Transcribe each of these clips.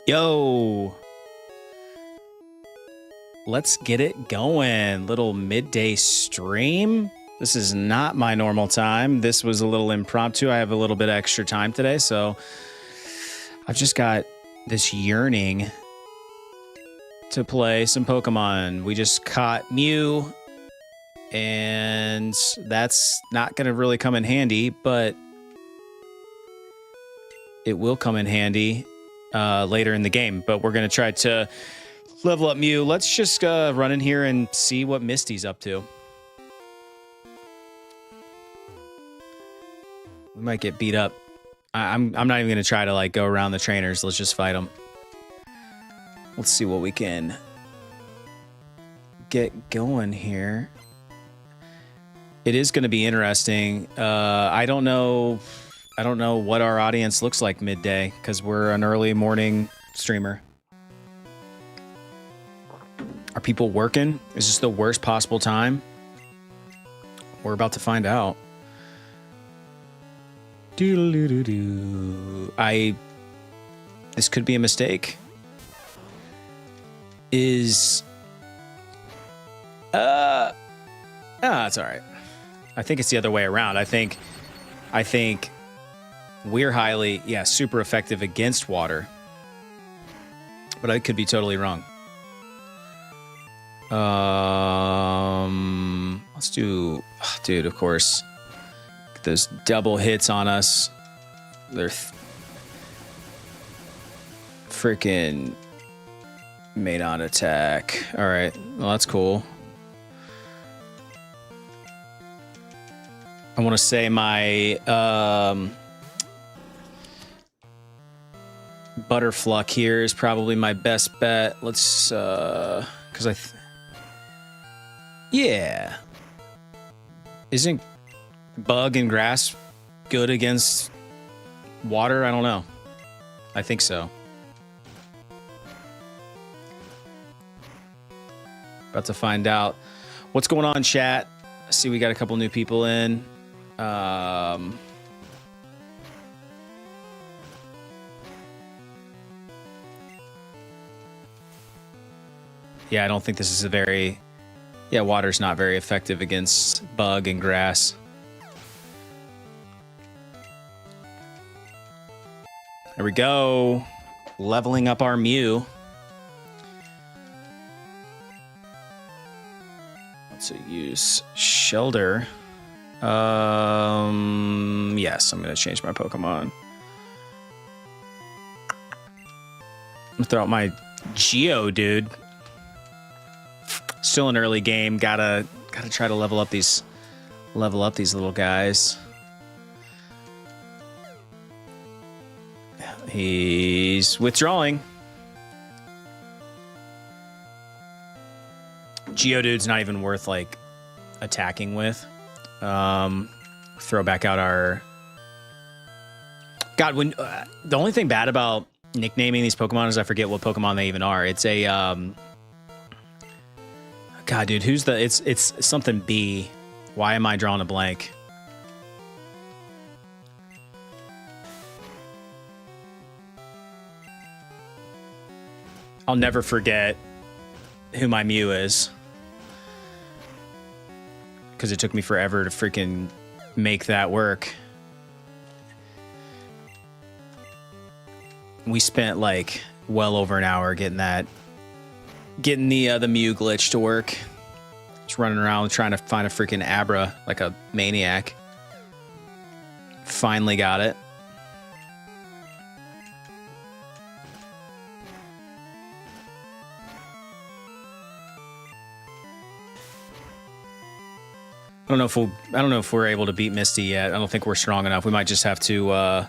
Yo, let's get it going. Little midday stream. This is not my normal time. This was a little impromptu. I have a little bit of extra time today, so I've just got this yearning to play some Pokemon. We just caught Mew, and that's not going to really come in handy, but it will come in handy later in the game. But we're going to try to level up Mew. Let's just run in here and see what Misty's up to. We might get beat up. I'm not even going to try to go around the trainers. Let's just fight them. Let's see what we can get going here. It is going to be interesting. I don't know what our audience looks like midday because we're an early morning streamer. Are people working? Is this the worst possible time? We're about to find out. This could be a mistake. It's all right. I think it's the other way around. I think we're highly, super effective against water. But I could be totally wrong. Let's do, dude, of course. Those double hits on us. They're freaking made on attack. All right, well, that's cool. I want to say my Butterfluck here is probably my best bet. Let's because yeah, isn't bug and grass good against water? I don't know. I think so. About to find out. What's going on, chat? I see we got a couple new people in. Yeah, I don't think this is a very... Yeah, water's not very effective against bug and grass. There we go. Leveling up our Mew. Let's use Shelter. Yes, I'm going to change my Pokemon. I'm going to throw out my Geodude. Still an early game. Gotta try to level up these little guys. He's withdrawing. Geodude's not even worth attacking with. Throw back out our. God, when the only thing bad about nicknaming these Pokemon is I forget what Pokemon they even are. It's a God, dude, who's the? It's something B. Why am I drawing a blank? I'll never forget who my Mew is. Because it took me forever to freaking make that work. We spent well over an hour getting the Mew glitch to work. Just running around trying to find a freaking Abra like a maniac. Finally got it. I don't know if we're able to beat Misty yet. I don't think we're strong enough. We might just have to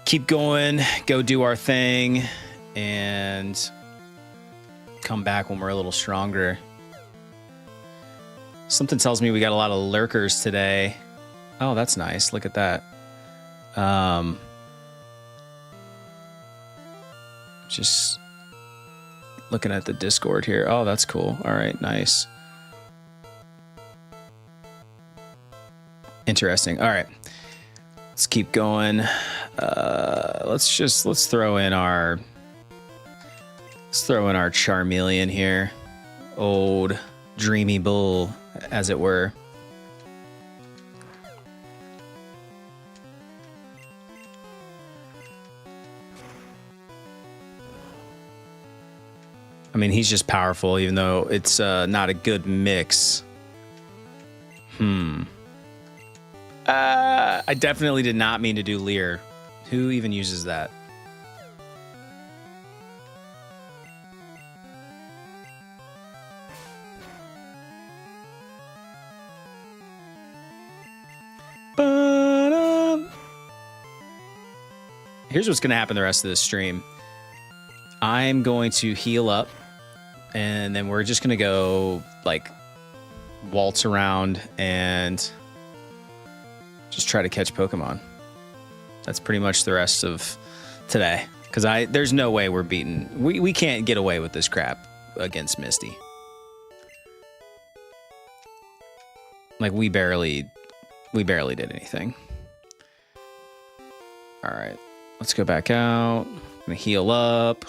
keep going, go do our thing, and come back when we're a little stronger. Something tells me we got a lot of lurkers today. Oh, that's nice. Look at that. Just looking at the Discord here. Oh, that's cool. All right, nice. Interesting. All right. Let's keep going. Let's throw in our Charmeleon here. Old dreamy bull, as it were. I mean, he's just powerful, even though it's not a good mix. I definitely did not mean to do Leer. Who even uses that? Here's what's going to happen the rest of this stream. I'm going to heal up, and then we're just going to go, like, waltz around and just try to catch Pokemon. That's pretty much the rest of today. Because there's no way we're beating... We can't get away with this crap against Misty. Like, we barely did anything. All right. Let's go back out. I'm gonna heal up.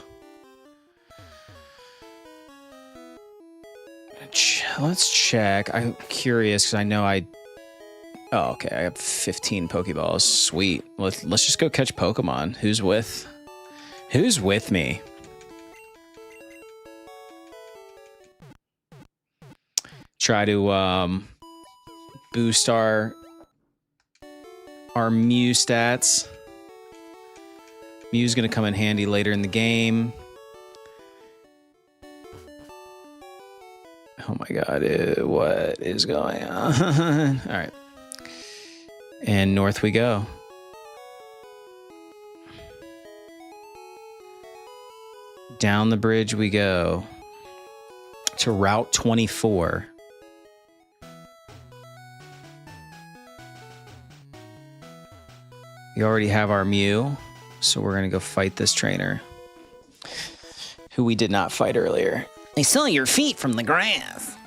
Let's check. I'm curious because I know Oh, okay. I have 15 Pokeballs. Sweet. Let's just go catch Pokemon. Who's with me? Try to boost our Mew stats. Mew's gonna come in handy later in the game. Oh my god, what is going on? All right. And north we go. Down the bridge we go to Route 24. We already have our Mew, so we're gonna go fight this trainer, who we did not fight earlier. I saw your feet from the grass.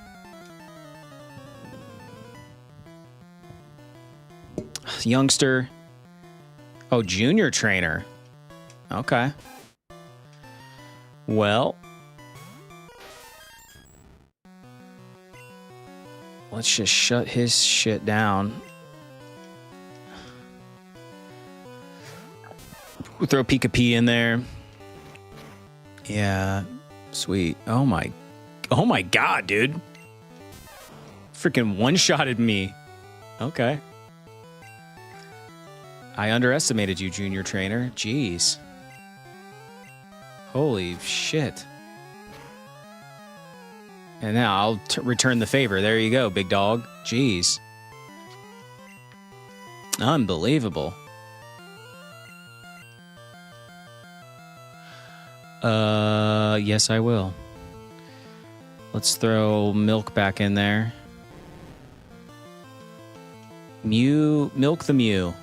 Youngster. Oh, junior trainer. Okay. Well, let's just shut his shit down. We'll throw Pika-Pee in there. Yeah, sweet. Oh my god, dude. Freaking one-shotted me. Okay. I underestimated you, junior trainer. Jeez. Holy shit. And now I'll return the favor. There you go, big dog. Jeez. Unbelievable. Yes, I will. Let's throw Milk back in there. Milk the Mew.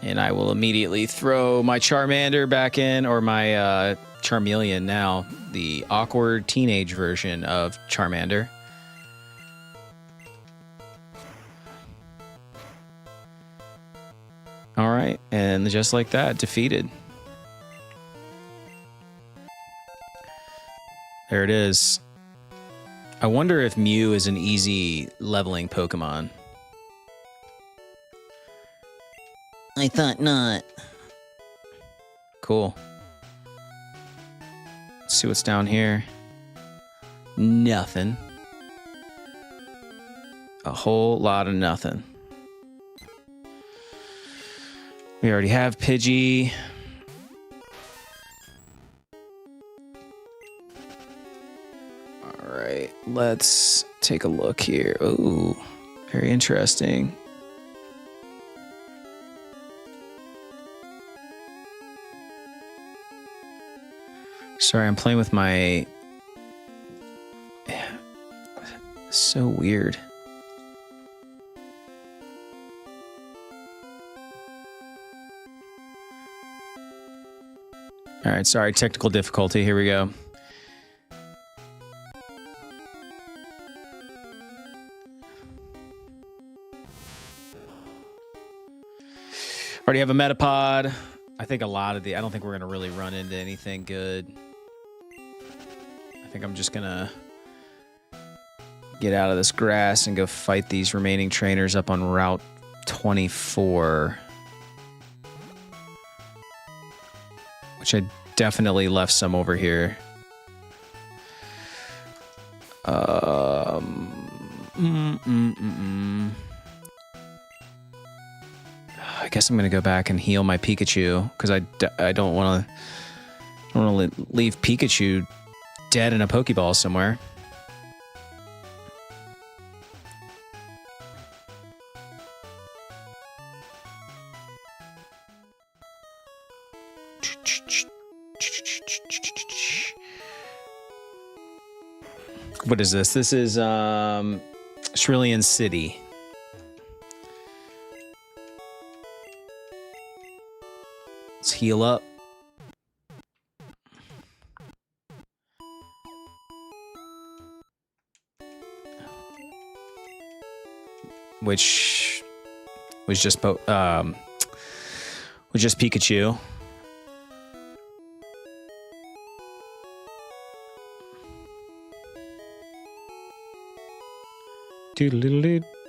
And I will immediately throw my Charmander back in, or my Charmeleon now, the awkward teenage version of Charmander. All right, and just like that, defeated. There it is. I wonder if Mew is an easy leveling Pokemon. I thought not. Cool. Let's see what's down here. Nothing. A whole lot of nothing. We already have Pidgey. All right, let's take a look here. Ooh, very interesting. Sorry, I'm playing with my... So weird. All right, sorry, technical difficulty. Here we go. Already have a Metapod. I think a lot of I don't think we're going to really run into anything good. I think I'm just going to get out of this grass and go fight these remaining trainers up on Route 24. Which I definitely left some over here. I guess I'm gonna go back and heal my Pikachu because I don't want to leave Pikachu dead in a Pokeball somewhere. What is this? This is Cerulean City. Let's heal up. Which was just Pikachu.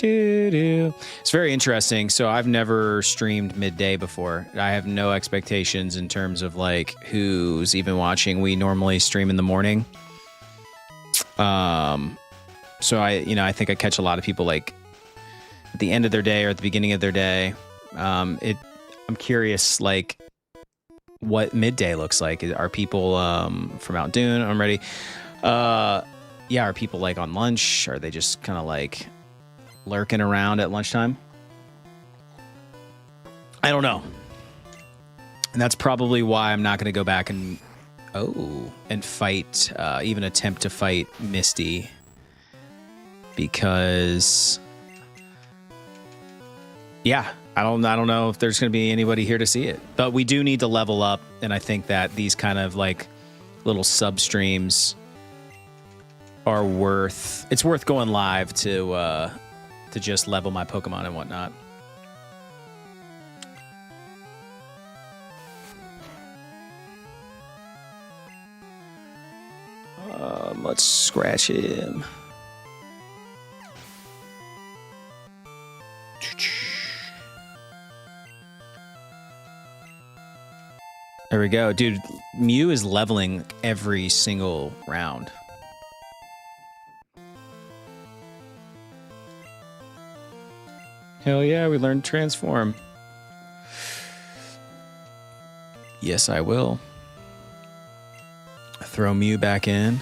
It's very interesting. So I've never streamed midday before. I have no expectations in terms of like who's even watching. We normally stream in the morning. So I think I catch a lot of people like at the end of their day or at the beginning of their day. I'm curious like what midday looks like. Are people from Mount Dune? I'm ready. Yeah, are people like on lunch? Are they just kind of like lurking around at lunchtime? I don't know. And that's probably why I'm not going to go back and fight, even attempt to fight Misty. Because, yeah, I don't know if there's going to be anybody here to see it. But we do need to level up, and I think that these kind of like little sub streams are worth going live to just level my Pokemon and whatnot. Let's scratch him. There we go. Dude, Mew is leveling every single round. Hell yeah, we learned Transform. Yes, I will. Throw Mew back in.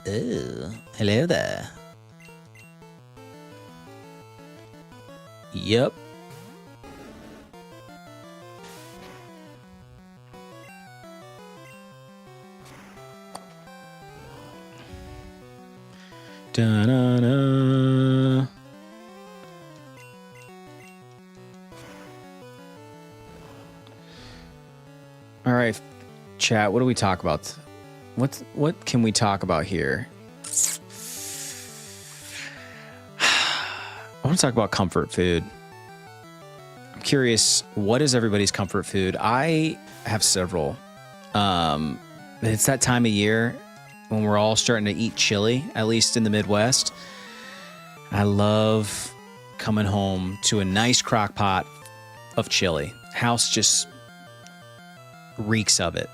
Oh, hello there. Yep. Da-na-na. All right, chat. What do we talk about? What can we talk about here? I want to talk about comfort food. I'm curious, what is everybody's comfort food? I have several. It's that time of year when we're all starting to eat chili, at least in the Midwest. I love coming home to a nice crock pot of chili. House just reeks of it.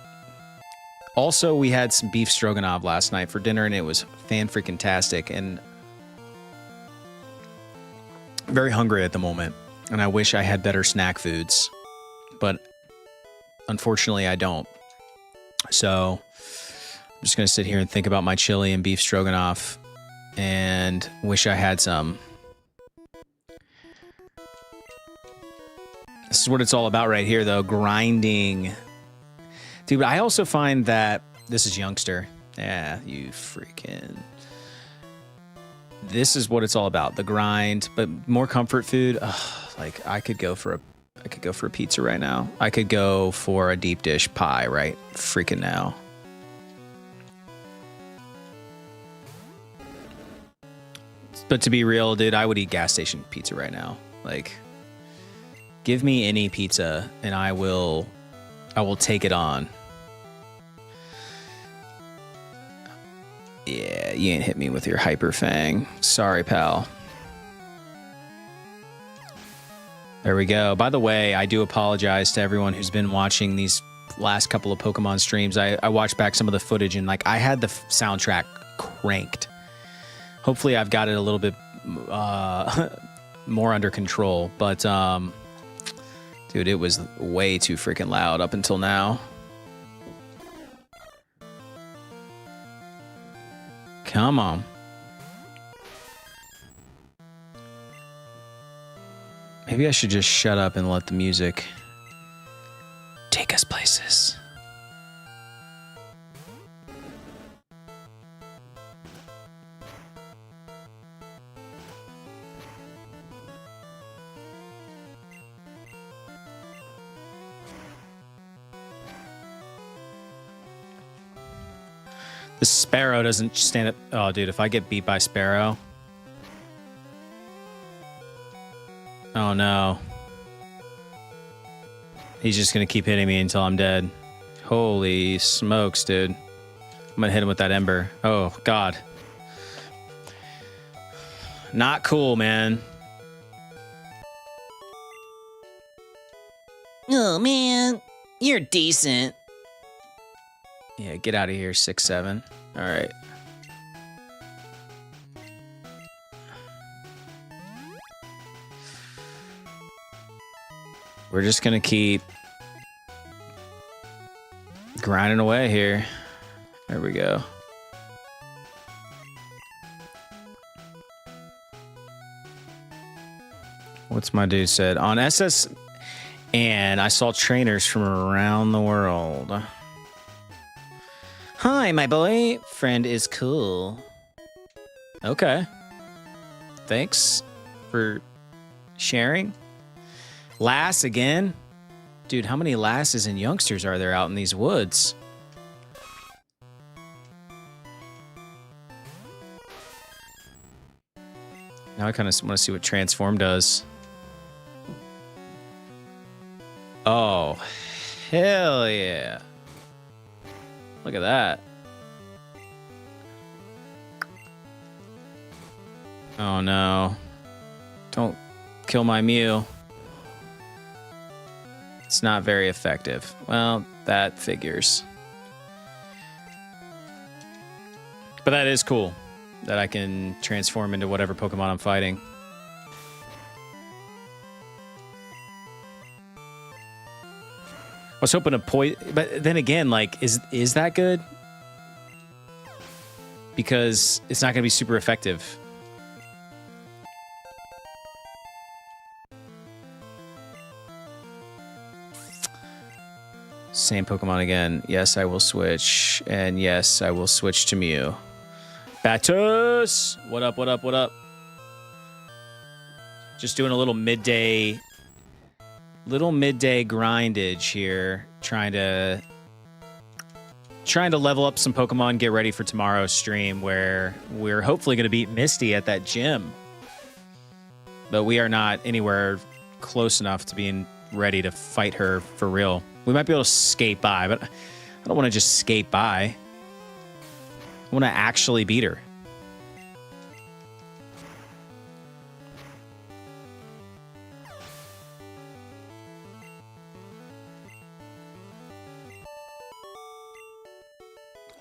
Also, we had some beef stroganoff last night for dinner, and it was fan-freaking-tastic, and very hungry at the moment, and I wish I had better snack foods, but unfortunately I don't. So I'm just going to sit here and think about my chili and beef stroganoff and wish I had some. This is what it's all about right here, though, grinding. Dude, I also find that this is Youngster. Yeah, you freaking. This is what it's all about, the grind, but more comfort food. Ugh, like I could go for a pizza right now. I could go for a deep dish pie right freaking now. But to be real, dude, I would eat gas station pizza right now. Like, give me any pizza and I will take it on. Yeah, you ain't hit me with your hyper fang. Sorry, pal. There we go. By the way, I do apologize to everyone who's been watching these last couple of Pokemon streams. I watched back some of the footage and like I had the soundtrack cranked. Hopefully I've got it a little bit more under control, but dude, it was way too freaking loud up until now. Come on. Maybe I should just shut up and let the music take us places. The Sparrow doesn't stand up. Oh, dude, if I get beat by Sparrow. Oh, no. He's just going to keep hitting me until I'm dead. Holy smokes, dude. I'm going to hit him with that Ember. Oh, God. Not cool, man. Oh, man. You're decent. Yeah, get out of here, 6-7. All right. We're just going to keep grinding away here. There we go. What's my dude said? On SS, and I saw trainers from around the world. Hi, my boy. Friend is cool. Okay. Thanks for sharing. Lass again? Dude, how many lasses and youngsters are there out in these woods? Now I kind of want to see what Transform does. Oh, hell yeah. Look at that. Oh no. Don't kill my Mew. It's not very effective. Well, that figures. But that is cool that I can transform into whatever Pokemon I'm fighting. I was hoping to poison, but then again, like, is that good? Because it's not going to be super effective. Same Pokemon again. Yes, I will switch. And yes, I will switch to Mew. Batus! What up, what up, what up? Just doing a little midday grindage here, trying to level up some Pokemon, get ready for tomorrow's stream where we're hopefully going to beat Misty at that gym. But we are not anywhere close enough to being ready to fight her for real. We might be able to skate by, but I don't want to just skate by. I want to actually beat her.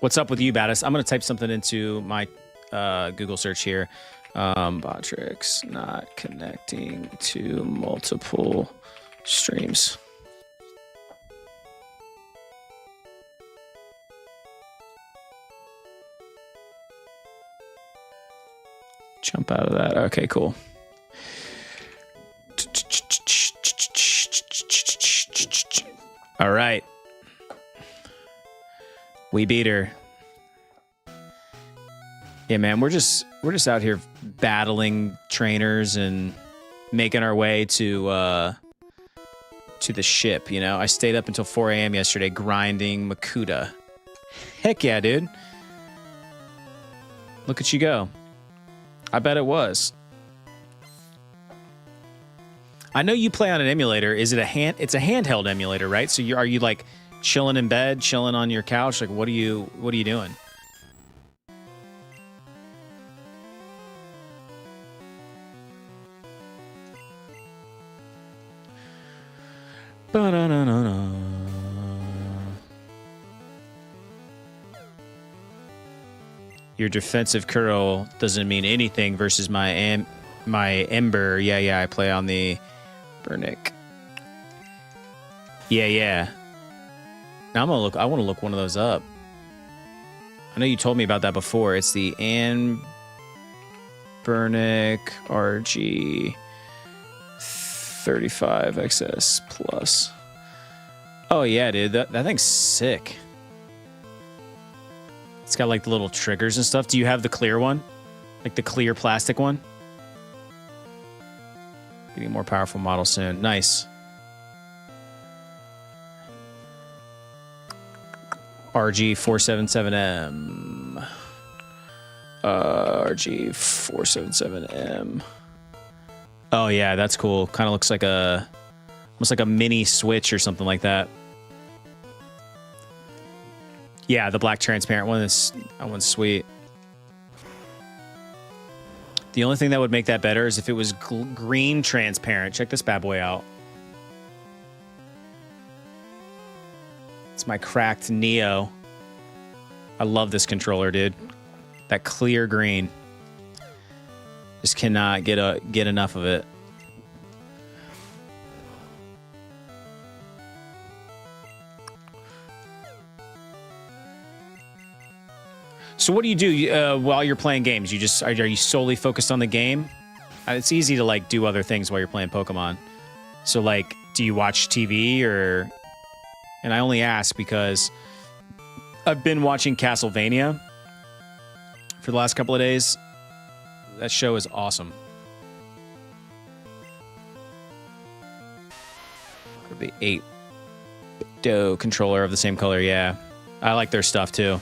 What's up with you, Batis? I'm going to type something into my Google search here. Botrix not connecting to multiple streams. Jump out of that. Okay, cool. All right. We beat her. Yeah, man, we're just out here battling trainers and making our way to the ship, you know? I stayed up until 4 a.m. yesterday grinding Makuta. Heck yeah, dude. Look at you go. I bet it was. I know you play on an emulator. Is it it's a handheld emulator, right? So are you like chilling in bed, chilling on your couch? Like what are you doing? Ba-da-na-na-na. Your defensive curl doesn't mean anything versus my Ember. Yeah, I play on the Burnick. Yeah. Now I want to look one of those up. I know you told me about that before. It's the Burnick RG 35 XS Plus. Oh yeah, dude, that thing's sick. It's got like the little triggers and stuff. Do you have the clear one? Like the clear plastic one? Getting a more powerful model soon. Nice. RG477M. RG477M. Oh yeah, that's cool. Kind of looks like almost like a mini Switch or something like that. Yeah, the black transparent one. That one's sweet. The only thing that would make that better is if it was green transparent. Check this bad boy out. It's my cracked Neo. I love this controller, dude. That clear green. Just cannot get enough of it. So what do you do while you're playing games? Are you solely focused on the game? It's easy to like do other things while you're playing Pokemon. So like, do you watch TV or? And I only ask because I've been watching Castlevania for the last couple of days. That show is awesome. Could be 8-Do controller of the same color. Yeah, I like their stuff too.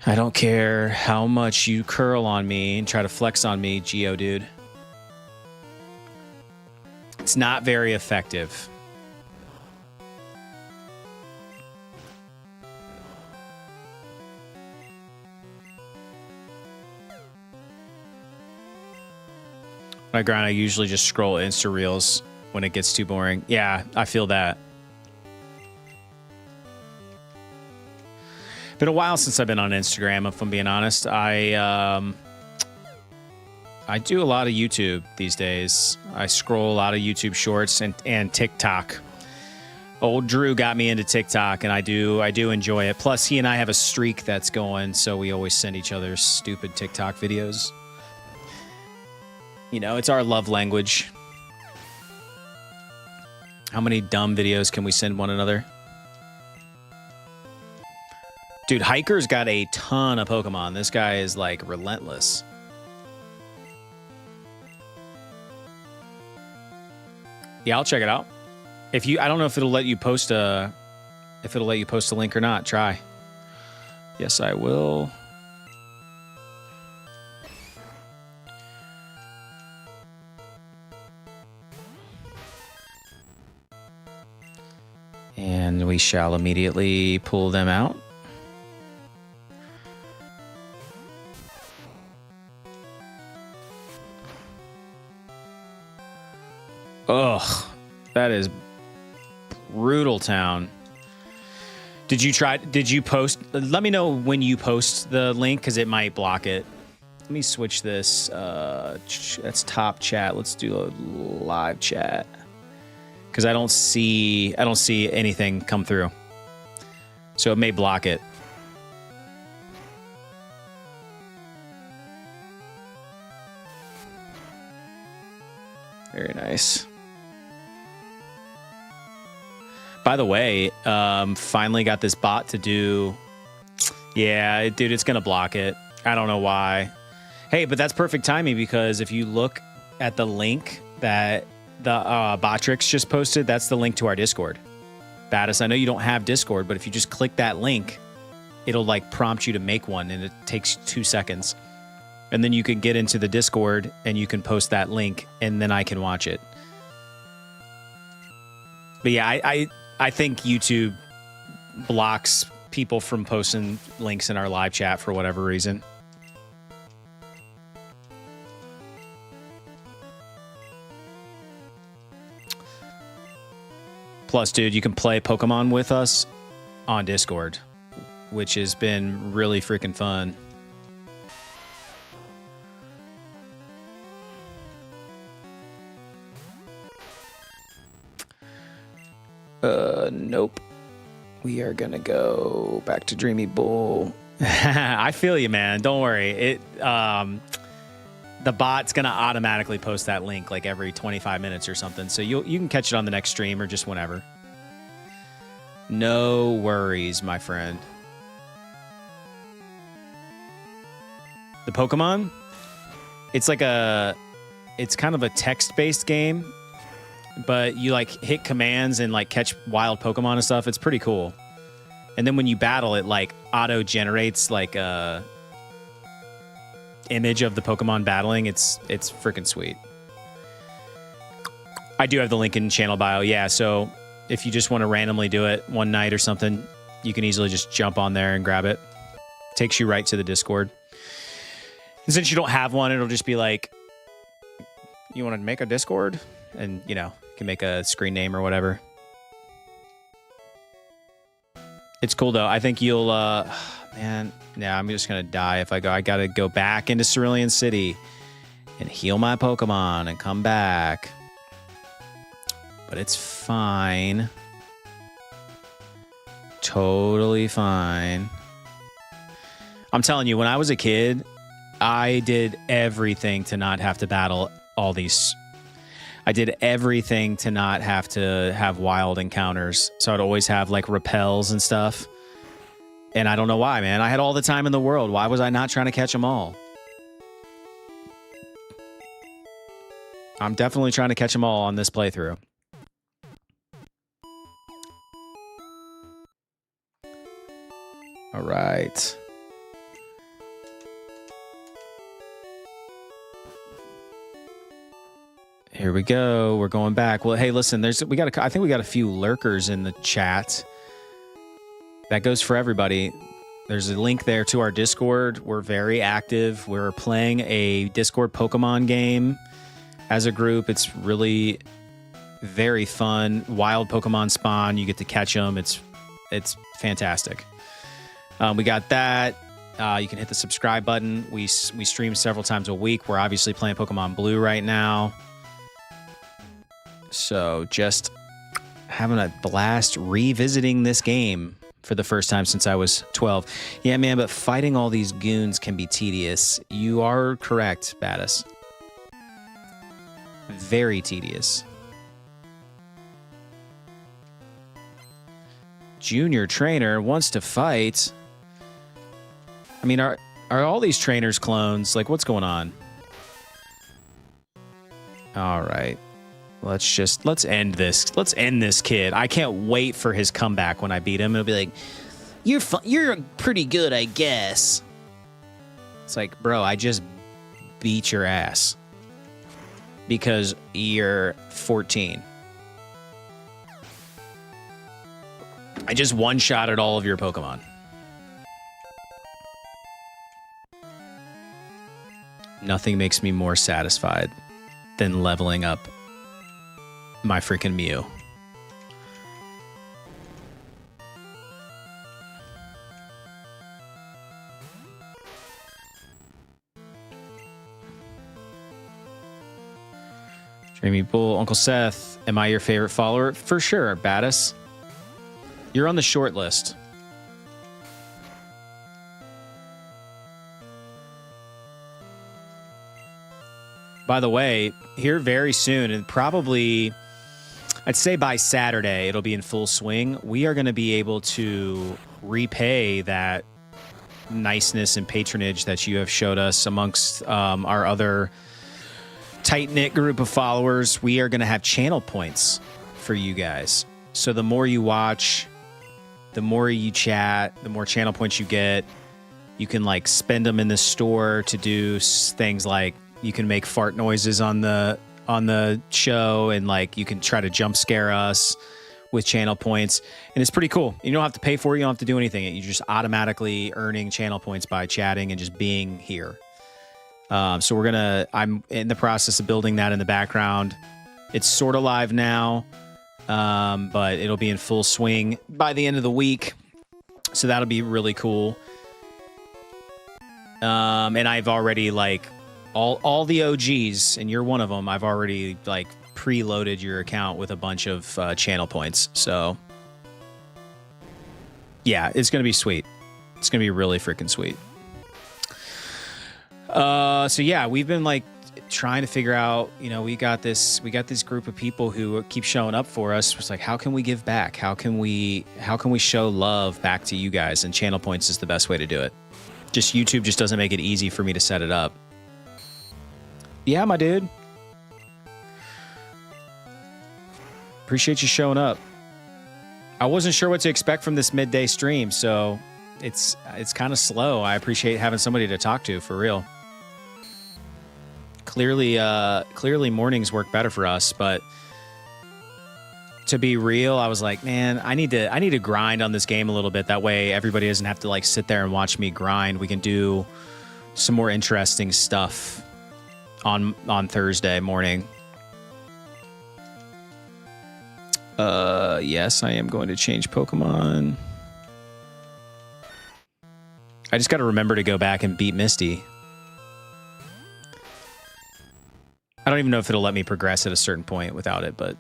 I don't care how much you curl on me and try to flex on me, Geodude. It's not very effective. My grind, I usually just scroll Insta Reels when it gets too boring. Yeah, I feel that. Been a while since I've been on Instagram, if I'm being honest. I do a lot of YouTube these days. I scroll a lot of YouTube shorts and TikTok. Old Drew got me into TikTok, and I do enjoy it. Plus, he and I have a streak that's going, so we always send each other stupid TikTok videos. You know, it's our love language. How many dumb videos can we send one another? Dude, Hiker's got a ton of Pokemon. This guy is like relentless. Yeah, I'll check it out. I don't know if it'll let you post a link or not. Try. Yes, I will. And we shall immediately pull them out. Ugh, that is brutal town. Did you post? Let me know when you post the link because it might block it. Let me switch this. That's top chat. Let's do a live chat. Because I don't see anything come through. So it may block it. Very nice. By the way, finally got this bot to do... Yeah, dude, it's going to block it. I don't know why. Hey, but that's perfect timing because if you look at the link that the Botrix just posted, that's the link to our Discord. Battis, I know you don't have Discord, but if you just click that link, it'll like prompt you to make one, and it takes 2 seconds. And then you can get into the Discord and you can post that link, and then I can watch it. But yeah, I think YouTube blocks people from posting links in our live chat for whatever reason. Plus, dude, you can play Pokemon with us on Discord, which has been really freaking fun. Nope. We are gonna go back to Dreamy Bull. I feel you, man. Don't worry. The bot's gonna automatically post that link like every 25 minutes or something, so you can catch it on the next stream or just whenever. No worries, my friend. The Pokemon, it's kind of a text-based game, but you like hit commands and like catch wild Pokemon and stuff. It's pretty cool. And then when you battle, it like auto generates like a image of the Pokemon battling. It's freaking sweet. I do have the link in channel bio. Yeah, so if you just want to randomly do it one night or something, you can easily just jump on there and grab it. Takes you right to the Discord. And since you don't have one, it'll just be like, you want to make a Discord? And, you know, you can make a screen name or whatever. It's cool, though. I think you'll, man, yeah, I'm just going to die if I go. I got to go back into Cerulean City and heal my Pokemon and come back. But it's fine. Totally fine. I'm telling you, when I was a kid, I did everything to not have to battle all these. I did everything to not have to have wild encounters. So I'd always have like repels and stuff. And I don't know why, man. I had all the time in the world. Why was I not trying to catch them all? I'm definitely trying to catch them all on this playthrough. All right. Here we go. We're going back. Well, hey, listen, I think we got a few lurkers in the chat. That goes for everybody. There's a link there to our Discord. We're very active. We're playing a Discord Pokemon game as a group. It's really very fun. Wild Pokemon spawn. You get to catch them. It's fantastic. We got that. You can hit the subscribe button. We stream several times a week. We're obviously playing Pokemon Blue right now. So just having a blast revisiting this game for the first time since I was 12. Yeah, man, but fighting all these goons can be tedious. You are correct, Battis. Very tedious. Junior trainer wants to fight. I mean, are all these trainers clones? Like, what's going on? All right. Let's end this. Let's end this kid. I can't wait for his comeback when I beat him. It'll be like, you're pretty good, I guess. It's like, bro, I just beat your ass because you're 14. I just one-shotted all of your Pokemon. Nothing makes me more satisfied than leveling up my freaking Mew. Dreamy Bull, Uncle Seth, am I your favorite follower? For sure, Battis. You're on the short list. By the way, here very soon, and probably, I'd say by Saturday, it'll be in full swing. We are going to be able to repay that niceness and patronage that you have showed us amongst our other tight-knit group of followers, we are going to have channel points for you guys. So the more you watch, the more you chat, the more channel points you get. You can like spend them in the store to do things like you can make fart noises on the show, and like you can try to jump scare us with channel points, and it's pretty cool. You don't have to pay for it. You don't have to do anything. You're just automatically earning channel points by chatting and just being here. So I'm in the process of building that in the background. It's sort of live now, but it'll be in full swing by the end of the week. So that'll be really cool. And I've already like all the OGs, and you're one of them. I've already like preloaded your account with a bunch of channel points. So yeah, it's going to be sweet. It's going to be really freaking sweet. So yeah, we've been like trying to figure out, you know, we got this group of people who keep showing up for us. It's like, how can we give back? How can we show love back to you guys? And channel points is the best way to do it. Just YouTube just doesn't make it easy for me to set it up. Yeah, my dude. Appreciate you showing up. I wasn't sure what to expect from this midday stream, so it's kind of slow. I appreciate having somebody to talk to, for real. Clearly mornings work better for us, but to be real, I was like, man, I need to grind on this game a little bit. That way everybody doesn't have to like sit there and watch me grind. We can do some more interesting stuff on Thursday morning. Yes, I am going to change Pokemon. I just got to remember to go back and beat Misty. I don't even know if it'll let me progress at a certain point without it, but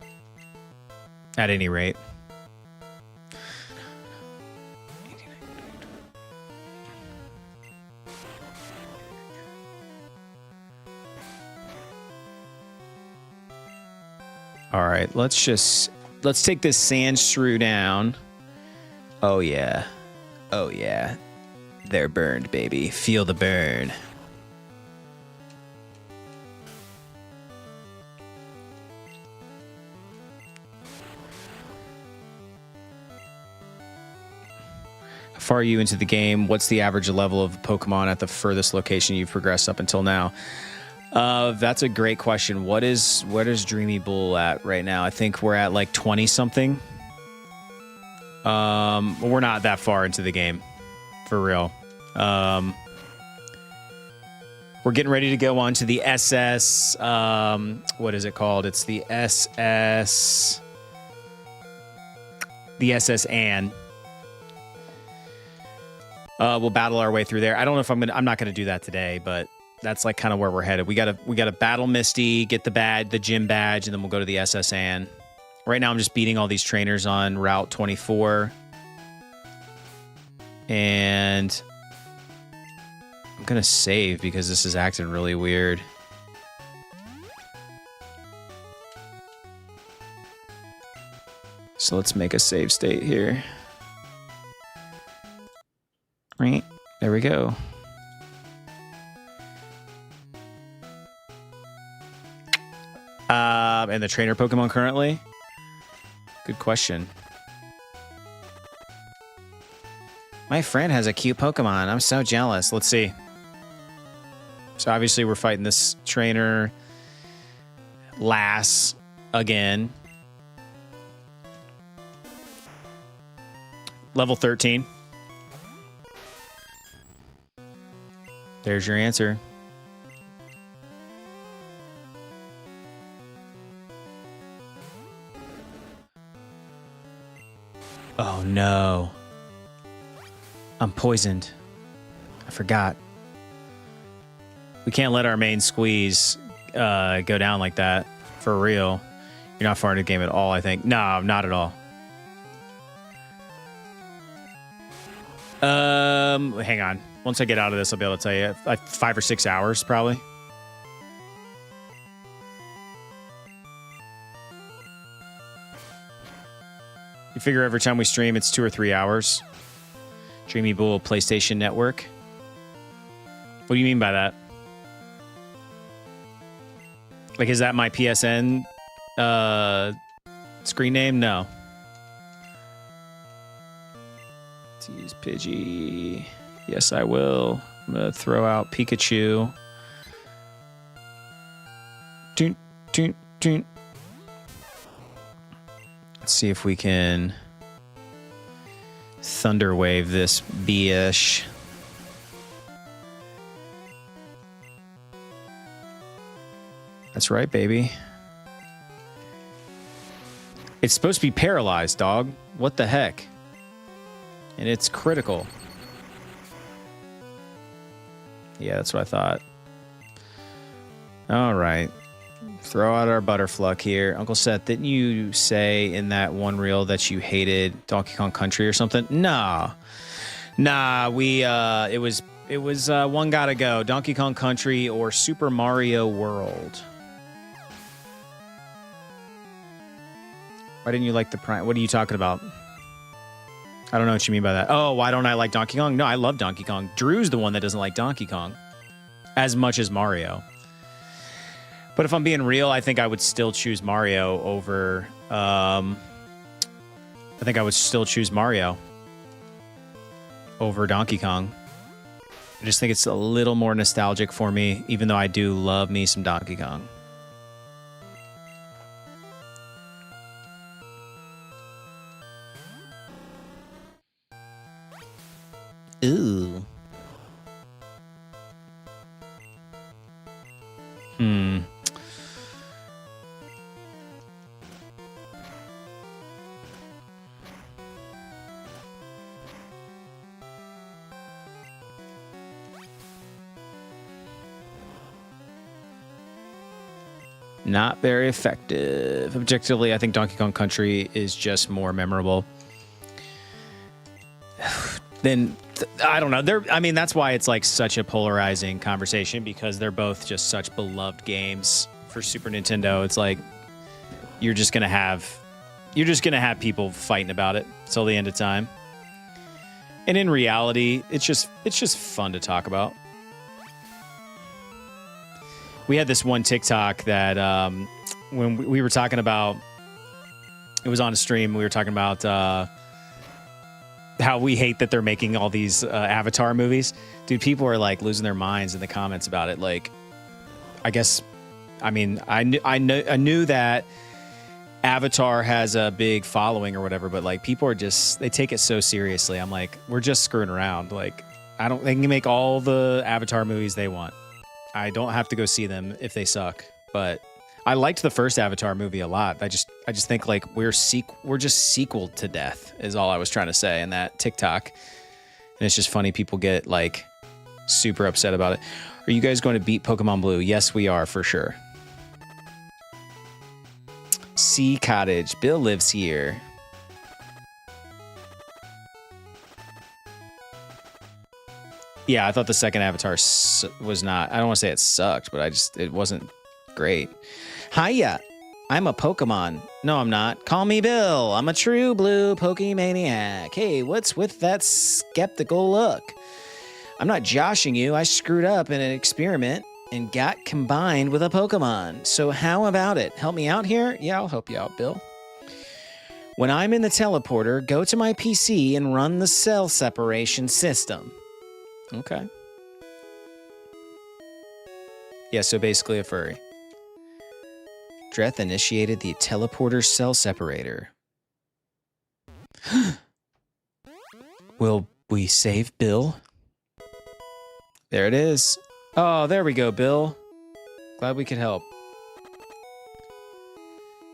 at any rate. All right, let's take this Sandshrew down. Oh yeah. Oh yeah. They're burned, baby. Feel the burn. How far are you into the game? What's the average level of Pokemon at the furthest location you've progressed up until now? That's a great question. What is Dreamy Bull at right now? I think we're at like 20 something. We're not that far into the game, for real. We're getting ready to go on to the SS. What is it called? It's the SS. The SS Anne. We'll battle our way through there. I don't know if I'm not gonna do that today, but that's like kind of where we're headed. We gotta battle Misty, get the gym badge, and then we'll go to the SS Anne. Right now I'm just beating all these trainers on Route 24. And I'm gonna save because this is acting really weird. So let's make a save state here. Right, there we go. And the trainer Pokemon currently? Good question. My friend has a cute Pokemon. I'm so jealous. Let's see. So obviously we're fighting this trainer Lass again. Level 13. There's your answer. Oh no. I'm poisoned. I forgot. We can't let our main squeeze go down like that. For real. You're not far into the game at all, I think. No, not at all. Hang on. Once I get out of this, I'll be able to tell you. 5 or 6 hours, probably. You figure every time we stream, it's 2 or 3 hours. Dreamy Bull PlayStation Network. What do you mean by that? Like, is that my PSN screen name? No. Let's use Pidgey. Yes, I will. I'm going to throw out Pikachu. Doon, doon, doon. Let's see if we can Thunder Wave this B-ish. That's right, baby. It's supposed to be paralyzed, dog. What the heck? And it's critical. Yeah, that's what I thought. All right. Throw out our Butterfluck here. Uncle Seth, didn't you say in that one reel that you hated Donkey Kong Country or something? Nah. Nah, it was one gotta go. Donkey Kong Country or Super Mario World. Why didn't you like the Prime? What are you talking about? I don't know what you mean by that. Oh, why don't I like Donkey Kong? No, I love Donkey Kong. Drew's the one that doesn't like Donkey Kong as much as Mario. But if I'm being real, I think I would still choose Mario over... I think I would still choose Mario over Donkey Kong. I just think it's a little more nostalgic for me, even though I do love me some Donkey Kong. Ooh. Not very effective. Objectively, I think Donkey Kong Country is just more memorable. Then I don't know. That's why it's like such a polarizing conversation, because they're both just such beloved games for Super Nintendo. It's like you're just gonna have people fighting about it till the end of time. And in reality, it's just fun to talk about. We had this one TikTok that when we were talking about, it was on a stream. We were talking about how we hate that they're making all these Avatar movies. Dude, people are like losing their minds in the comments about it. Like, I knew that Avatar has a big following or whatever, but like people are just, they take it so seriously. I'm like, we're just screwing around. Like, they can make all the Avatar movies they want. I don't have to go see them if they suck, but I liked the first Avatar movie a lot. I just think like we're just sequel to death is all I was trying to say in that TikTok. And it's just funny people get like super upset about it. Are you guys going to beat Pokemon Blue? Yes, we are for sure. Sea Cottage. Bill lives here. Yeah, I thought the second Avatar was not... I don't want to say it sucked, but it wasn't great. Hiya, I'm a Pokemon. No, I'm not. Call me Bill. I'm a true blue Pokemaniac. Hey, what's with that skeptical look? I'm not joshing you. I screwed up in an experiment and got combined with a Pokemon. So how about it? Help me out here? Yeah, I'll help you out, Bill. When I'm in the teleporter, go to my PC and run the cell separation system. Okay. Yeah, so basically a furry. Dreth initiated the teleporter cell separator. Will we save Bill? There it is. Oh, there we go, Bill. Glad we could help.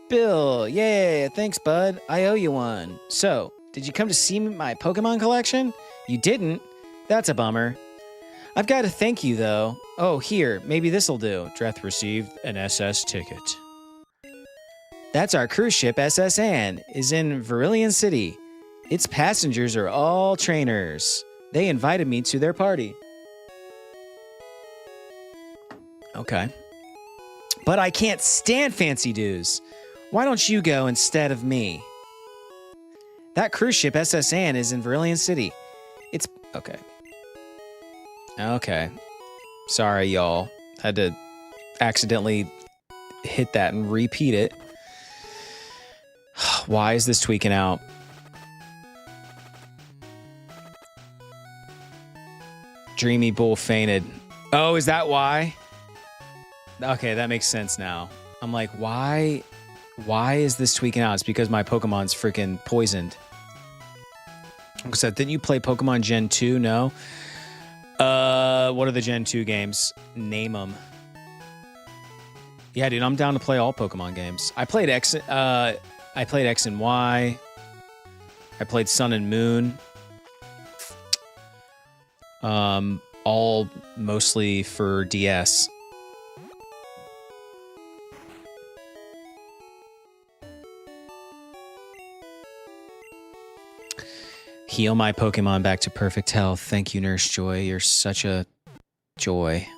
Bill, yay, thanks, bud. I owe you one. So, did you come to see my Pokemon collection? You didn't? That's a bummer. I've got to thank you, though. Oh, here, maybe this'll do. Dreth received an SS ticket. That's our cruise ship, SS Anne, is in Verilion City. Its passengers are all trainers. They invited me to their party. Okay. But I can't stand fancy dues. Why don't you go instead of me? That cruise ship, SS Anne, is in Verilion City. It's... Okay. Okay. Sorry, y'all. Had to accidentally hit that and repeat it. Why is this tweaking out? Dreamy Bull fainted. Oh, is that why? Okay, that makes sense now. I'm like, why is this tweaking out? It's because my Pokemon's freaking poisoned. So didn't you play Pokemon Gen 2? No. What are the Gen 2 games? Name them. Yeah, dude, I'm down to play all Pokemon games. I played X and Y. I played Sun and Moon. All mostly for DS. Heal my Pokemon back to perfect health. Thank you, Nurse Joy. You're such a joy.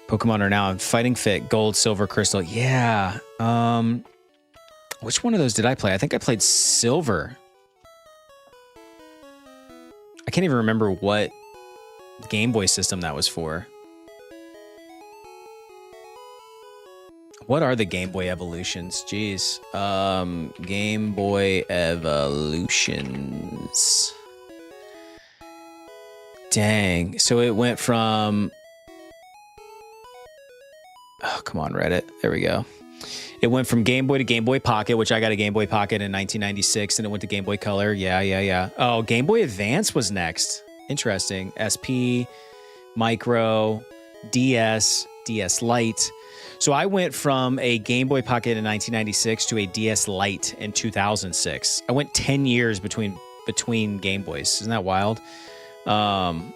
Pokemon are now in fighting fit. Gold, silver, crystal. Yeah. Which one of those did I play? I think I played silver. I can't even remember what Game Boy system that was for. What are the Game Boy Evolutions? Jeez. Game Boy Evolutions. Dang. So it went from... Oh, come on, Reddit. There we go. It went from Game Boy to Game Boy Pocket, which I got a Game Boy Pocket in 1996, and it went to Game Boy Color. Yeah. Oh, Game Boy Advance was next. Interesting. SP, Micro, DS, DS Lite. So I went from a Game Boy Pocket in 1996 to a DS Lite in 2006. I went 10 years between Game Boys. Isn't that wild? Then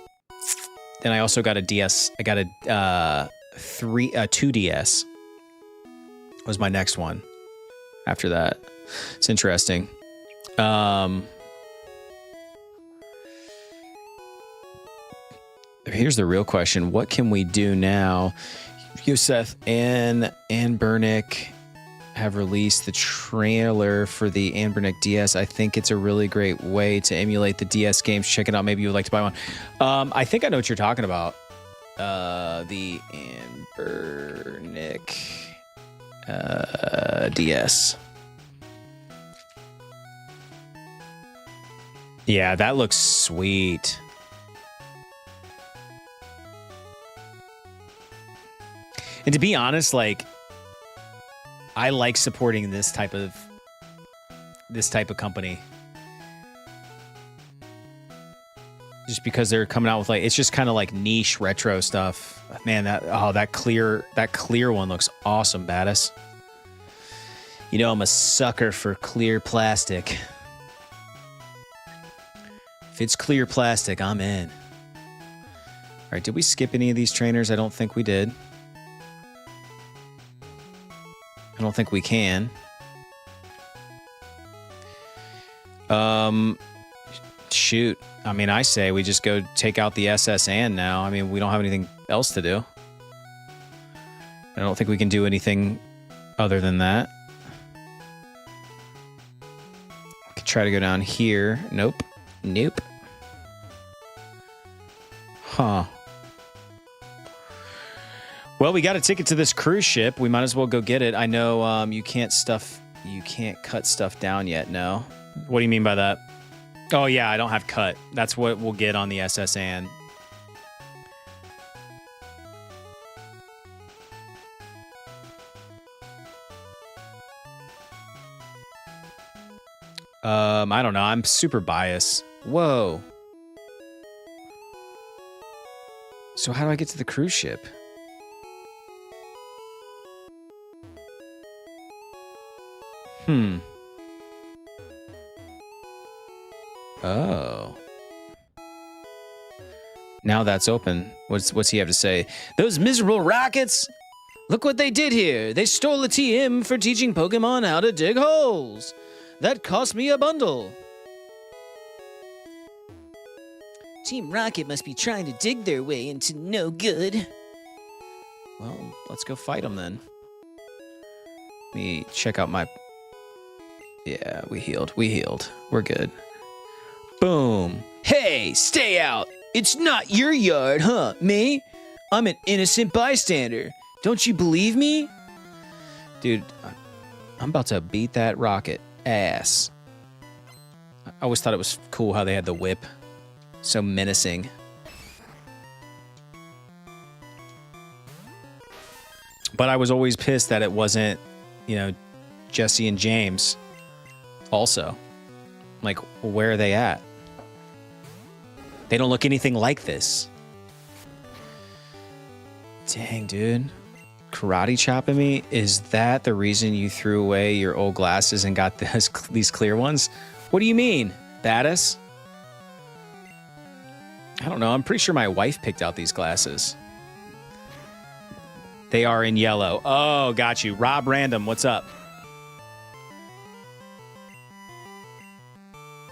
I also got a DS. I got a 2DS was my next one after that. It's interesting. Here's the real question. What can we do now? Yusef and Anbernick have released the trailer for the Anbernick DS. I think it's a really great way to emulate the DS games. Check it out. Maybe you would like to buy one. I think I know what you're talking about. The Anbernick DS. Yeah, that looks sweet. And to be honest, like, I like supporting this type of company. Just because they're coming out with, like, it's just kind of like niche retro stuff. Man, that clear one looks awesome, Battis. You know I'm a sucker for clear plastic. If it's clear plastic, I'm in. All right, did we skip any of these trainers? I don't think we did. I don't think we can. Shoot. I mean, I say we just go take out the SSN now. I mean, we don't have anything else to do. I don't think we can do anything other than that. I could try to go down here. Nope. Huh. Well, we got a ticket to this cruise ship. We might as well go get it. I know you can't cut stuff down yet. No. What do you mean by that? Oh yeah, I don't have cut. That's what we'll get on the SSN. I don't know. I'm super biased. Whoa. So how do I get to the cruise ship? Oh. Now that's open. What's he have to say? Those miserable rockets! Look what they did here. They stole a TM for teaching Pokemon how to dig holes. That cost me a bundle. Team Rocket must be trying to dig their way into no good. Well, let's go fight them then. Let me check out my... Yeah, we healed. We're good. Boom. Hey, stay out. It's not your yard, huh, me? I'm an innocent bystander. Don't you believe me? Dude, I'm about to beat that rocket ass. I always thought it was cool how they had the whip. So menacing. But I was always pissed that it wasn't, you know, Jesse and James also. Like, where are they at? They don't look anything like this. Dang, dude. Karate chopping me? Is that the reason you threw away your old glasses and got these clear ones? What do you mean, badass? I don't know. I'm pretty sure my wife picked out these glasses. They are in yellow. Oh, got you. Rob Random, what's up?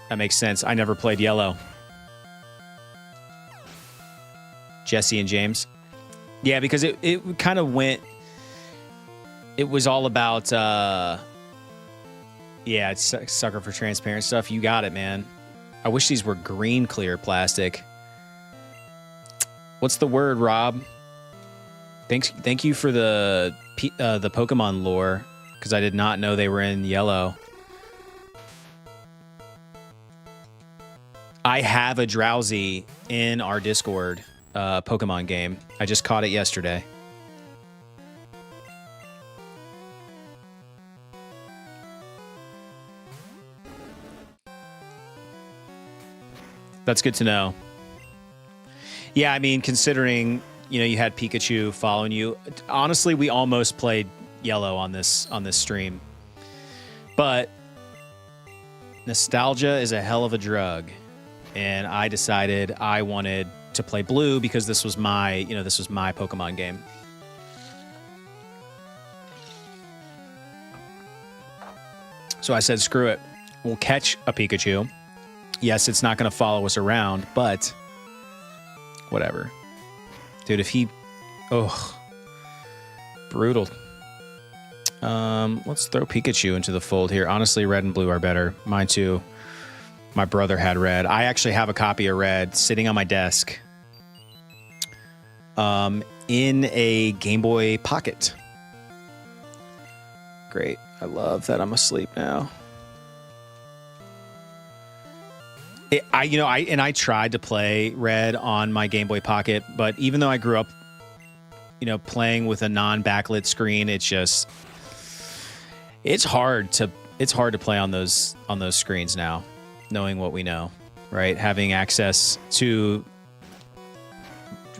That makes sense. I never played yellow. Jesse and James. Yeah, because it kind of went... It was all about... yeah, it's sucker for transparent stuff. You got it, man. I wish these were green clear plastic. What's the word, Rob? Thank you for the Pokemon lore, because I did not know they were in yellow. I have a Drowsy in our Discord Pokemon game. I just caught it yesterday. That's good to know. Yeah, I mean, considering, you know, you had Pikachu following you. Honestly, we almost played yellow on this stream. But nostalgia is a hell of a drug. And I decided I wanted to play blue because this was my, you know, this was my Pokemon game. So I said, screw it. We'll catch a Pikachu. Yes, it's not going to follow us around, but whatever. Dude, if he... Oh. Brutal. Let's throw Pikachu into the fold here. Honestly, red and blue are better. Mine too. My brother had red. I actually have a copy of red sitting on my desk. In a Game Boy Pocket. Great. I love that I'm asleep now. I tried to play red on my Game Boy Pocket, but even though I grew up, you know, playing with a non-backlit screen, it's hard to play on those screens now, knowing what we know, right? Having access to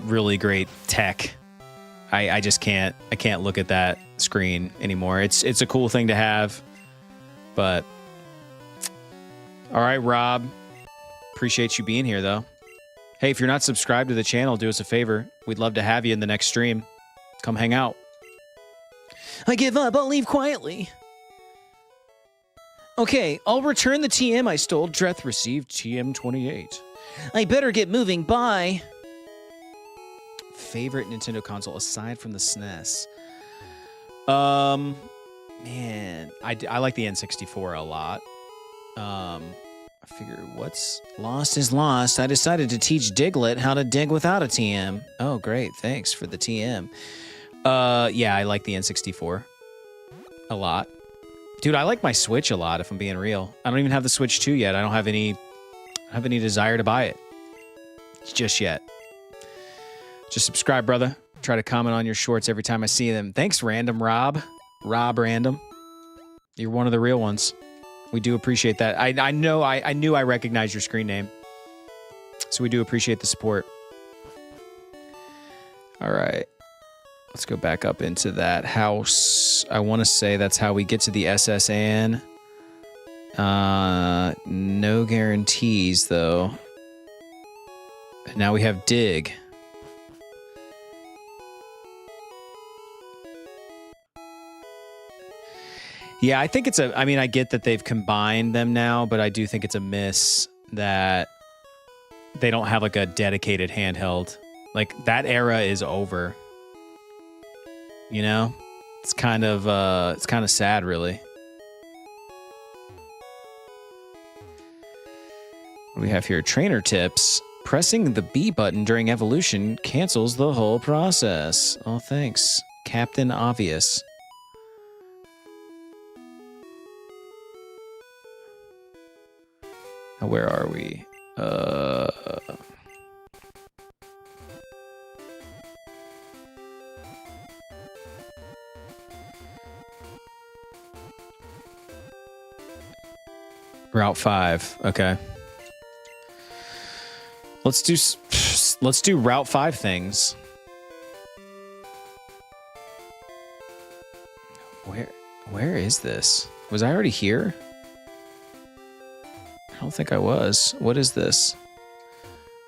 really great tech. I just can't look at that screen anymore. It's a cool thing to have, but all right, Rob. Appreciate you being here, though. Hey, if you're not subscribed to the channel, do us a favor. We'd love to have you in the next stream. Come hang out. I give up. I'll leave quietly. Okay, I'll return the TM I stole. Dreth received TM 28. I better get moving. Bye. Favorite Nintendo console aside from the SNES? Man, I like the N64 a lot. I figure what's lost is lost. I decided to teach Diglett how to dig without a TM. Oh, great. Thanks for the TM. Yeah, I like the N64 a lot. Dude, I like my Switch a lot, if I'm being real. I don't even have the Switch 2 yet. I don't have any desire to buy it just yet. Just subscribe, brother. Try to comment on your shorts every time I see them. Thanks, Random Rob. Rob Random. You're one of the real ones. We do appreciate that. I knew I recognized your screen name. So we do appreciate the support. All right. Let's go back up into that house. I want to say that's how we get to the SSN. No guarantees, though. Now we have dig. Yeah, I think I get that they've combined them now, but I do think it's a miss that they don't have like a dedicated handheld. Like that era is over. You know? It's kind of sad, really. We have here trainer tips. Pressing the B button during evolution cancels the whole process. Oh, thanks, Captain Obvious. Now, where are we? Route 5. Okay. Let's do Route 5 things. Where is this? Was I already here? I don't think I was. What is this?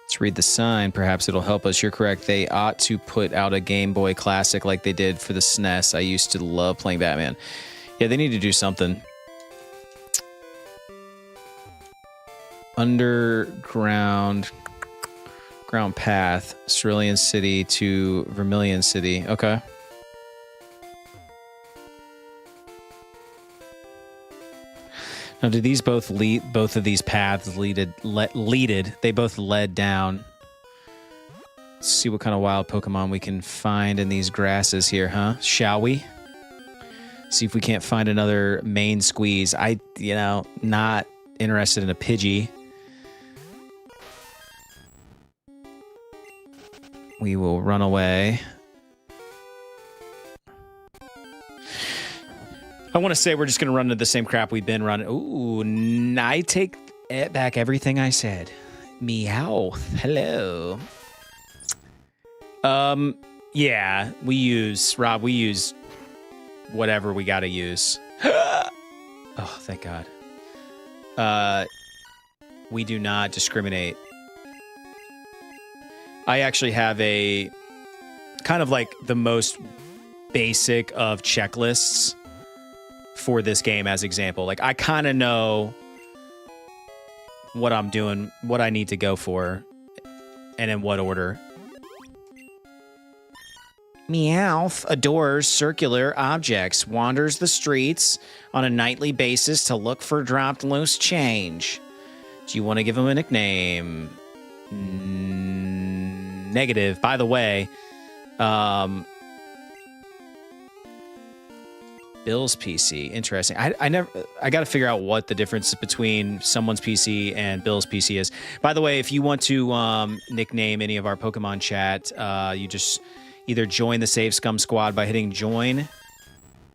Let's read the sign. Perhaps it'll help us. You're correct. They ought to put out a Game Boy Classic like they did for the SNES. I used to love playing Batman. Yeah, they need to do something. Underground path, Cerulean City to Vermilion City. Okay. Now, do these both lead? Both of these paths they both led down. Let's see what kind of wild Pokemon we can find in these grasses here, huh? Shall we? See if we can't find another main squeeze. Not interested in a Pidgey. We will run away. I want to say we're just going to run into the same crap we've been running. Ooh, I take back everything I said. Meow. Hello. Yeah, we use whatever we got to use. Oh, thank God. We do not discriminate. I actually have a kind of like the most basic of checklists for this game as example. Like I kind of know what I'm doing, what I need to go for, and in what order. Meowth adores circular objects, wanders the streets on a nightly basis to look for dropped loose change. Do you want to give him a nickname? Negative. By the way, Bill's PC. Interesting. I got to figure out what the difference between someone's PC and Bill's PC is. By the way, if you want to nickname any of our Pokemon chat, you just either join the Save Scum Squad by hitting join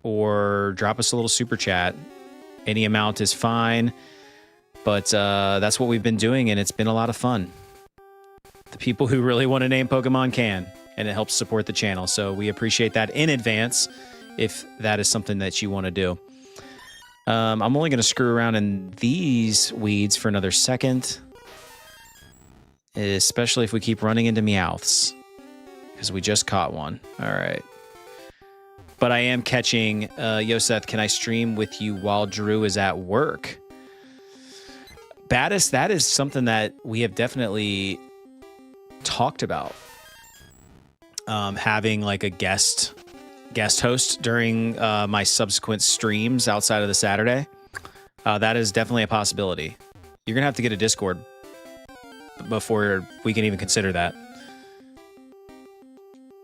or drop us a little super chat. Any amount is fine, but that's what we've been doing, and it's been a lot of fun. The people who really want to name Pokemon can, and it helps support the channel. So we appreciate that in advance if that is something that you want to do. I'm only going to screw around in these weeds for another second, especially if we keep running into Meowths, because we just caught one. All right. But I am catching, Yoseth, can I stream with you while Drew is at work? Battis, that is something that we have definitely talked about, having like a guest host during my subsequent streams outside of the Saturday. That is definitely a possibility. You're gonna have to get a Discord before we can even consider that.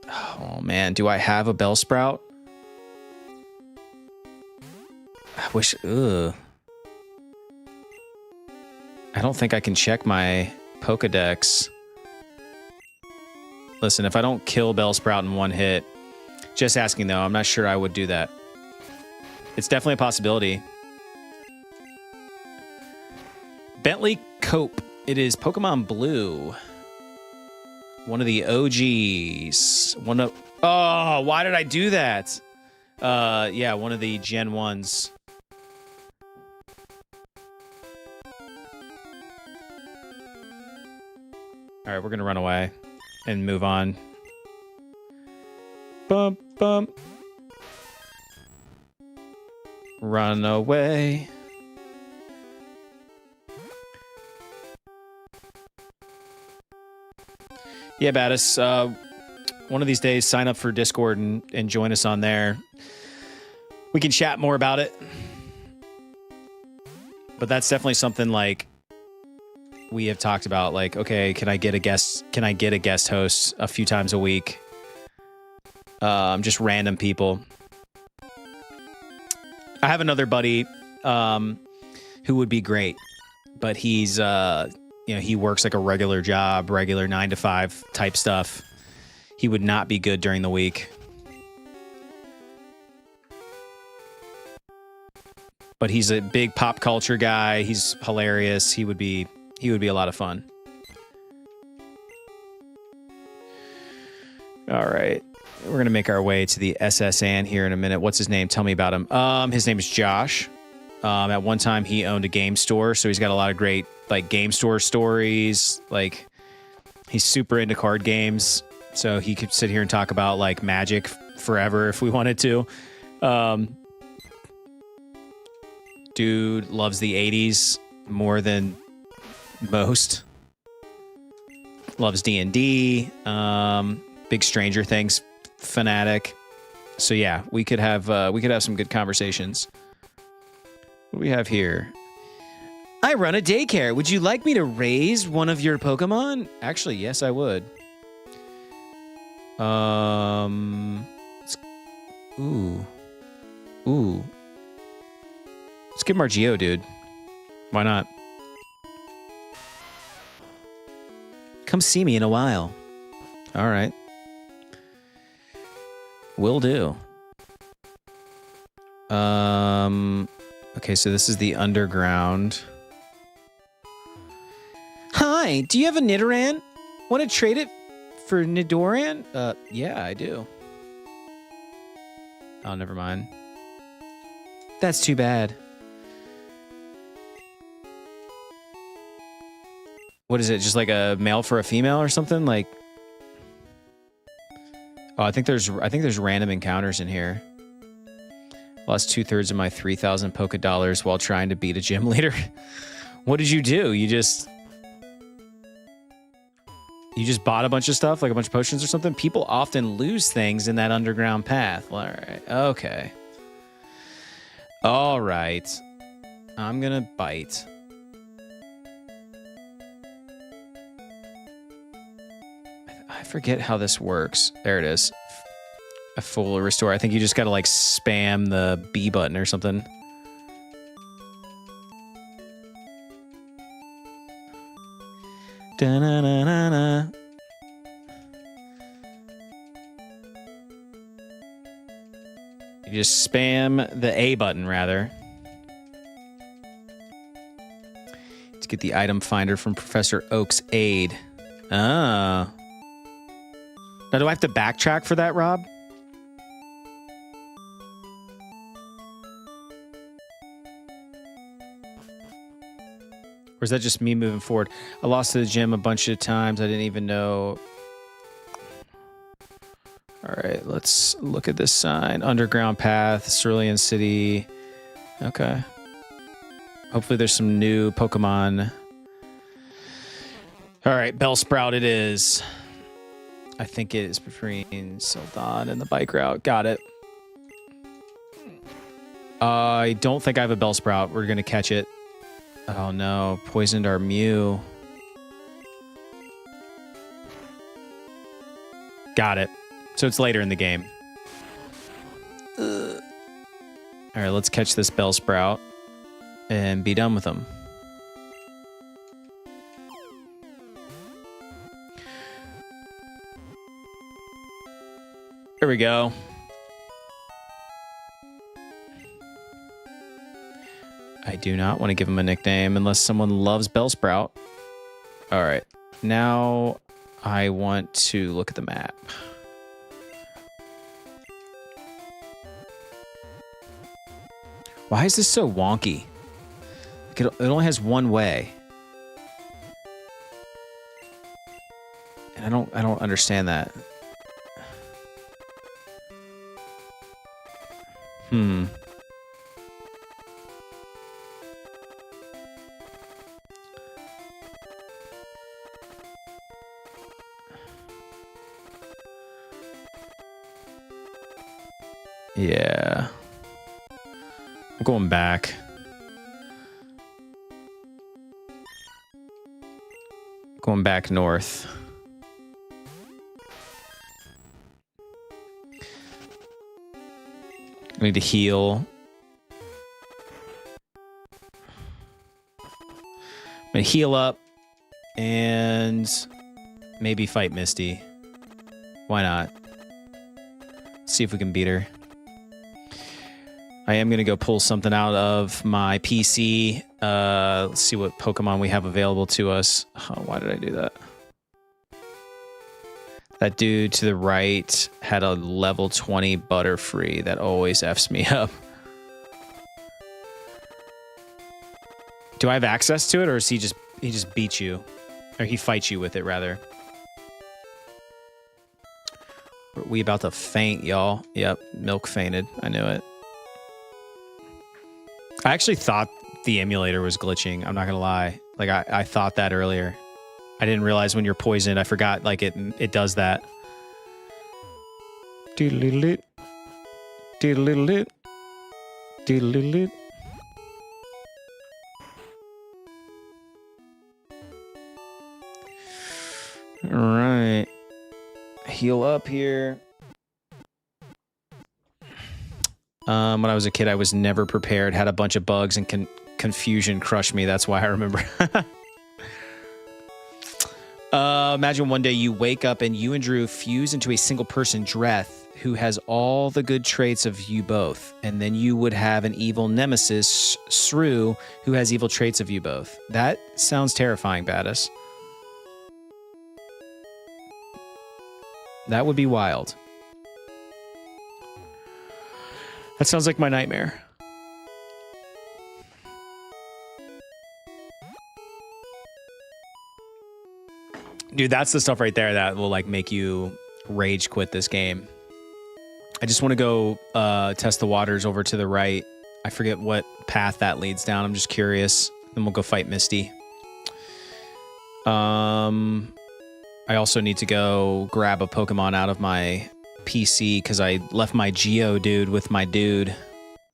Oh man, do I have a Bellsprout? I wish. I don't think I can check my Pokedex. Listen, if I don't kill Bellsprout in one hit, just asking though, I'm not sure I would do that. It's definitely a possibility. Bentley Cope. It is Pokemon Blue. One of the OGs. Oh, why did I do that? Yeah, one of the Gen 1s. All right, we're going to run away and move on. Bump, bump. Run away. Yeah, Battis, one of these days, sign up for Discord and join us on there. We can chat more about it. But that's definitely something like we have talked about like, okay, can I get a guest host a few times a week? Just random people. I have another buddy who would be great, but he's he works like a regular job, regular 9 to 5 type stuff. He would not be good during the week. But he's a big pop culture guy. He's hilarious. He would be a lot of fun. All right. We're going to make our way to the SS Ann here in a minute. What's his name? Tell me about him. His name is Josh. At one time he owned a game store, so he's got a lot of great like game store stories. Like he's super into card games, so he could sit here and talk about like Magic forever if we wanted to. Dude loves the 80s more than most. Loves D&D. Big Stranger Things fanatic. So yeah, we could have some good conversations. What do we have here? I run a daycare. Would you like me to raise one of your Pokemon? Actually, yes, I would. Ooh. Let's give him our Geodude. Why not? Come see me in a while. All right. Will do. Okay, so this is the underground. Hi, do you have a Nidoran? Want to trade it for Nidoran? Yeah, I do. Oh, never mind. That's too bad. What is it? Just like a male for a female or something? Like, oh, I think there's random encounters in here. Lost 2/3 of my 3,000 Poké dollars while trying to beat a gym leader. What did you do? You just bought a bunch of stuff, like a bunch of potions or something? People often lose things in that underground path. All right. Okay. All right. I'm gonna bite. I forget how this works. There it is. A full restore. I think you just gotta like spam the B button or something. Da-na-na-na-na. You just spam the A button, rather. To get the item finder from Professor Oak's aid. Ah. Now, do I have to backtrack for that, Rob? Or is that just me moving forward? I lost to the gym a bunch of times. I didn't even know. All right, let's look at this sign. Underground path, Cerulean City. Okay. Hopefully there's some new Pokemon. All right, Bellsprout it is. I think it is between Sildon and the bike route. Got it. I don't think I have a Bellsprout. We're going to catch it. Oh no, poisoned our Mew. Got it. So it's later in the game. All right, let's catch this Bellsprout and be done with them. There we go. I do not want to give him a nickname unless someone loves Bellsprout. All right. Now I want to look at the map. Why is this so wonky? Like it only has one way. And I don't understand that. Yeah. I'm going back. Going back north. I need to heal. I'm gonna heal up and maybe fight Misty. Why not? See if we can beat her. I am going to go pull something out of my PC. Let's see what Pokemon we have available to us. Oh, why did I do that? That dude to the right had a level 20 Butterfree. That always Fs me up. Do I have access to it, or is he just beats you? Or he fights you with it, rather? Are we about to faint, y'all? Yep, Milk fainted. I knew it. I actually thought the emulator was glitching. I'm not gonna lie. Like I thought that earlier. I didn't realize when you're poisoned. I forgot like it does that. Doodle-doodle-doot. Doodle-doodle-doot. Doodle-doodle-doot. All right. Heal up here. When I was a kid, I was never prepared, had a bunch of bugs, and confusion crushed me. That's why I remember. Imagine one day you wake up and you and Drew fuse into a single person, Dreth, who has all the good traits of you both. And then you would have an evil nemesis, Sru, who has evil traits of you both. That sounds terrifying, Badass. That would be wild. That sounds like my nightmare. Dude, that's the stuff right there that will like make you rage quit this game. I just want to go test the waters over to the right. I forget what path that leads down. I'm just curious. Then we'll go fight Misty. I also need to go grab a Pokemon out of my PC because I left my Geodude with my dude.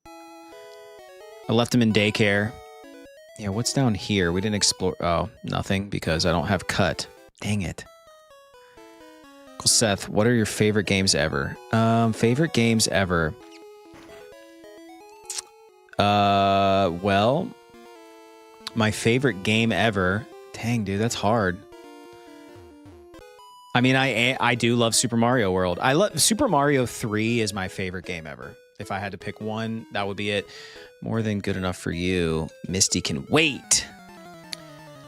I left him in daycare. Yeah, what's down here? We didn't explore. Oh, nothing because I don't have cut. Dang it. Uncle Seth, what are your favorite games ever? Favorite games ever. Well, my favorite game ever. Dang, dude, that's hard. I mean, I do love Super Mario World. I love Super Mario 3 is my favorite game ever. If I had to pick one, that would be it. More than good enough for you. Misty can wait.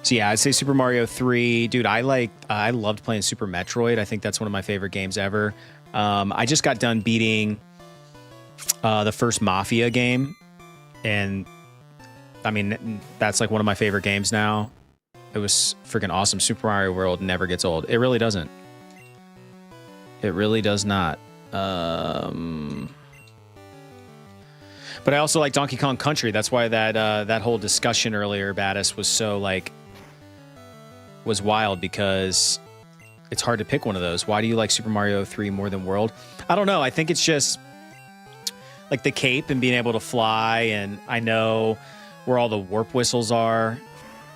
So yeah, I'd say Super Mario 3. Dude, I loved playing Super Metroid. I think that's one of my favorite games ever. I just got done beating the first Mafia game. And I mean, that's like one of my favorite games now. It was freaking awesome. Super Mario World never gets old. It really doesn't. It really does not. But I also like Donkey Kong Country. That's why that whole discussion earlier, Badass, was so like was wild because it's hard to pick one of those. Why do you like Super Mario 3 more than World? I don't know. I think it's just like the cape and being able to fly, and I know where all the warp whistles are.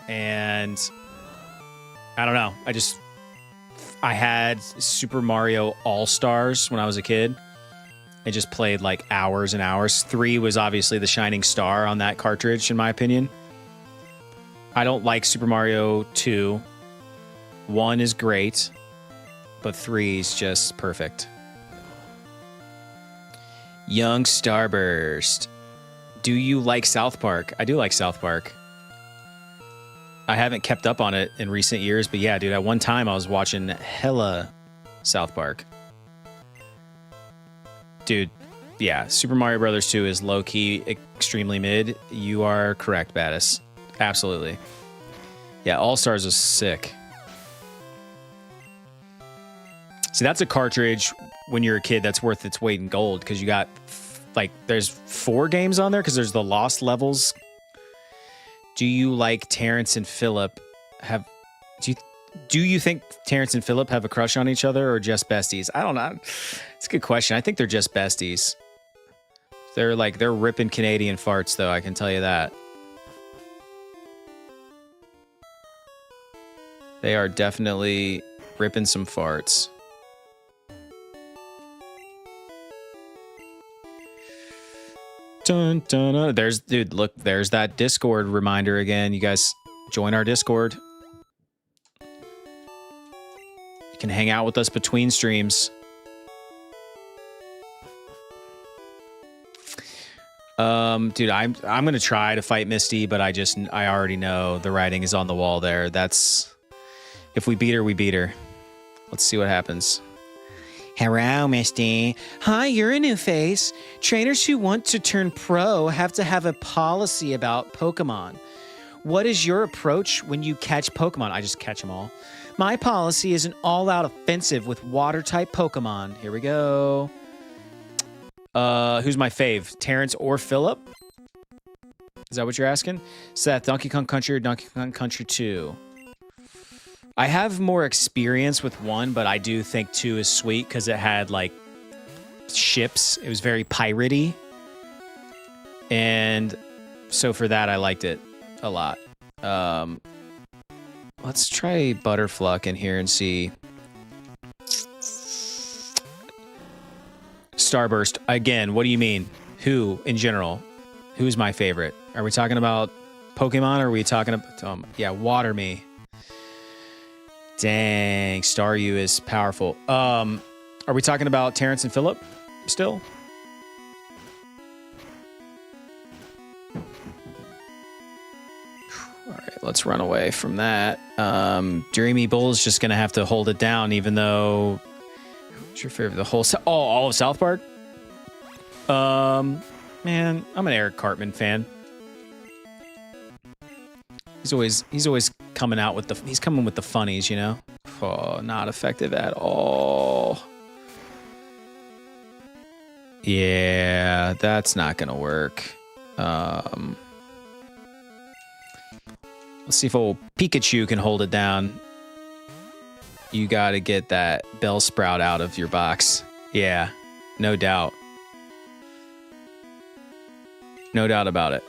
And I don't know. I had Super Mario All-Stars when I was a kid. I just played like hours and hours. 3 was obviously the shining star on that cartridge, in my opinion. I don't like Super Mario 2. 1 is great, but 3 is just perfect. Young Starburst. Do you like South Park? I do like South Park. I haven't kept up on it in recent years, but yeah, dude, at one time I was watching hella South Park. Dude, yeah, Super Mario Brothers 2 is low-key extremely mid. You are correct, Badass. Absolutely. Yeah, All-Stars is sick. See, that's a cartridge when you're a kid that's worth its weight in gold because you got, like, there's 4 games on there because there's the Lost Levels. Do you like Terrence and Phillip? Do you think Terrence and Phillip have a crush on each other or just besties? I don't know. It's a good question. I think they're just besties. They're ripping Canadian farts, though. I can tell you that. They are definitely ripping some farts. Dun, dun, dun. Dude, look, there's that Discord reminder again. You guys join our Discord. You can hang out with us between streams. Dude, I'm gonna try to fight Misty, but I already know the writing is on the wall there. That's if we beat her, we beat her. Let's see what happens. Hello, Misty. Hi, you're a new face. Trainers who want to turn pro have to have a policy about Pokemon. What is your approach when you catch Pokemon? I just catch them all. My policy is an all-out offensive with water-type Pokemon. Here we go. Who's my fave? Terrence or Phillip? Is that what you're asking? Seth, Donkey Kong Country or Donkey Kong Country 2? I have more experience with 1, but I do think 2 is sweet because it had, like, ships. It was very piratey. And so for that, I liked it a lot. Let's try Butterfluck in here and see. Starburst. Again, what do you mean? Who, in general? Who's my favorite? Are we talking about Pokemon or are we talking about... yeah, Water Me. Dang, Staryu is powerful. Are we talking about Terrence and Phillip still? All right, let's run away from that. Dreamy Bull's just going to have to hold it down, even though... What's your favorite? The whole... all of South Park? Man, I'm an Eric Cartman fan. He's always coming out with he's coming with the funnies, you know? Oh, not effective at all. Yeah, that's not gonna work. Let's see if old Pikachu can hold it down. You gotta get that Bellsprout out of your box. Yeah, no doubt. No doubt about it.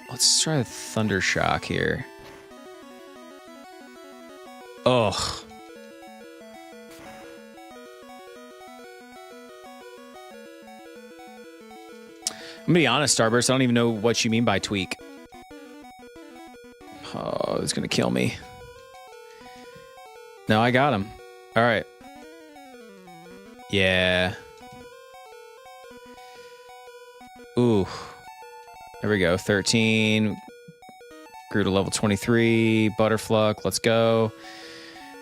Let's try a Thunder Shock here. Ugh. I'm gonna be honest, Starburst, I don't even know what you mean by tweak. Oh, it's gonna kill me. No, I got him. All right. Yeah. Ooh. There we go. 13. Grew to level 23. Butterfluck. Let's go.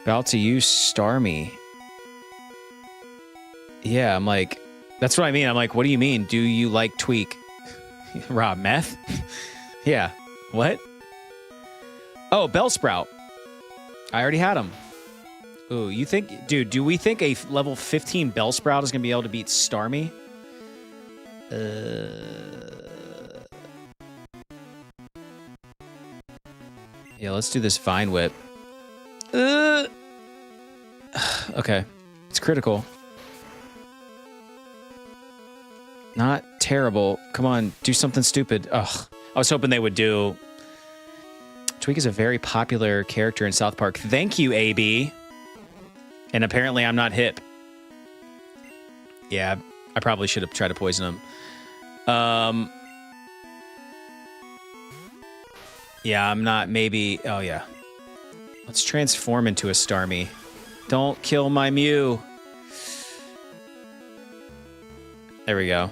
About to use Starmie. Yeah, I'm like... That's what I mean. I'm like, what do you mean? Do you like tweak? Rob, meth? Yeah. What? Oh, Bellsprout. I already had him. Ooh, you think... Dude, do we think a level 15 Bellsprout is going to be able to beat Starmie? Yeah, let's do this Vine Whip. Okay. It's critical. Not terrible. Come on, do something stupid. Ugh. I was hoping they would do... Tweak is a very popular character in South Park. Thank you, AB. And apparently I'm not hip. Yeah, I probably should have tried to poison him. Yeah, I'm not maybe... Oh, yeah. Let's transform into a Starmie. Don't kill my Mew. There we go.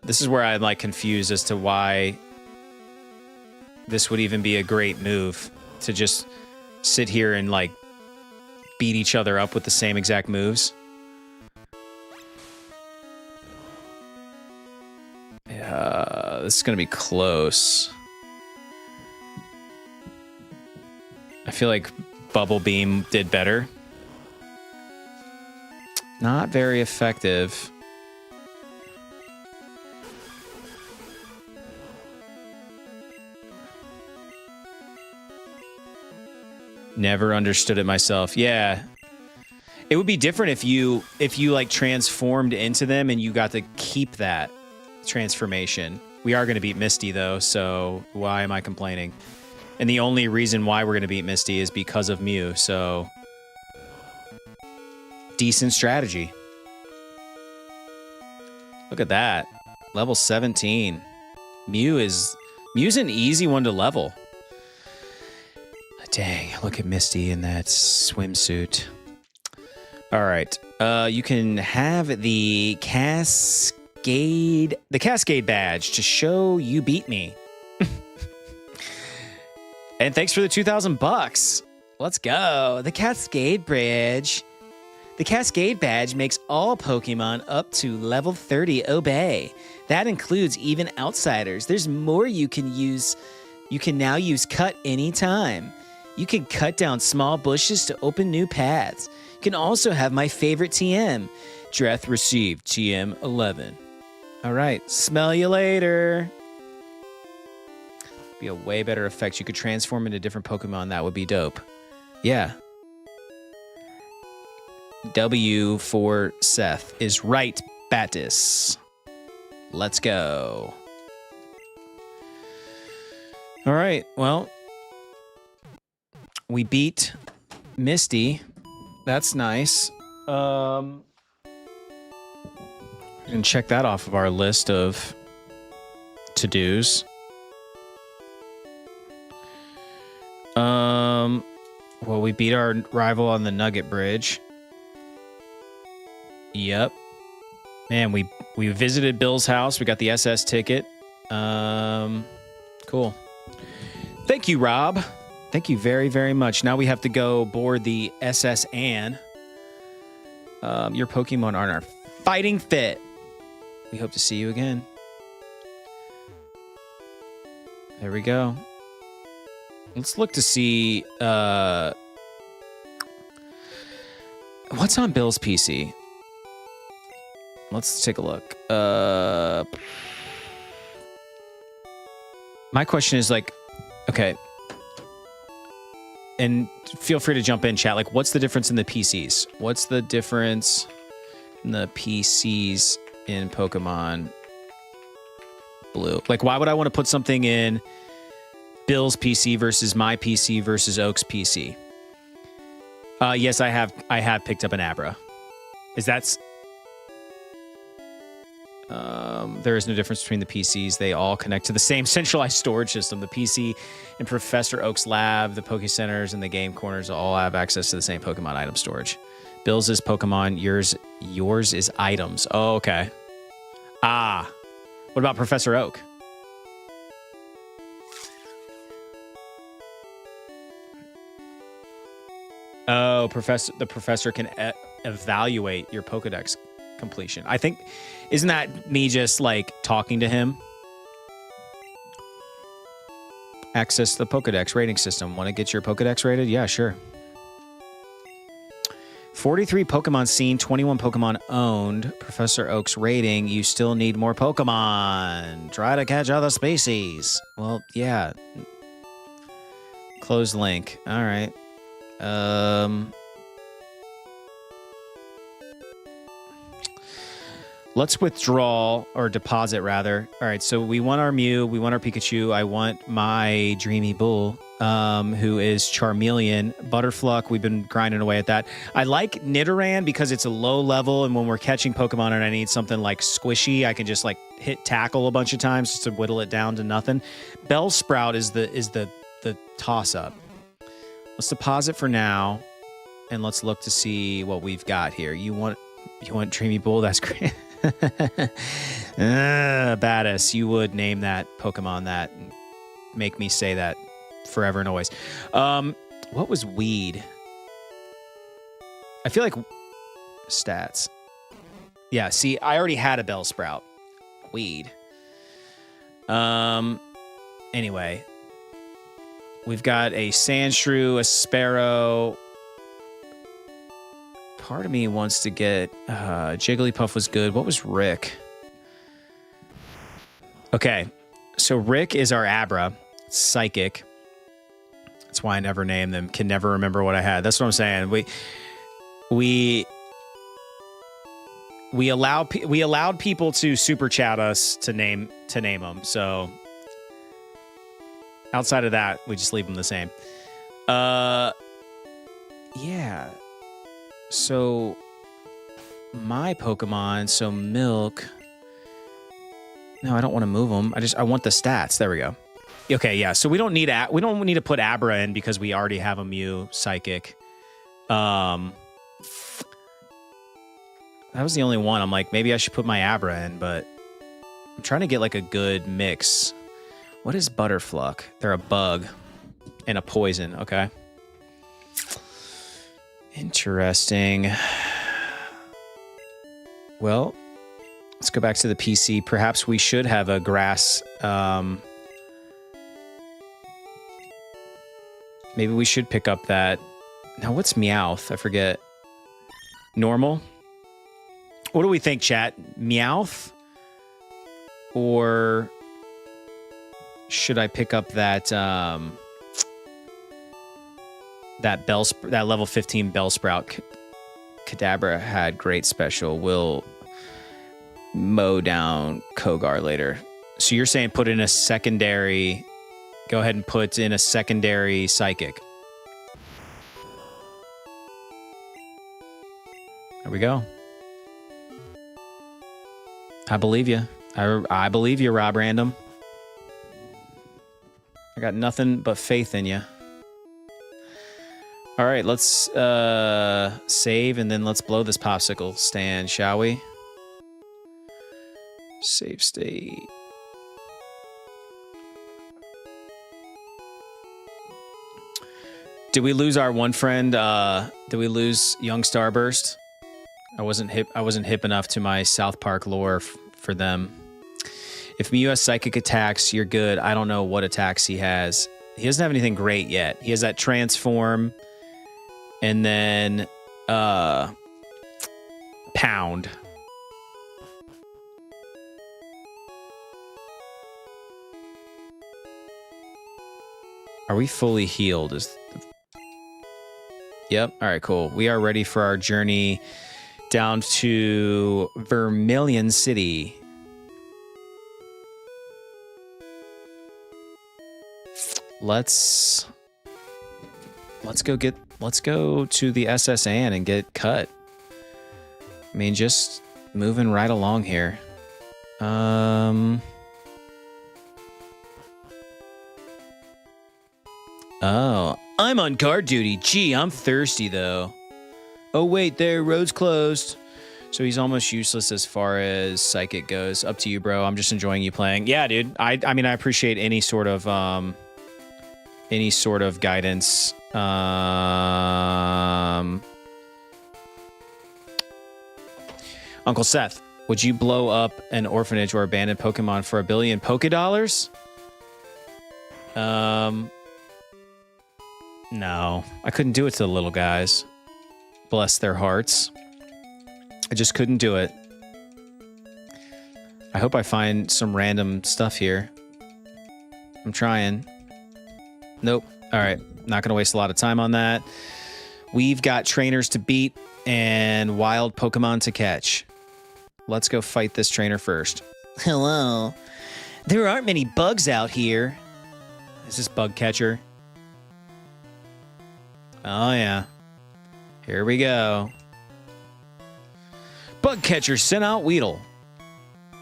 This is where I'm like confused as to why this would even be a great move to just sit here and like beat each other up with the same exact moves. Yeah, this is gonna be close. I feel like Bubble Beam did better. Not very effective. Never understood it myself. Yeah. It would be different if you like transformed into them and you got to keep that. transformation. We are going to beat Misty, though, so why am I complaining? And the only reason why we're going to beat Misty is because of Mew, so... decent strategy. Look at that. Level 17. Mew's an easy one to level. Dang, look at Misty in that swimsuit. All right. You can have the Cascade badge to show you beat me. And thanks for the 2,000 bucks. Let's go. The Cascade Bridge. The Cascade badge makes all Pokemon up to level 30 obey. That includes even outsiders. There's more you can use. You can now use cut anytime. You can cut down small bushes to open new paths. You can also have my favorite TM. Dreth received TM 11. All right, smell you later. Be a way better effect. You could transform into different Pokemon. That would be dope. Yeah. W for Seth is right, Battis. Let's go. All right, well, we beat Misty. That's nice. And check that off of our list of to-dos. Well, we beat our rival on the Nugget Bridge. Yep. Man, we visited Bill's house. We got the SS ticket. Cool. Thank you, Rob. Thank you very, very much. Now we have to go board the SS Anne. Your Pokemon aren't fighting fit. We hope to see you again. There we go. Let's look to see what's on Bill's PC. Let's take a look. My question is like, okay. And feel free to jump in, chat. Like, what's the difference in the PCs? What's the difference in the PCs in Pokemon Blue? Like, why would I want to put something in Bill's PC versus my PC versus Oak's PC? Yes, I have picked up an Abra. Is that's... there is no difference between the PCs. They all connect to the same centralized storage system. The PC in Professor Oak's lab, the Poke Centers, and the game corners all have access to the same Pokemon item storage. Bill's is Pokemon. Yours is items. Oh, okay. Ah. What about Professor Oak? Oh, the professor can evaluate your Pokedex completion. I think, isn't that me just like talking to him? Access the Pokedex rating system. Want to get your Pokedex rated? Yeah, sure. 43 Pokemon seen, 21 Pokemon owned. Professor Oak's rating. You still need more Pokemon. Try to catch other species. Well, yeah. Closed link. All right. Let's withdraw or deposit rather. All right, so we want our Mew, we want our Pikachu. I want my Dreamy Bull, who is Charmeleon. Butterfluck, we've been grinding away at that. I like Nidoran because it's a low level, and when we're catching Pokemon and I need something like squishy, I can just like hit tackle a bunch of times just to whittle it down to nothing. Bellsprout is the toss up. Let's deposit for now, and let's look to see what we've got here. You want Dreamy Bull? That's great. Badass. You would name that Pokemon that and make me say that forever and always. What was Weed? I feel like stats. Yeah, see, I already had a Bellsprout. Weed. Anyway. We've got a Sandshrew, a Sparrow. Part of me wants to get... Jigglypuff was good. What was Rick? Okay. So Rick is our Abra. Psychic. That's why I never name them. Can never remember what I had. That's what I'm saying. we allowed people to super chat us to name them. So outside of that, we just leave them the same. Yeah. So my Pokemon, so Milk. No, I don't want to move them. I want the stats. There we go. Okay, yeah. So we don't need to put Abra in because we already have a Mew Psychic. That was the only one. I'm like, maybe I should put my Abra in, but I'm trying to get like a good mix. What is Butterfluck? They're a bug and a poison. Okay. Interesting. Well, let's go back to the PC. Perhaps we should have a grass. Maybe we should pick up that. Now, what's Meowth? I forget. Normal? What do we think, chat? Meowth? Or should I pick up that that level 15 Bellsprout? Kadabra had great special. We'll mow down Kogar later. So you're saying put in a secondary. Go ahead and put in a secondary Psychic. There we go. I believe you. I believe you, Rob Random. I got nothing but faith in you. All right, let's save and then let's blow this popsicle stand, shall we? Save state. Did we lose our one friend? Did we lose Young Starburst? I wasn't hip enough to my South Park lore for them. If Mew has psychic attacks, you're good. I don't know what attacks he has. He doesn't have anything great yet. He has that transform and then pound. Are we fully healed? Yep. All right, cool. We are ready for our journey down to Vermilion City. Let's go to the SSN and get cut. I mean, just moving right along here. Oh, I'm on guard duty. Gee, I'm thirsty though. Oh wait, there, road's closed. So he's almost useless as far as Psychic goes. Up to you, bro. I'm just enjoying you playing. Yeah, dude. I mean, I appreciate any sort of guidance. Uncle Seth, would you blow up an orphanage or abandoned Pokemon for $1 billion Poké Dollars? No, I couldn't do it to the little guys. Bless their hearts. I just couldn't do it. I hope I find some random stuff here. I'm trying. Nope. All right. Not going to waste a lot of time on that. We've got trainers to beat and wild Pokemon to catch. Let's go fight this trainer first. Hello. There aren't many bugs out here. Is this Bug Catcher? Oh, yeah. Here we go. Bug Catcher sent out Weedle. I'm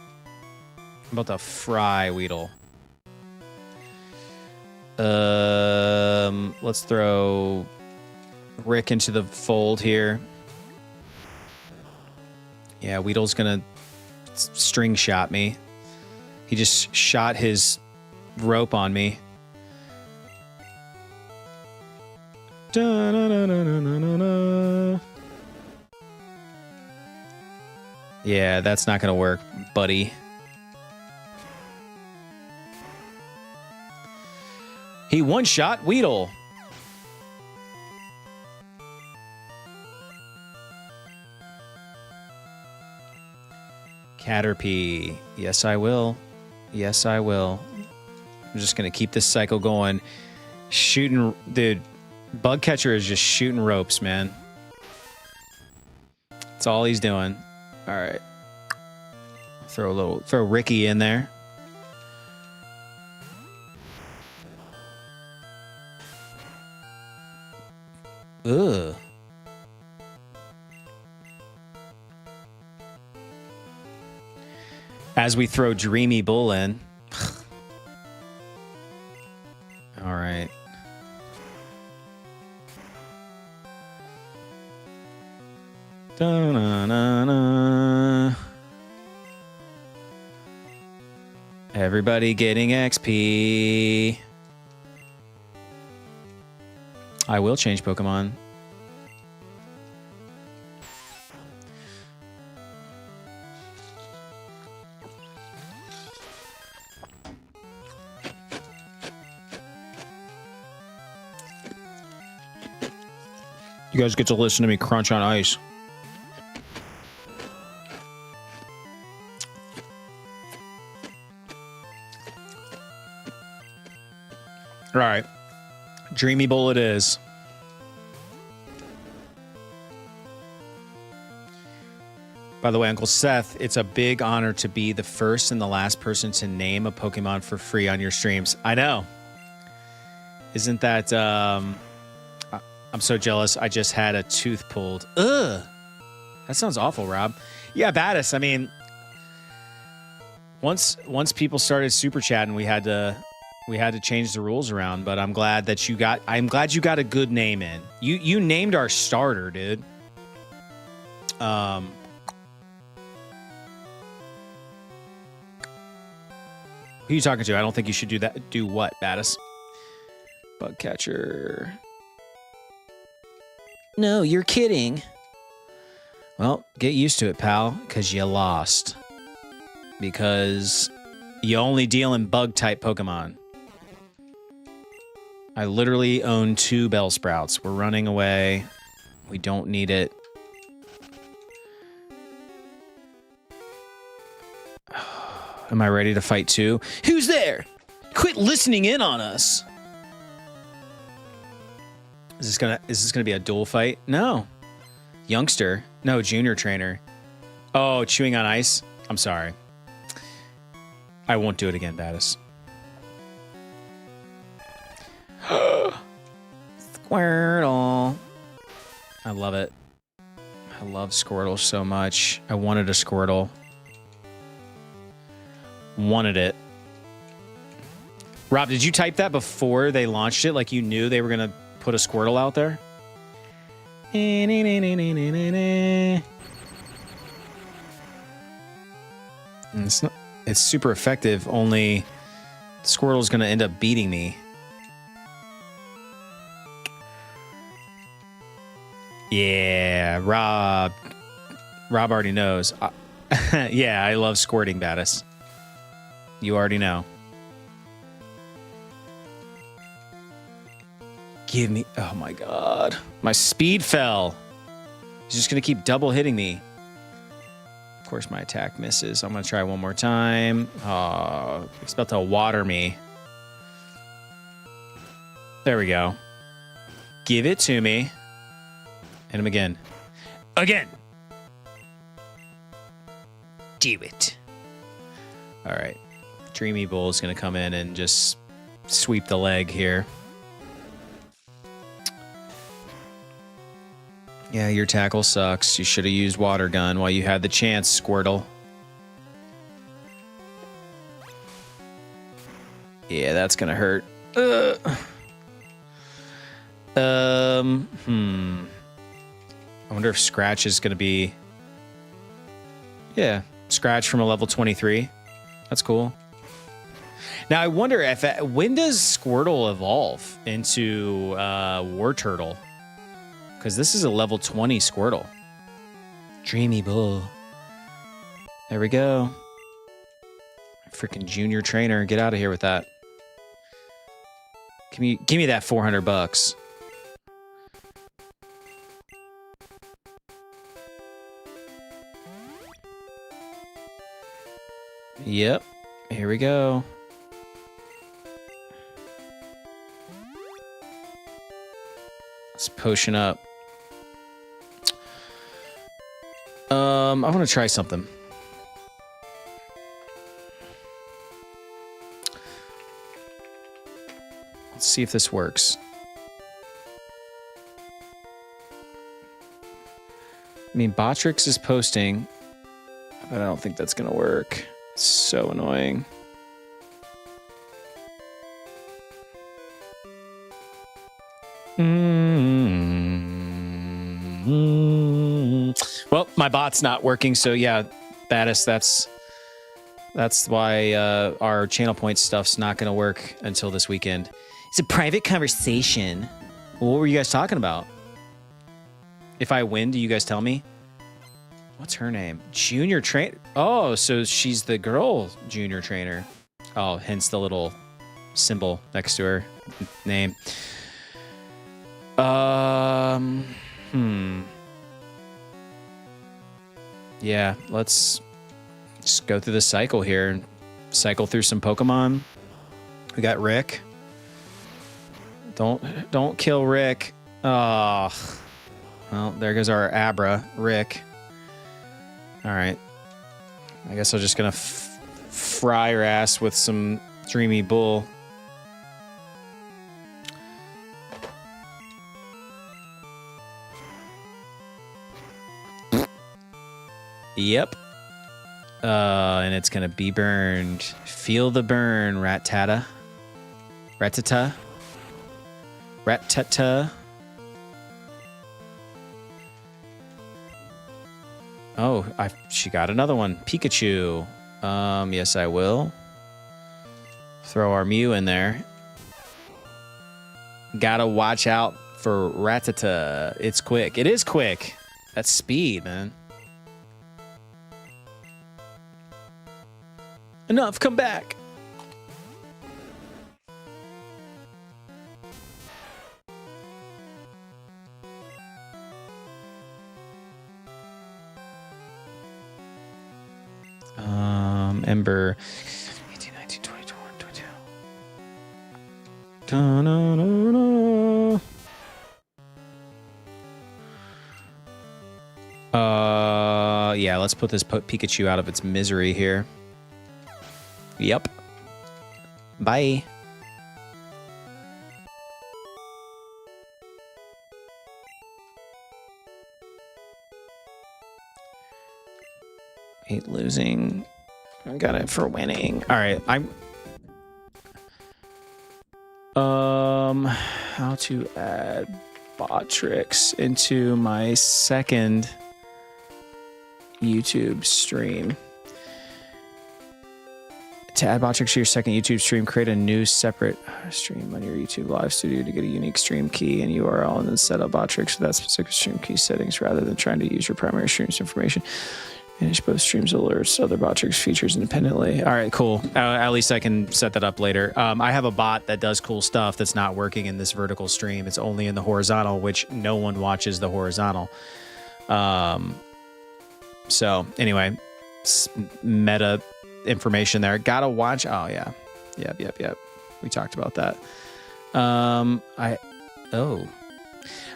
about to fry Weedle. Let's throw Rick into the fold here. Yeah, Weedle's gonna string shot me. He just shot his rope on me. Yeah, that's not gonna work, buddy. He one-shot Weedle. Caterpie. Yes, I will. Yes, I will. I'm just going to keep this cycle going. Shooting... Dude, Bug Catcher is just shooting ropes, man. That's all he's doing. All right. Throw Ricky in there. Ugh. As we throw Dreamy Bull in. All right. Da-na-na-na. Everybody getting XP. I will change Pokemon. You guys get to listen to me crunch on ice. All right. Dreamy Bull it is. By the way, Uncle Seth, it's a big honor to be the first and the last person to name a Pokemon for free on your streams. I know. Isn't that... I'm so jealous. I just had a tooth pulled. Ugh. That sounds awful, Rob. Yeah, Battis. I mean, once people started super chatting, we had to change the rules around. But I'm glad that you got a good name in. You named our starter, dude. Who are you talking to? I don't think you should do that. Do what, Battis? Bug catcher. No, you're kidding. Well, get used to it, pal, because you lost. Because you only deal in bug-type Pokemon. I literally own 2 Bellsprouts. We're running away. We don't need it. Am I ready to fight too? Who's there? Quit listening in on us. Is this gonna be a duel fight? No. Youngster. No, junior trainer. Oh, chewing on ice? I'm sorry. I won't do it again, Battis. Squirtle. I love it. I love Squirtle so much. I wanted a Squirtle. Wanted it. Rob, did you type that before they launched it? Like you knew they were going to put a Squirtle out there? It's super effective, only Squirtle's going to end up beating me. Yeah, Rob already knows. Yeah, I love squirting, Battis. You already know. Give me... Oh, my God. My speed fell. He's just going to keep double hitting me. Of course, my attack misses. I'm going to try one more time. Oh, he's about to water me. There we go. Give it to me. Hit him again. Again! Do it. All right. Dreamy Bull is going to come in and just sweep the leg here. Yeah, your tackle sucks. You should have used Water Gun while you had the chance, Squirtle. Yeah, that's going to hurt. I wonder if Scratch is going to be... Yeah, Scratch from a level 23. That's cool. Now, I wonder if... when does Squirtle evolve into War Turtle? Because this is a level 20 Squirtle. Dreamy Bull. There we go. Freaking junior trainer. Get out of here with that. Give me that $400. Yep. Here we go. Let's potion up. I want to try something. Let's see if this works. I mean, Botrix is posting, but I don't think that's going to work. It's so annoying. Well, my bot's not working, so yeah, Battis, that's why our channel point stuff's not going to work until this weekend. It's a private conversation. What were you guys talking about? If I win, do you guys tell me? What's her name? Junior train. Oh, so she's the girl junior trainer. Oh, hence the little symbol next to her name. Yeah, let's just go through the cycle here and cycle through some Pokemon. We got Rick. Don't kill Rick. Oh, well, there goes our Abra, Rick. All right. I guess I'm just gonna fry her ass with some Dreamy Bull. Yep. And it's gonna be burned. Feel the burn, Rattata. Rattata. Rattata. Oh, she got another one. Pikachu. Yes, I will. Throw our Mew in there. Gotta watch out for Rattata. It's quick. It is quick. That's speed, man. Enough, come back. Ember. 18, 19, 20, 21, 22. Da-na-na-na. Yeah, let's put this Pikachu out of its misery here. Yep. Bye. Hate losing. I got it for winning. All right, how to add Botrix into my second YouTube stream. To add Botrix to your second YouTube stream, create a new separate stream on your YouTube live studio to get a unique stream key and URL, and then set up Botrix with that specific stream key settings rather than trying to use your primary stream's information. Manage both streams alerts, other Botrix features independently. All right, cool. At least I can set that up later. I have a bot that does cool stuff that's not working in this vertical stream. It's only in the horizontal, which no one watches the horizontal. So anyway, meta information there. Gotta watch. Oh yeah. Yep. We talked about that.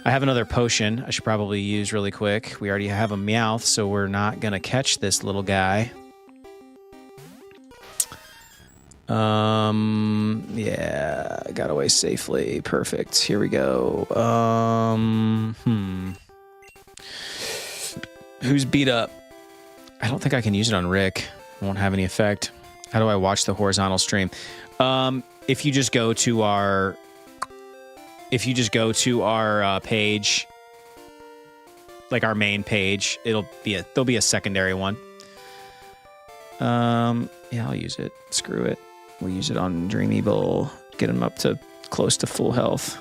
I have another potion I should probably use really quick. We already have a Meowth, so we're not gonna catch this little guy. Yeah, got away safely. Perfect. Here we go. Who's beat up? I don't think I can use it on Rick. It won't have any effect. How do I watch the horizontal stream? If you just go to our page, like our main page, there'll be a secondary one. Yeah, I'll use it. Screw it. We'll use it on Dreamy Bull. Get him up to close to full health.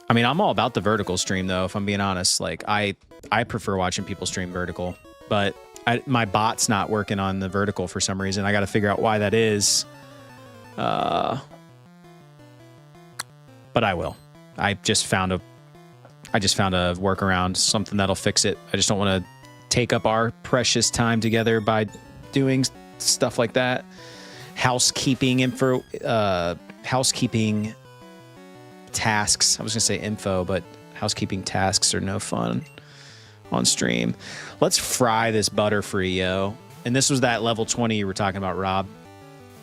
I mean, I'm all about the vertical stream though, if I'm being honest. Like I prefer watching people stream vertical, but my bot's not working on the vertical for some reason. I got to figure out why that is. But I will. I just found a workaround, something that'll fix it. I just don't want to take up our precious time together by doing stuff like that. Housekeeping tasks. I was gonna say info, but Housekeeping tasks are no fun on stream. Let's fry this Butterfree, yo. And this was that level 20 you were talking about, Rob.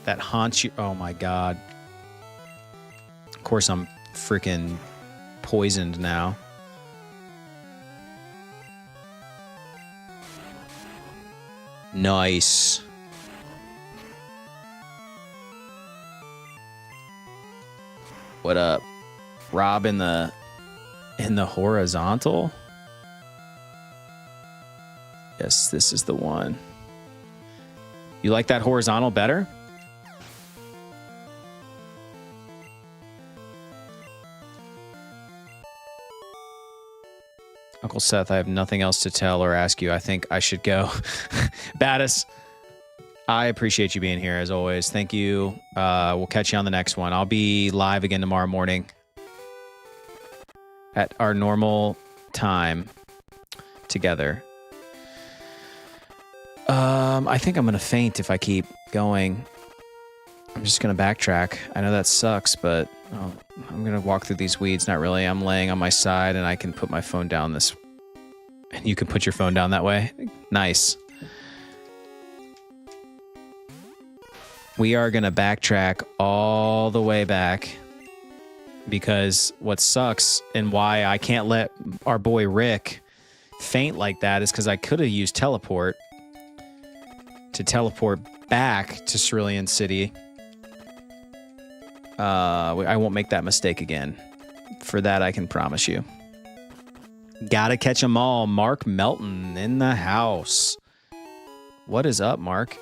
That haunts you. Oh, my God. Of course, I'm freaking poisoned now. Nice. What up? Rob in the horizontal? Yes, this is the one. You like that horizontal better? Uncle Seth, I have nothing else to tell or ask you. I think I should go. Battis, I appreciate you being here as always. Thank you. We'll catch you on the next one. I'll be live again tomorrow morning at our normal time together. I think I'm going to faint if I keep going. I'm just going to backtrack. I know that sucks, but I'm going to walk through these weeds. Not really. I'm laying on my side and I can put my phone down this. And you can put your phone down that way. Nice. We are going to backtrack all the way back because what sucks and why I can't let our boy Rick faint like that is because I could have used teleport to teleport back to Cerulean City. I won't make that mistake again. For that, I can promise you. Gotta catch them all. Mark Melton in the house. What is up, Mark?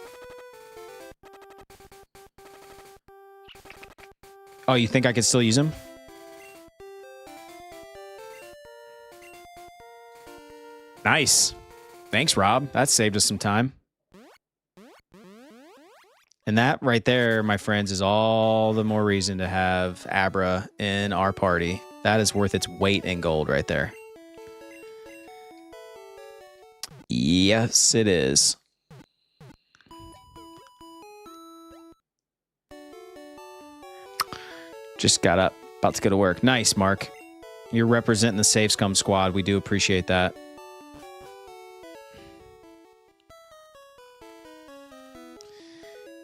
Oh, you think I could still use him? Nice. Thanks, Rob. That saved us some time. And that right there, my friends, is all the more reason to have Abra in our party. That is worth its weight in gold right there. Yes, it is. Just got up. About to go to work. Nice, Mark. You're representing the Safe Scum squad. We do appreciate that.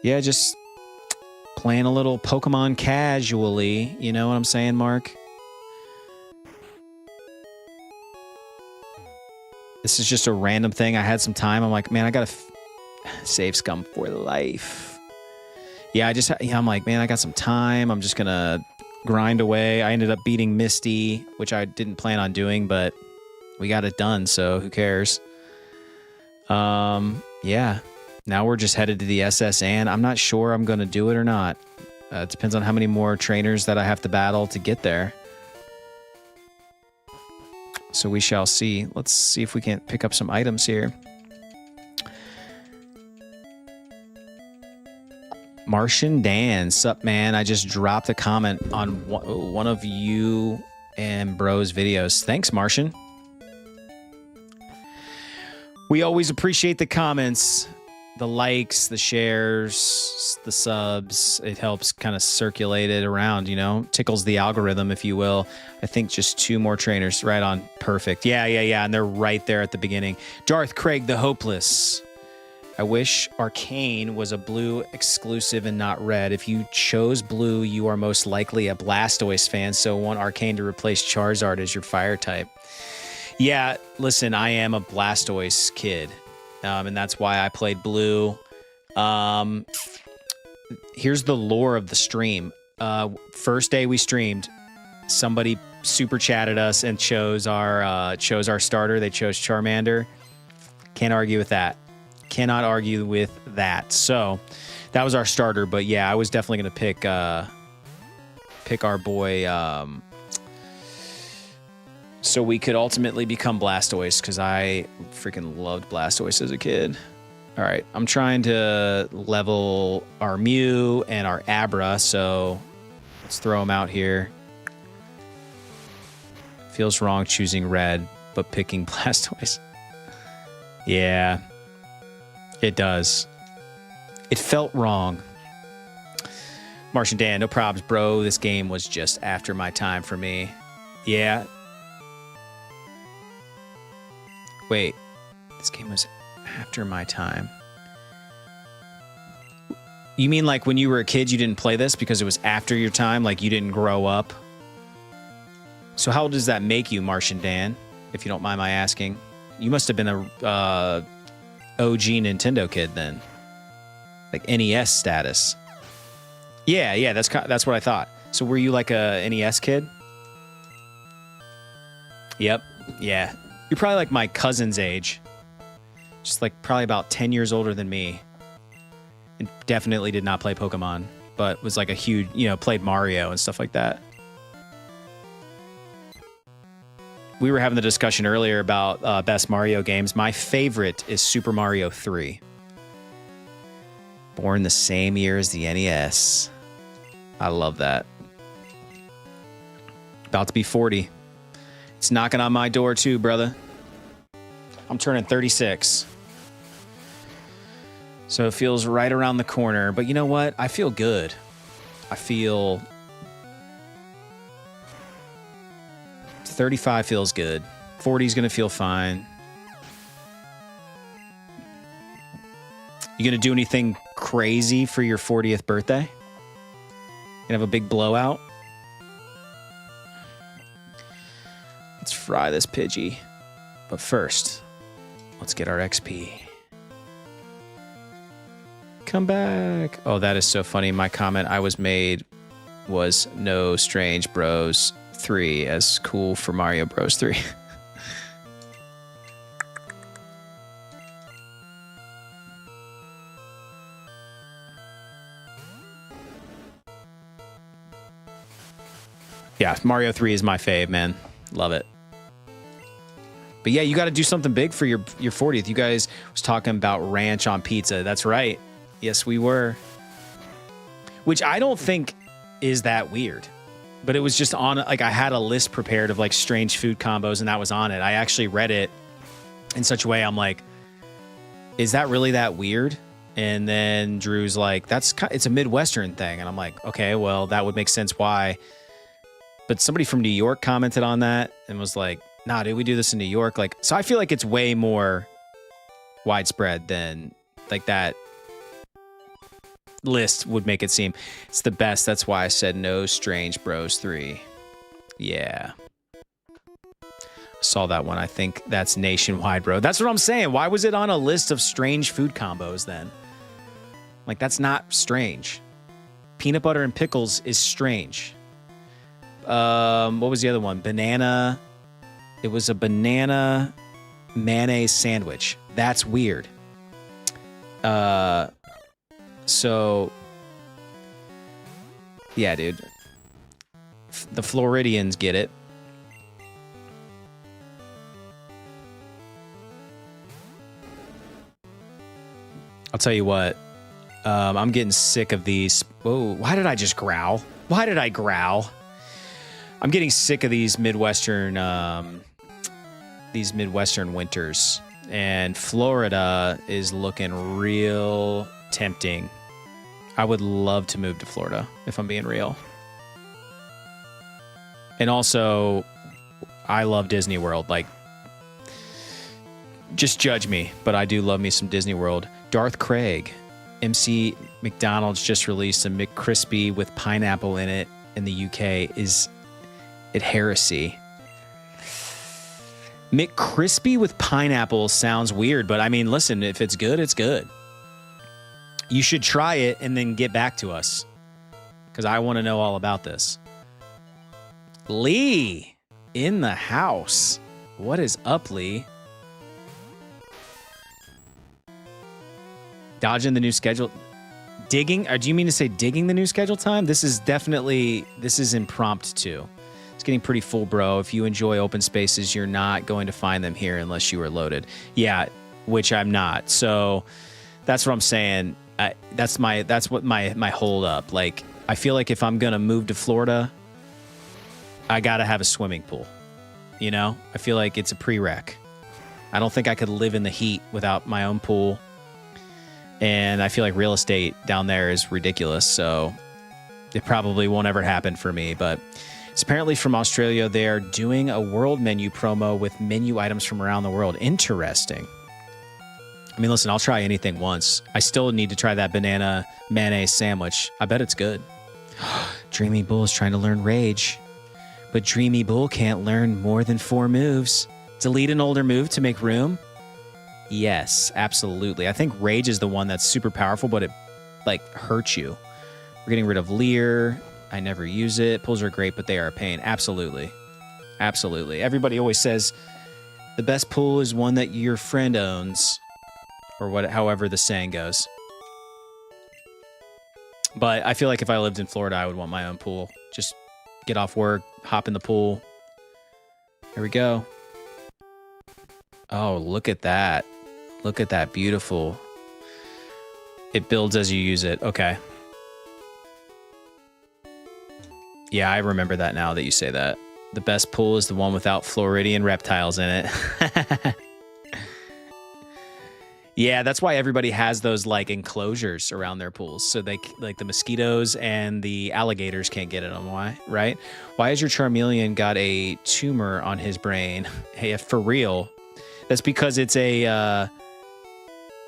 Yeah, just playing a little Pokemon casually. You know what I'm saying, Mark? This is just a random thing. I had some time. I'm like, man, I got to save Scum for life. Yeah, I'm like, man, I got some time. I'm just going to grind away. I ended up beating Misty, which I didn't plan on doing, but we got it done, so who cares? Yeah. Now we're just headed to the SSN. I'm not sure I'm going to do it or not. It depends on how many more trainers that I have to battle to get there. So we shall see. Let's see if we can't pick up some items here. Martian Dan, sup man? I just dropped a comment on one of you and Bro's videos. Thanks, Martian. We always appreciate the comments, the likes, the shares, the subs. It helps kind of circulate it around, you know, tickles the algorithm, if you will. I think just 2 more trainers. Right on. Perfect. Yeah. And they're right there at the beginning. Darth Craig the Hopeless. I wish Arcane was a blue exclusive and not red. If you chose blue, you are most likely a Blastoise fan, so want Arcane to replace Charizard as your fire type. Yeah, listen, I am a Blastoise kid, and that's why I played blue. Here's the lore of the stream. First day we streamed, somebody super chatted us and chose our starter. They chose Charmander. Can't argue with that. Cannot argue with that. So that was our starter. But yeah, I was definitely going to pick our boy so we could ultimately become Blastoise, because I freaking loved Blastoise as a kid. All right, I'm trying to level our Mew and our Abra, so let's throw them out here. Feels wrong choosing red, but picking Blastoise. Yeah. It does. It felt wrong. Martian Dan, no probs, bro. This game was just after my time for me. Yeah. Wait, this game was after my time. You mean like when you were a kid, you didn't play this because it was after your time? Like you didn't grow up? So how old does that make you, Martian Dan? If you don't mind my asking. You must have been a OG Nintendo kid then. Like NES status. Yeah, that's what I thought. So were you like a NES kid? Yep, yeah. You're probably like my cousin's age. Just like probably about 10 years older than me. And definitely did not play Pokemon, but was like a huge, played Mario and stuff like that. We were having the discussion earlier about best Mario games. My favorite is Super Mario 3. Born the same year as the NES. I love that. About to be 40. It's knocking on my door too, brother. I'm turning 36. So it feels right around the corner. But you know what? I feel good. I feel... 35 feels good. 40 is going to feel fine. You going to do anything crazy for your 40th birthday? You going to have a big blowout? Let's fry this Pidgey. But first, let's get our XP. Come back. Oh, that is so funny. My comment I was made was no strange bros 3 as cool for Mario Bros 3. Yeah, Mario 3 is my fave, man. Love it. But yeah, you got to do something big for your 40th. You guys was talking about ranch on pizza. That's right. Yes, we were. Which I don't think is that weird. But it was just on, like, I had a list prepared of, like, strange food combos, and that was on it. I actually read it in such a way, I'm like, is that really that weird? And then Drew's like, it's a Midwestern thing. And I'm like, okay, well, that would make sense why. But somebody from New York commented on that and was like, nah, dude, we do this in New York. Like, so I feel like it's way more widespread than, like, that list would make it seem. It's the best. That's why I said no strange bros 3. Yeah. I saw that one. I think that's nationwide, bro. That's what I'm saying. Why was it on a list of strange food combos then? Like, that's not strange. Peanut butter and pickles is strange. What was the other one? Banana. It was a banana mayonnaise sandwich. That's weird. So, yeah, dude. The Floridians get it. I'll tell you what. I'm getting sick of these. Whoa, why did I just growl? Why did I growl? I'm getting sick of these Midwestern winters. And Florida is looking real tempting. I would love to move to Florida, if I'm being real. And also, I love Disney World. Like, just judge me, but I do love me some Disney World. Darth Craig, MC McDonald's just released a McCrispy with pineapple in it in the UK. Is it heresy? McCrispy with pineapple sounds weird, but I mean, listen, if it's good, it's good. You should try it and then get back to us, because I want to know all about this. Lee in the house. What is up, Lee? Dodging the new schedule. Digging? Or do you mean to say digging the new schedule time? This is impromptu. It's getting pretty full, bro. If you enjoy open spaces, you're not going to find them here unless you are loaded. Yeah, which I'm not. So that's what I'm saying. That's what my hold up. Like, I feel like if I'm gonna move to Florida, I gotta have a swimming pool. You know, I feel like it's a prereq. I don't think I could live in the heat without my own pool. And I feel like real estate down there is ridiculous. So it probably won't ever happen for me. But It's apparently from Australia. They are doing a world menu promo with menu items from around the world. Interesting. I mean, listen, I'll try anything once. I still need to try that banana mayonnaise sandwich. I bet it's good. Dreamy Bull is trying to learn Rage. But Dreamy Bull can't learn more than 4 moves. Delete an older move to make room? Yes, absolutely. I think Rage is the one that's super powerful, but it, like, hurts you. We're getting rid of Leer. I never use it. Pulls are great, but they are a pain. Absolutely. Absolutely. Everybody always says the best pool is one that your friend owns. Or however the saying goes. But I feel like if I lived in Florida, I would want my own pool. Just get off work, hop in the pool. Here we go. Oh, look at that. Look at that. Beautiful. It builds as you use it. Okay. Yeah, I remember that now that you say that. The best pool is the one without Floridian reptiles in it. Yeah, that's why everybody has those like enclosures around their pools. So they like the mosquitoes and the alligators can't get in them. Why? Right? Why has your Charmeleon got a tumor on his brain? Hey, if for real. That's because it's a,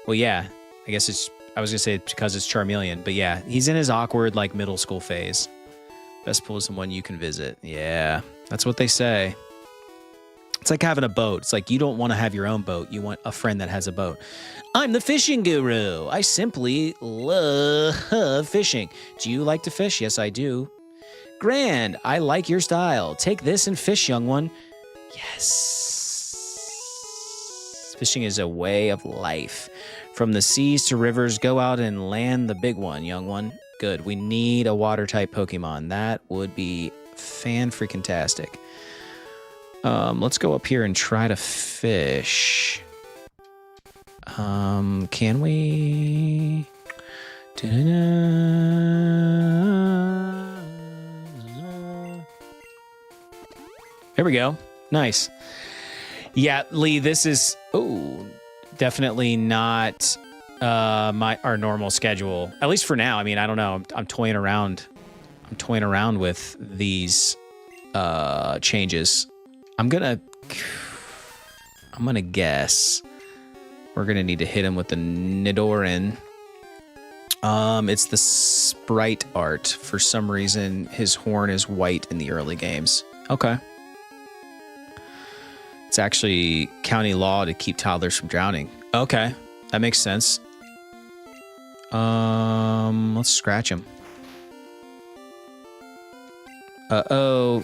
well, yeah, I guess I was going to say it's because it's Charmeleon. But yeah, he's in his awkward like middle school phase. Best pool is the one you can visit. Yeah, that's what they say. It's like having a boat. It's like you don't want to have your own boat. You want a friend that has a boat. I'm the fishing guru. I simply love fishing. Do you like to fish? Yes, I do. Grand. I like your style. Take this and fish, young one. Yes. Fishing is a way of life. From the seas to rivers, go out and land the big one, young one. Good. We need a water-type Pokemon. That would be fan-freaking-tastic. Let's go up here and try to fish. Can we? There we go. Nice. Yeah, Lee, this is definitely not our normal schedule. At least for now. I mean, I don't know. I'm toying around. I'm toying around with these changes. I'm gonna guess we're gonna need to hit him with the Nidoran. It's the sprite art. For some reason, his horn is white in the early games. Okay. It's actually county law to keep toddlers from drowning. Okay, that makes sense. Let's scratch him. Uh-oh.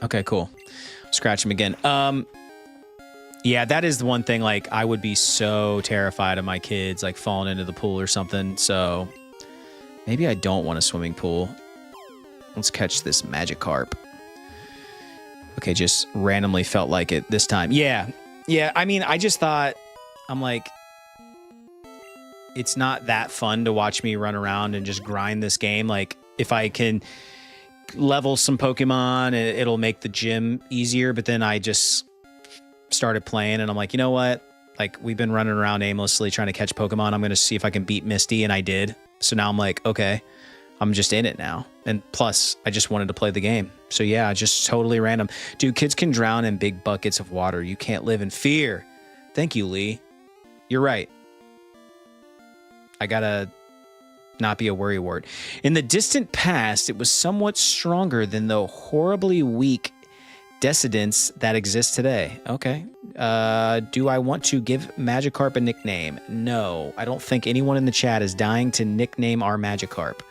Okay, cool. Scratch him again. Yeah, that is the one thing, like, I would be so terrified of my kids, like, falling into the pool or something, so maybe I don't want a swimming pool. Let's catch this Magikarp. Okay, just randomly felt like it this time. Yeah, I mean, I just thought, I'm like, it's not that fun to watch me run around and just grind this game. Like, if I can level some Pokemon, it'll make the gym easier, but then I just started playing and I'm like, you know what? Like, we've been running around aimlessly trying to catch Pokemon. I'm going to see if I can beat Misty, and I did. So now I'm like, okay, I'm just in it now. And plus, I just wanted to play the game. So yeah, just totally random. Dude, kids can drown in big buckets of water. You can't live in fear. Thank you, Lee. You're right. I gotta not be a worrywart. In the distant past, it was somewhat stronger than the horribly weak descendants that exist today. Okay. Do I want to give Magikarp a nickname? No. I don't think anyone in the chat is dying to nickname our Magikarp.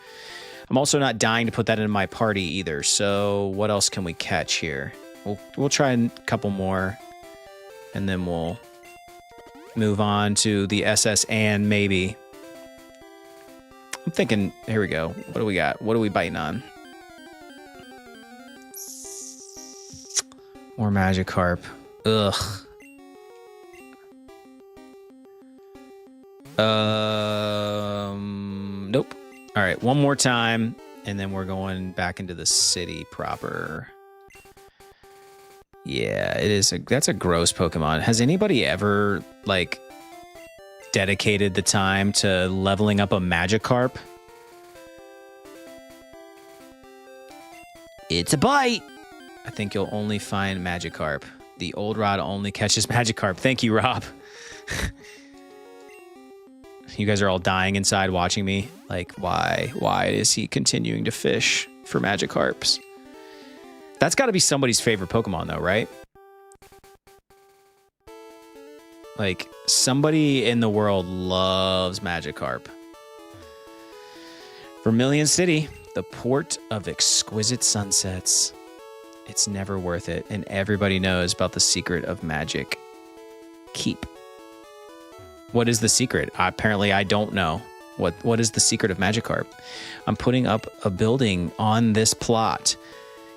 I'm also not dying to put that in my party either. So what else can we catch here? We'll try a couple more, and then we'll move on to the SS and maybe. I'm thinking, here we go. What do we got? What are we biting on? More Magikarp. Ugh. Nope. All right, one more time, and then we're going back into the city proper. Yeah, it is. That's a gross Pokemon. Has anybody ever, like, dedicated the time to leveling up a Magikarp? It's a bite. I think you'll only find Magikarp. The old rod only catches Magikarp. Thank you, Rob. You guys are all dying inside watching me. Like, why? Why is he continuing to fish for Magikarps? That's got to be somebody's favorite Pokemon, though, right? Like, somebody in the world loves Magikarp. Vermilion City, the port of exquisite sunsets. It's never worth it, and everybody knows about the secret of Magic Keep. What is the secret? Apparently, I don't know. What is the secret of Magikarp? I'm putting up a building on this plot.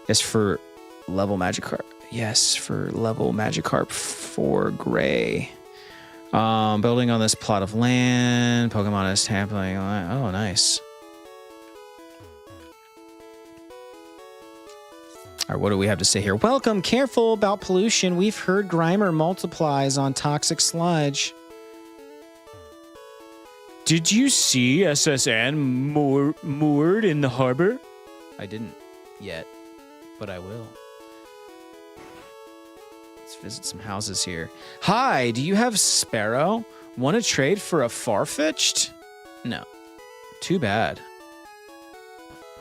Yes, for level Magikarp. Yes, for level Magikarp for Gray. Building on this plot of land. Pokemon is tampling. Oh, nice. All right, what do we have to say here? Welcome, careful about pollution. We've heard Grimer multiplies on toxic sludge. Did you see SSN moored in the harbor? I didn't yet, but I will. Let's visit some houses here. Hi, do you have Sparrow? Want to trade for a Farfetch'd? No. Too bad.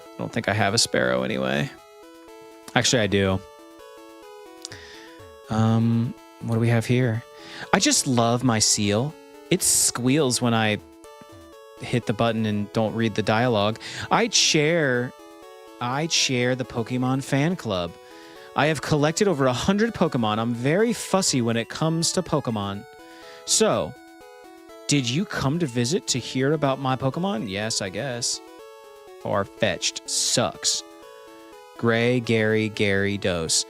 I don't think I have a Sparrow anyway. Actually, I do. What do we have here? I just love my seal. It squeals when I hit the button and don't read the dialogue. I chair the Pokemon fan club. I have collected over 100 Pokemon. I'm very fussy when it comes to Pokemon. So, did you come to visit to hear about my Pokemon? Yes, I guess. Farfetch'd sucks. Gary Dose.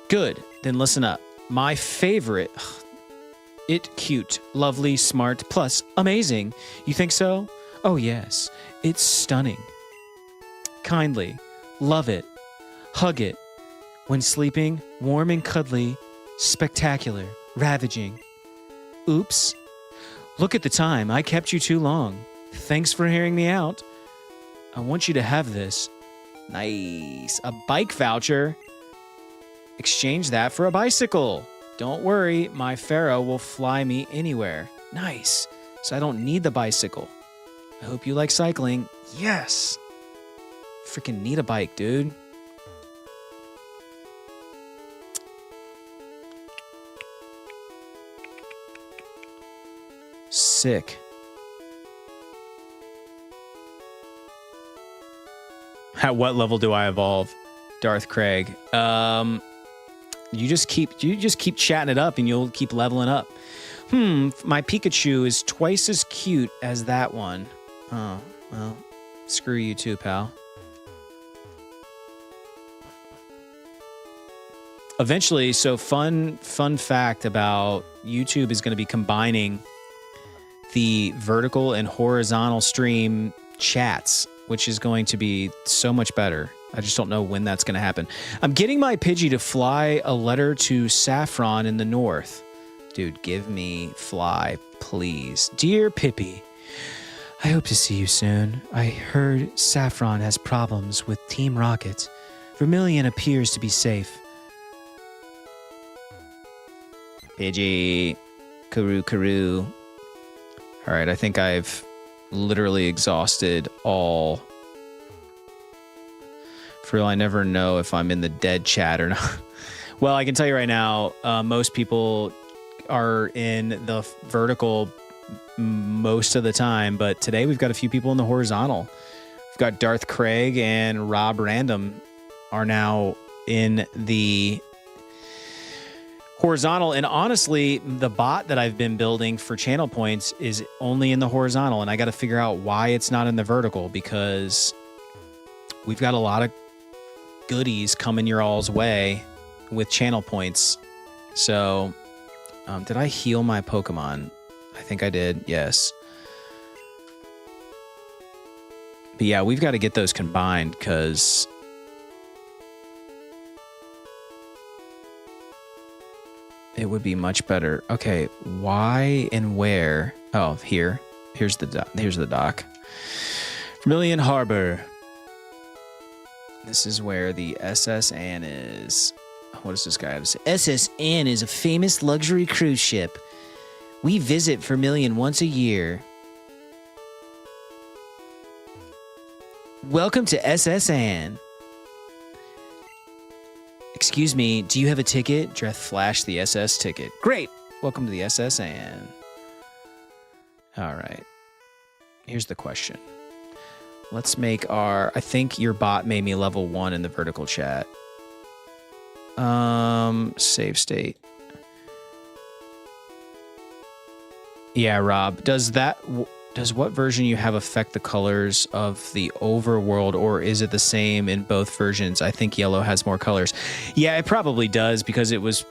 Good, then listen up. My favorite... It cute, lovely, smart, plus amazing. You think so? Oh yes, it's stunning. Kindly, love it, hug it. When sleeping, warm and cuddly, spectacular, ravaging. Oops. Look at the time, I kept you too long. Thanks for hearing me out. I want you to have this. Nice, a bike voucher. Exchange that for a bicycle. Don't worry, my Pharaoh will fly me anywhere. Nice. So I don't need the bicycle. I hope you like cycling. Yes. Freaking need a bike, dude. Sick. At what level do I evolve? Darth Craig. You just keep chatting it up and you'll keep leveling up. My Pikachu is twice as cute as that one. Oh, well, screw you too, pal. Eventually, so fun fact about YouTube is going to be combining the vertical and horizontal stream chats, which is going to be so much better. I just don't know when that's going to happen. I'm getting my Pidgey to fly a letter to Saffron in the north. Dude, give me fly, please. Dear Pippi, I hope to see you soon. I heard Saffron has problems with Team Rocket. Vermilion appears to be safe. Pidgey. Karoo. All right, I think I've literally exhausted all... For real, I never know if I'm in the dead chat or not. Well, I can tell you right now, most people are in the vertical most of the time, but today we've got a few people in the horizontal. We've got Darth Craig and Rob Random are now in the horizontal, and honestly, the bot that I've been building for channel points is only in the horizontal, and I got to figure out why it's not in the vertical, because we've got a lot of goodies coming your all's way with channel points. So, did I heal my Pokemon? I think I did, yes. But yeah, we've got to get those combined, because it would be much better. Okay, why and where? Oh, here. Here's the dock. Vermilion Harbor. This is where the SSN is. What does this guy have to say? SSN is a famous luxury cruise ship. We visit Vermilion once a year. Welcome to SSN. Excuse me, do you have a ticket? Dreth flashed the SS ticket. Great. Welcome to the SSN. All right. Here's the question. Let's make I think your bot made me level 1 in the vertical chat. Save state. Yeah, Rob, does what version you have affect the colors of the overworld, or is it the same in both versions? I think yellow has more colors. Yeah, it probably does, because it was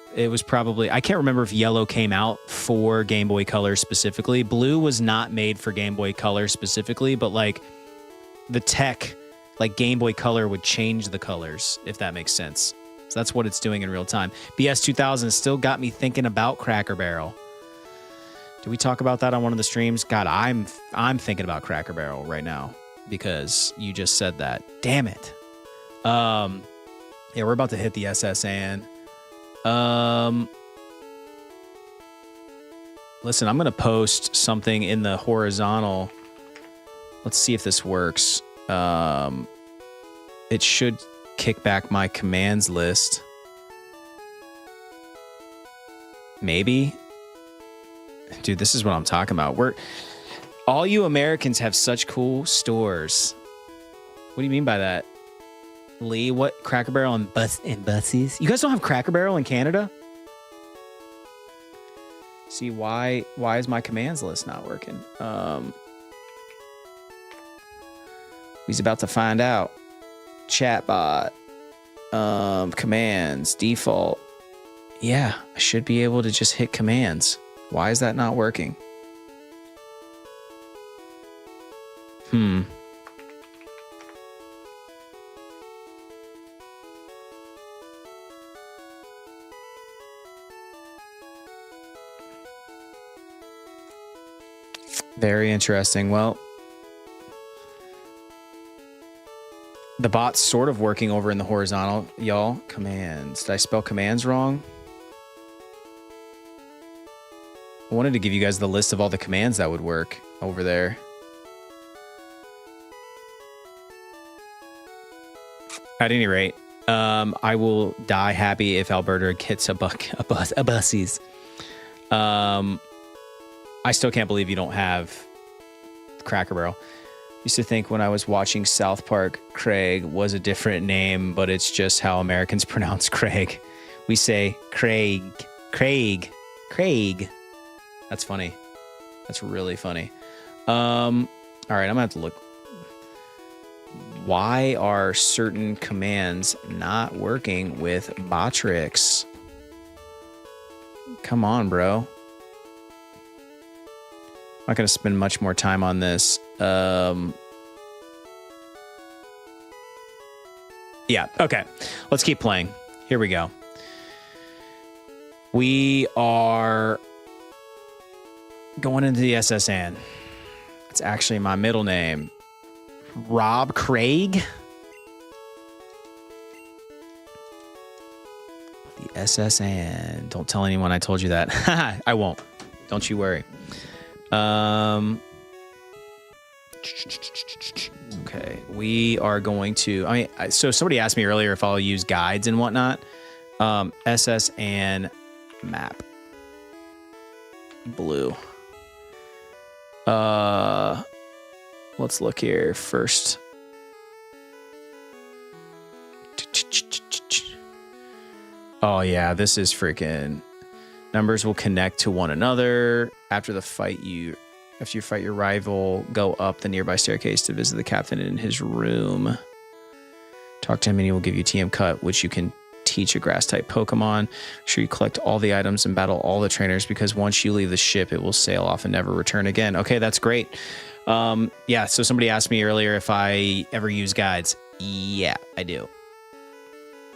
probably, I can't remember if yellow came out for Game Boy Color specifically. Blue was not made for Game Boy Color specifically, but like the tech, like Game Boy Color would change the colors, if that makes sense. So that's what it's doing in real time. BS 2000 still got me thinking about Cracker Barrel. Did we talk about that on one of the streams? God, I'm thinking about Cracker Barrel right now because you just said that. Damn it. Yeah, we're about to hit the SSN. Listen, I'm gonna post something in the horizontal. Let's see if this works. It should kick back my commands list. Maybe. Dude, this is what I'm talking about. All you Americans have such cool stores. What do you mean by that? Lee, what? Cracker Barrel and buses? You guys don't have Cracker Barrel in Canada? See, why is my commands list not working? He's about to find out. Chatbot. Commands. Default. Yeah, I should be able to just hit commands. Why is that not working? Very interesting. Well, the bot's sort of working over in the horizontal, y'all. Commands. Did I spell commands wrong? I wanted to give you guys the list of all the commands that would work over there. At any rate, I will die happy if Alberta gets a bussies. I still can't believe you don't have Cracker Barrel. Used to think when I was watching South Park, Craig was a different name, but it's just how Americans pronounce Craig. We say Craig. That's funny. That's really funny. All right, I'm gonna have to look. Why are certain commands not working with Botrix? Come on, bro. I'm not gonna spend much more time on this. Yeah, okay. Let's keep playing. Here we go. We are going into the SSN. It's actually my middle name. Rob Craig. The SSN. Don't tell anyone I told you that. I won't. Don't you worry. Okay, we are going to, so somebody asked me earlier if I'll use guides and whatnot. SSN map. Blue. Let's look here first. Oh yeah, this is freaking. Numbers will connect to one another. After you fight your rival, go up the nearby staircase to visit the captain in his room. Talk to him and he will give you TM Cut, which you can teach a grass type Pokemon. Make sure you collect all the items and battle all the trainers, because once you leave the ship, it will sail off and never return again. Okay, that's great. Yeah, so somebody asked me earlier if I ever use guides. Yeah, I do.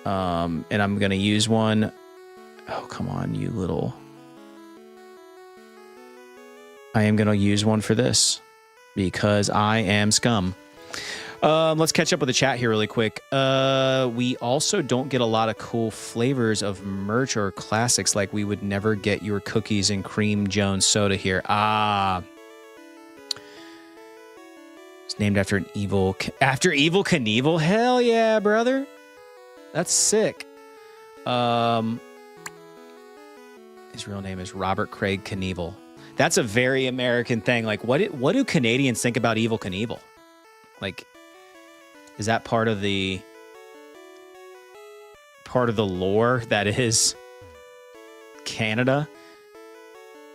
And I'm going to use one. Oh, come on, you little. I am going to use one for this because I am scum. Let's catch up with the chat here really quick. We also don't get a lot of cool flavors of merch or classics, like we would never get your cookies and cream Jones soda here. Ah. It's named after Evil Knievel. Hell yeah, brother. That's sick. His real name is Robert Craig Knievel. That's a very American thing. Like, what do Canadians think about Evil Knievel? Like, is that part of the lore that is Canada?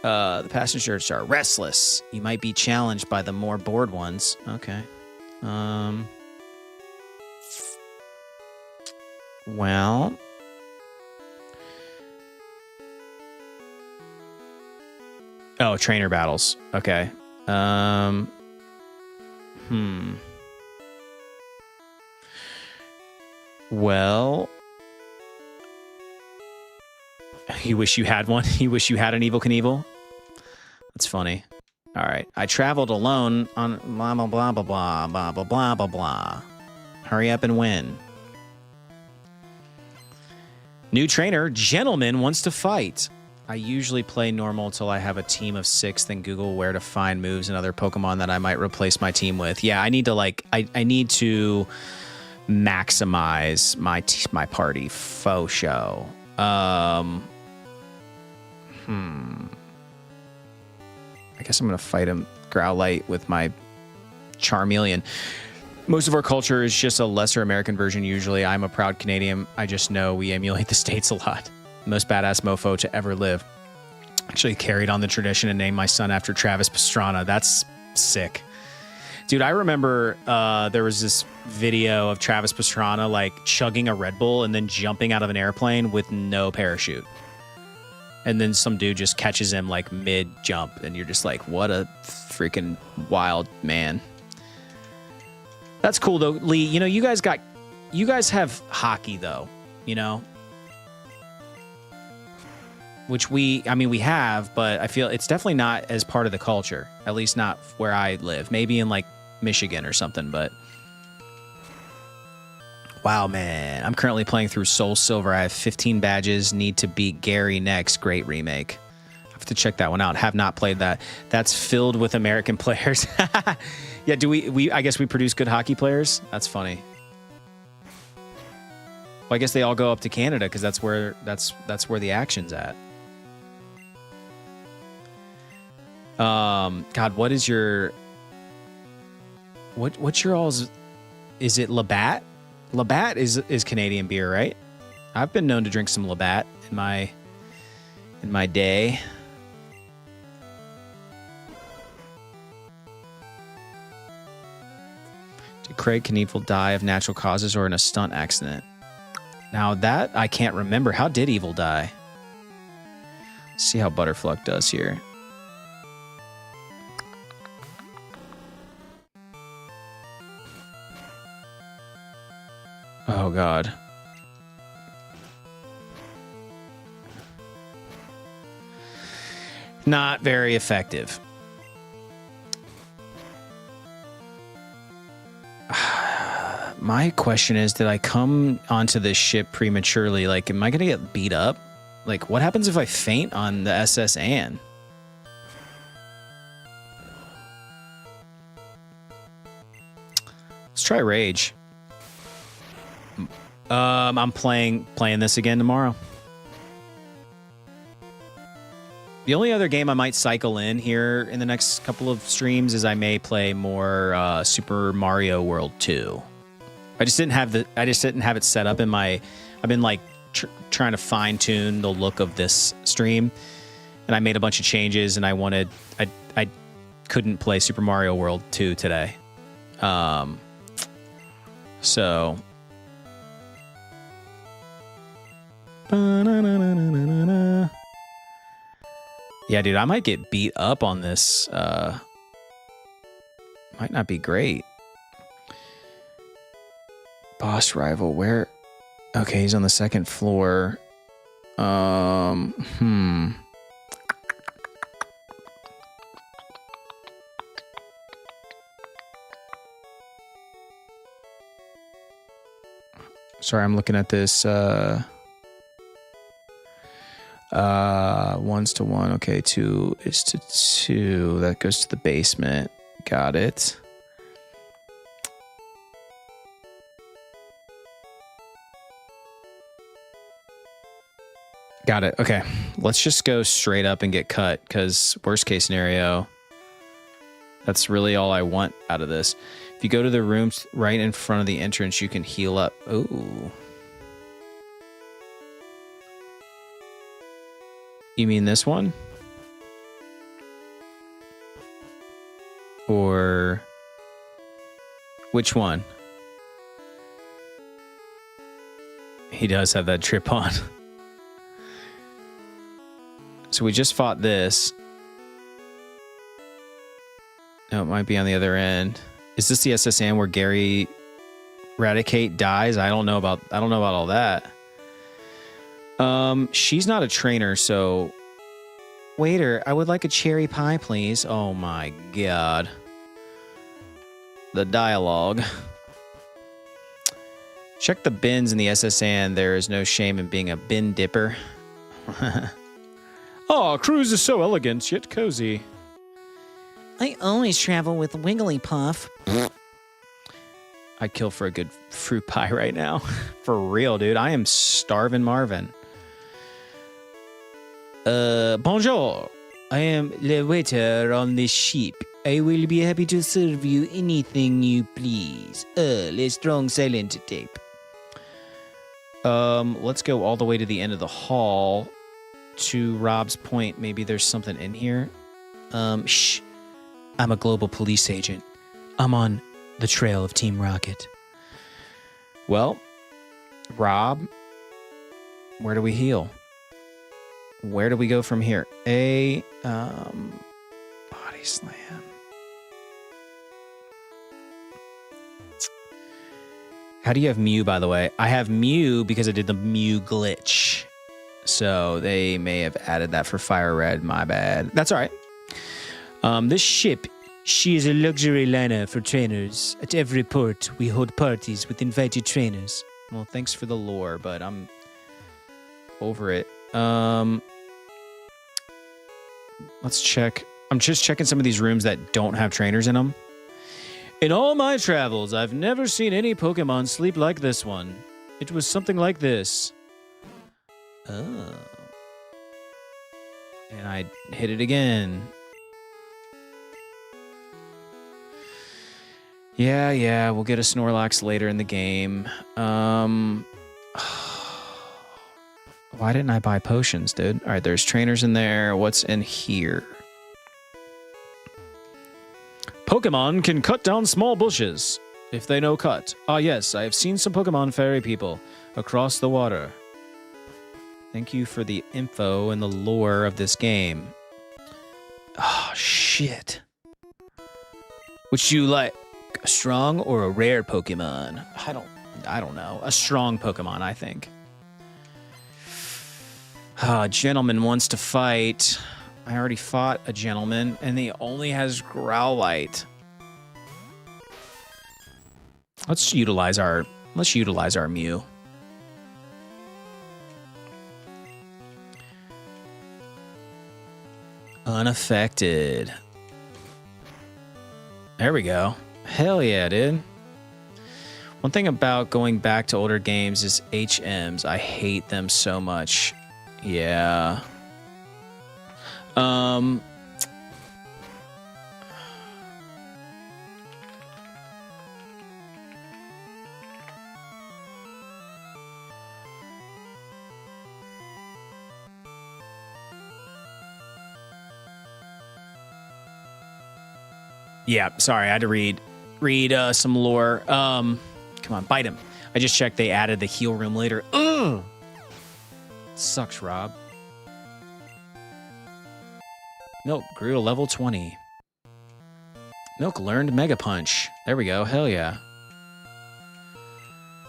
The passengers are restless. You might be challenged by the more bored ones. Okay. Well. Oh, trainer battles. Okay. Well, you wish you had one? You wish you had an Evil Knievel? That's funny. All right. I traveled alone on blah, blah, blah, blah, blah, blah, blah, blah, blah, blah. Hurry up and win. New trainer, Gentleman, wants to fight. I usually play normal until I have a team of 6, then Google where to find moves and other Pokemon that I might replace my team with. Yeah, I need to I need to maximize my party. Faux show. I guess I'm gonna fight him Growlite with my Charmeleon. Most of our culture is just a lesser American version usually. I'm a proud Canadian. I just know we emulate the States a lot. Most badass mofo to ever live. Actually carried on the tradition and named my son after Travis Pastrana. That's sick. Dude, I remember there was this video of Travis Pastrana like chugging a Red Bull and then jumping out of an airplane with no parachute. And then some dude just catches him like mid-jump and you're just like, what a freaking wild man. That's cool though, Lee. You know, you guys have hockey though, you know? Which we have, but I feel it's definitely not as part of the culture, at least not where I live. Maybe in like Michigan or something, but wow, man. I'm currently playing through Soul Silver. I have 15 badges, need to beat Gary next. Great remake. I have to check that one out. Have not played that. That's filled with American players. Yeah, do we I guess we produce good hockey players? That's funny. Well, I guess they all go up to Canada because that's where the action's at. God, what is your what's your all's? Is it Labatt? Labatt is Canadian beer, right? I've been known to drink some Labatt in my day. Did Craig Knievel die of natural causes or in a stunt accident? Now that I can't remember. How did Evil die? Let's see how Butterfluck does here. Oh, God. Not very effective. My question is, did I come onto this ship prematurely? Like, am I going to get beat up? Like, what happens if I faint on the SS Anne? Let's try Rage. I'm playing this again tomorrow. The only other game I might cycle in here in the next couple of streams is I may play more Super Mario World 2. I just didn't have it set up in my. I've been like trying to fine tune the look of this stream, and I made a bunch of changes, and I couldn't play Super Mario World 2 today. So. Yeah, dude, I might get beat up on this. Might not be great. Boss rival, where? Okay, he's on the second floor. Sorry, I'm looking at this. 1's to 1. Okay, 2 is to 2. That goes to the basement. Got it. Got it. Okay, let's just go straight up and get cut, because worst case scenario, that's really all I want out of this. If you go to the rooms right in front of the entrance, you can heal up. Ooh. You mean this one? Or which one? He does have that trip on. So we just fought this. No, it might be on the other end. Is this the SSN where Gary Radicate dies? I don't know about all that. She's not a trainer, so waiter, I would like a cherry pie, please. Oh my god. The dialogue. Check the bins in the SSN. There is no shame in being a bin dipper. Oh, cruise is so elegant yet cozy. I always travel with Wigglypuff. I'd kill for a good fruit pie right now. For real, dude. I am starving Marvin. Bonjour. I am the waiter on this ship. I will be happy to serve you anything you please. Let's strong silent tape. Let's go all the way to the end of the hall. To Rob's point, maybe there's something in here. Shh. I'm a global police agent. I'm on the trail of Team Rocket. Well, Rob, where do we heal? Where do we go from here? Body slam. How do you have Mew, by the way? I have Mew because I did the Mew glitch. So they may have added that for Fire Red. My bad. That's all right. This ship, she is a luxury liner for trainers. At every port, we hold parties with invited trainers. Well, thanks for the lore, but I'm over it. Let's check. I'm just checking some of these rooms that don't have trainers in them. In all my travels, I've never seen any Pokemon sleep like this one. It was something like this. Oh. And I hit it again. Yeah, we'll get a Snorlax later in the game. Why didn't I buy potions, dude? All right, there's trainers in there. What's in here? Pokemon can cut down small bushes if they know cut. Ah, yes, I have seen some Pokemon fairy people across the water. Thank you for the info and the lore of this game. Oh, shit. Would you like a strong or a rare Pokemon? I don't know. A strong Pokemon, I think. A gentleman wants to fight. I already fought a gentleman, and he only has Growlite. Let's utilize our Mew. Unaffected. There we go. Hell yeah, dude. One thing about going back to older games is HMs. I hate them so much. Yeah. Yeah, sorry, I had to read some lore. Come on, bite him. I just checked they added the heal room later. Ugh! Sucks, Rob. Milk grew to level 20. Milk learned Mega Punch. There we go. Hell yeah.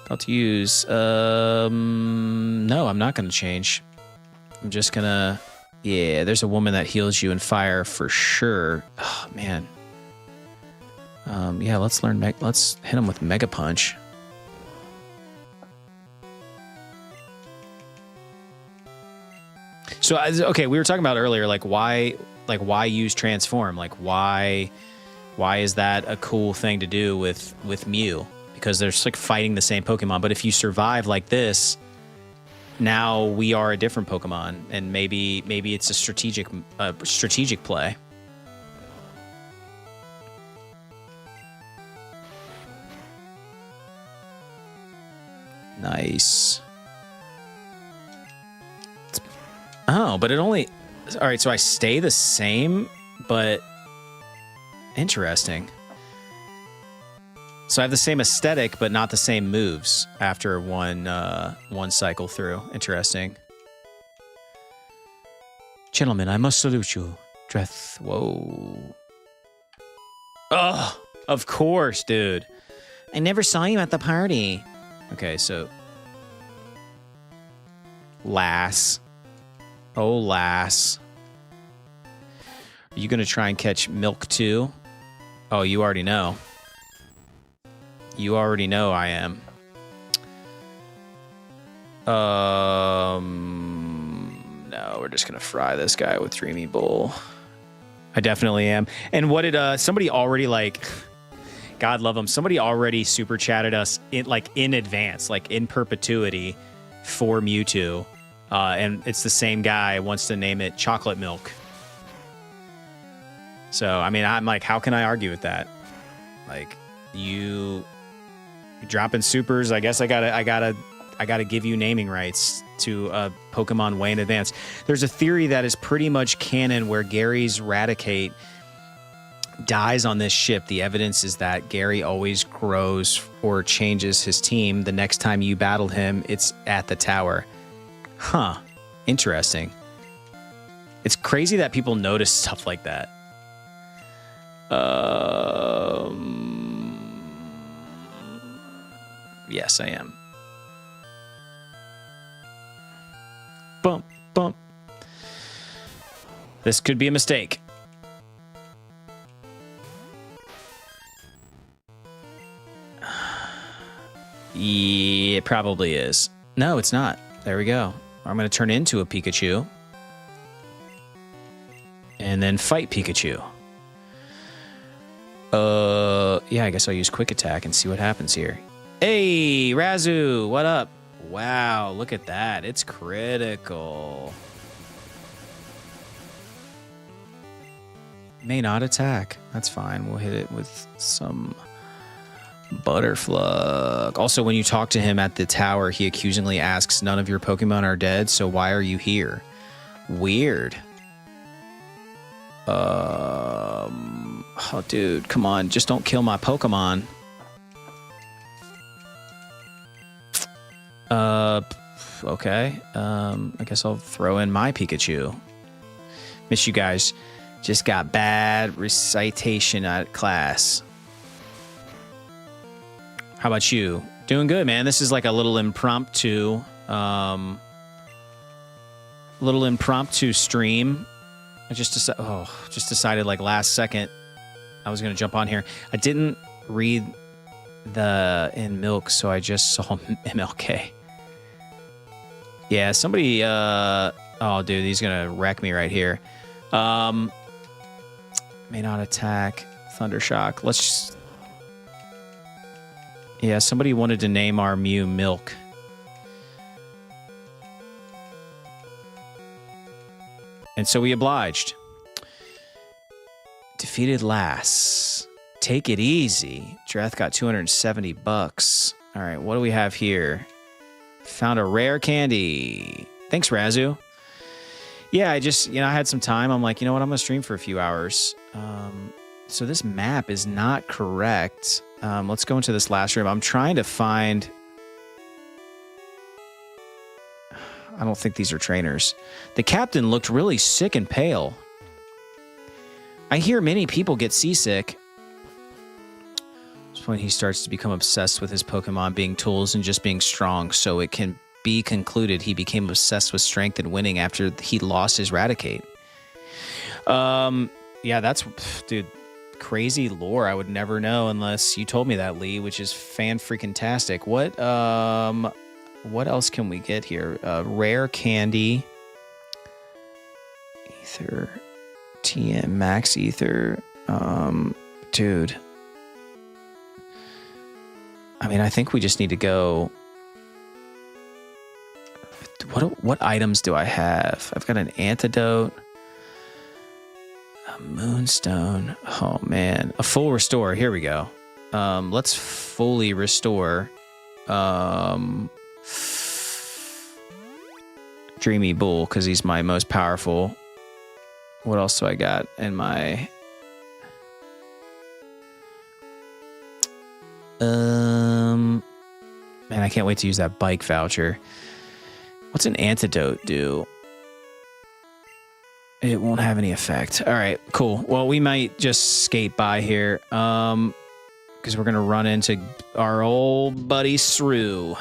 About to use... No, I'm not going to change. I'm just going to... Yeah, there's a woman that heals you in fire for sure. Oh, man. Yeah, let's hit him with Mega Punch. So, okay, we were talking about earlier, like why use transform? Like why is that a cool thing to do with Mew? Because they're just like fighting the same Pokemon. But if you survive like this, now we are a different Pokemon, and maybe it's a strategic play. Nice. Oh, but it only... All right, so I stay the same, but... Interesting. So I have the same aesthetic, but not the same moves after one cycle through. Interesting. Gentlemen, I must salute you. Dreth. Whoa. Oh, of course, dude. I never saw you at the party. Okay, so... Lass. Oh, Lass. Are you going to try and catch Milk too? Oh, you already know. You already know I am. No, we're just going to fry this guy with Dreamy Bowl. I definitely am. And what did somebody already like... God love them. Somebody already super chatted us in advance, like in perpetuity for Mewtwo. And it's the same guy wants to name it Chocolate Milk. So, I mean, I'm like, how can I argue with that? Like, you dropping supers. I guess I gotta give you naming rights to a Pokemon way in advance. There's a theory that is pretty much canon where Gary's Raticate dies on this ship. The evidence is that Gary always grows or changes his team. The next time you battle him, it's at the tower. Huh. Interesting. It's crazy that people notice stuff like that. Yes, I am. Bump, bump. This could be a mistake. Yeah, it probably is. No, it's not. There we go. I'm going to turn into a Pikachu. And then fight Pikachu. Yeah, I guess I'll use Quick Attack and see what happens here. Hey, Razu, what up? Wow, look at that. It's critical. May not attack. That's fine. We'll hit it with some Butterflug. Also, when you talk to him at the tower, he accusingly asks, none of your Pokemon are dead, so why are you here? Weird. Oh, dude, come on. Just don't kill my Pokemon. Okay. I guess I'll throw in my Pikachu. Miss you guys. Just got bad recitation at class. How about you? Doing good, man. This is like a little impromptu stream. I just decided like last second I was going to jump on here. I didn't read the in Milk, so I just saw MLK. Yeah, somebody oh dude, he's going to wreck me right here. May not attack. Thundershock. Let's just... Yeah, somebody wanted to name our Mew Milk. And so we obliged. Defeated Lass. Take it easy. Dreth got $270. All right, what do we have here? Found a rare candy. Thanks, Razu. Yeah, I just, I had some time. I'm like, you know what? I'm going to stream for a few hours. So this map is not correct. Let's go into this last room. I'm trying to find... I don't think these are trainers. The captain looked really sick and pale. I hear many people get seasick. At this point, he starts to become obsessed with his Pokemon being tools and just being strong, so it can be concluded he became obsessed with strength and winning after he lost his Raticate. Yeah, that's... Dude, crazy lore I would never know unless you told me that, Lee, which is fan-freaking-tastic. What else can we get here? Rare candy. Ether. TM Max Ether. Dude. I mean, I think we just need to go. What items do I have? I've got an antidote. A moonstone. Oh man. A full restore. Here we go. Let's fully restore. Dreamy Bull, because he's my most powerful. What else do I got in my... Man, I can't wait to use that bike voucher. What's an antidote do? It won't have any effect. All right, cool. Well, we might just skate by here. Because we're going to run into our old buddy Shrew.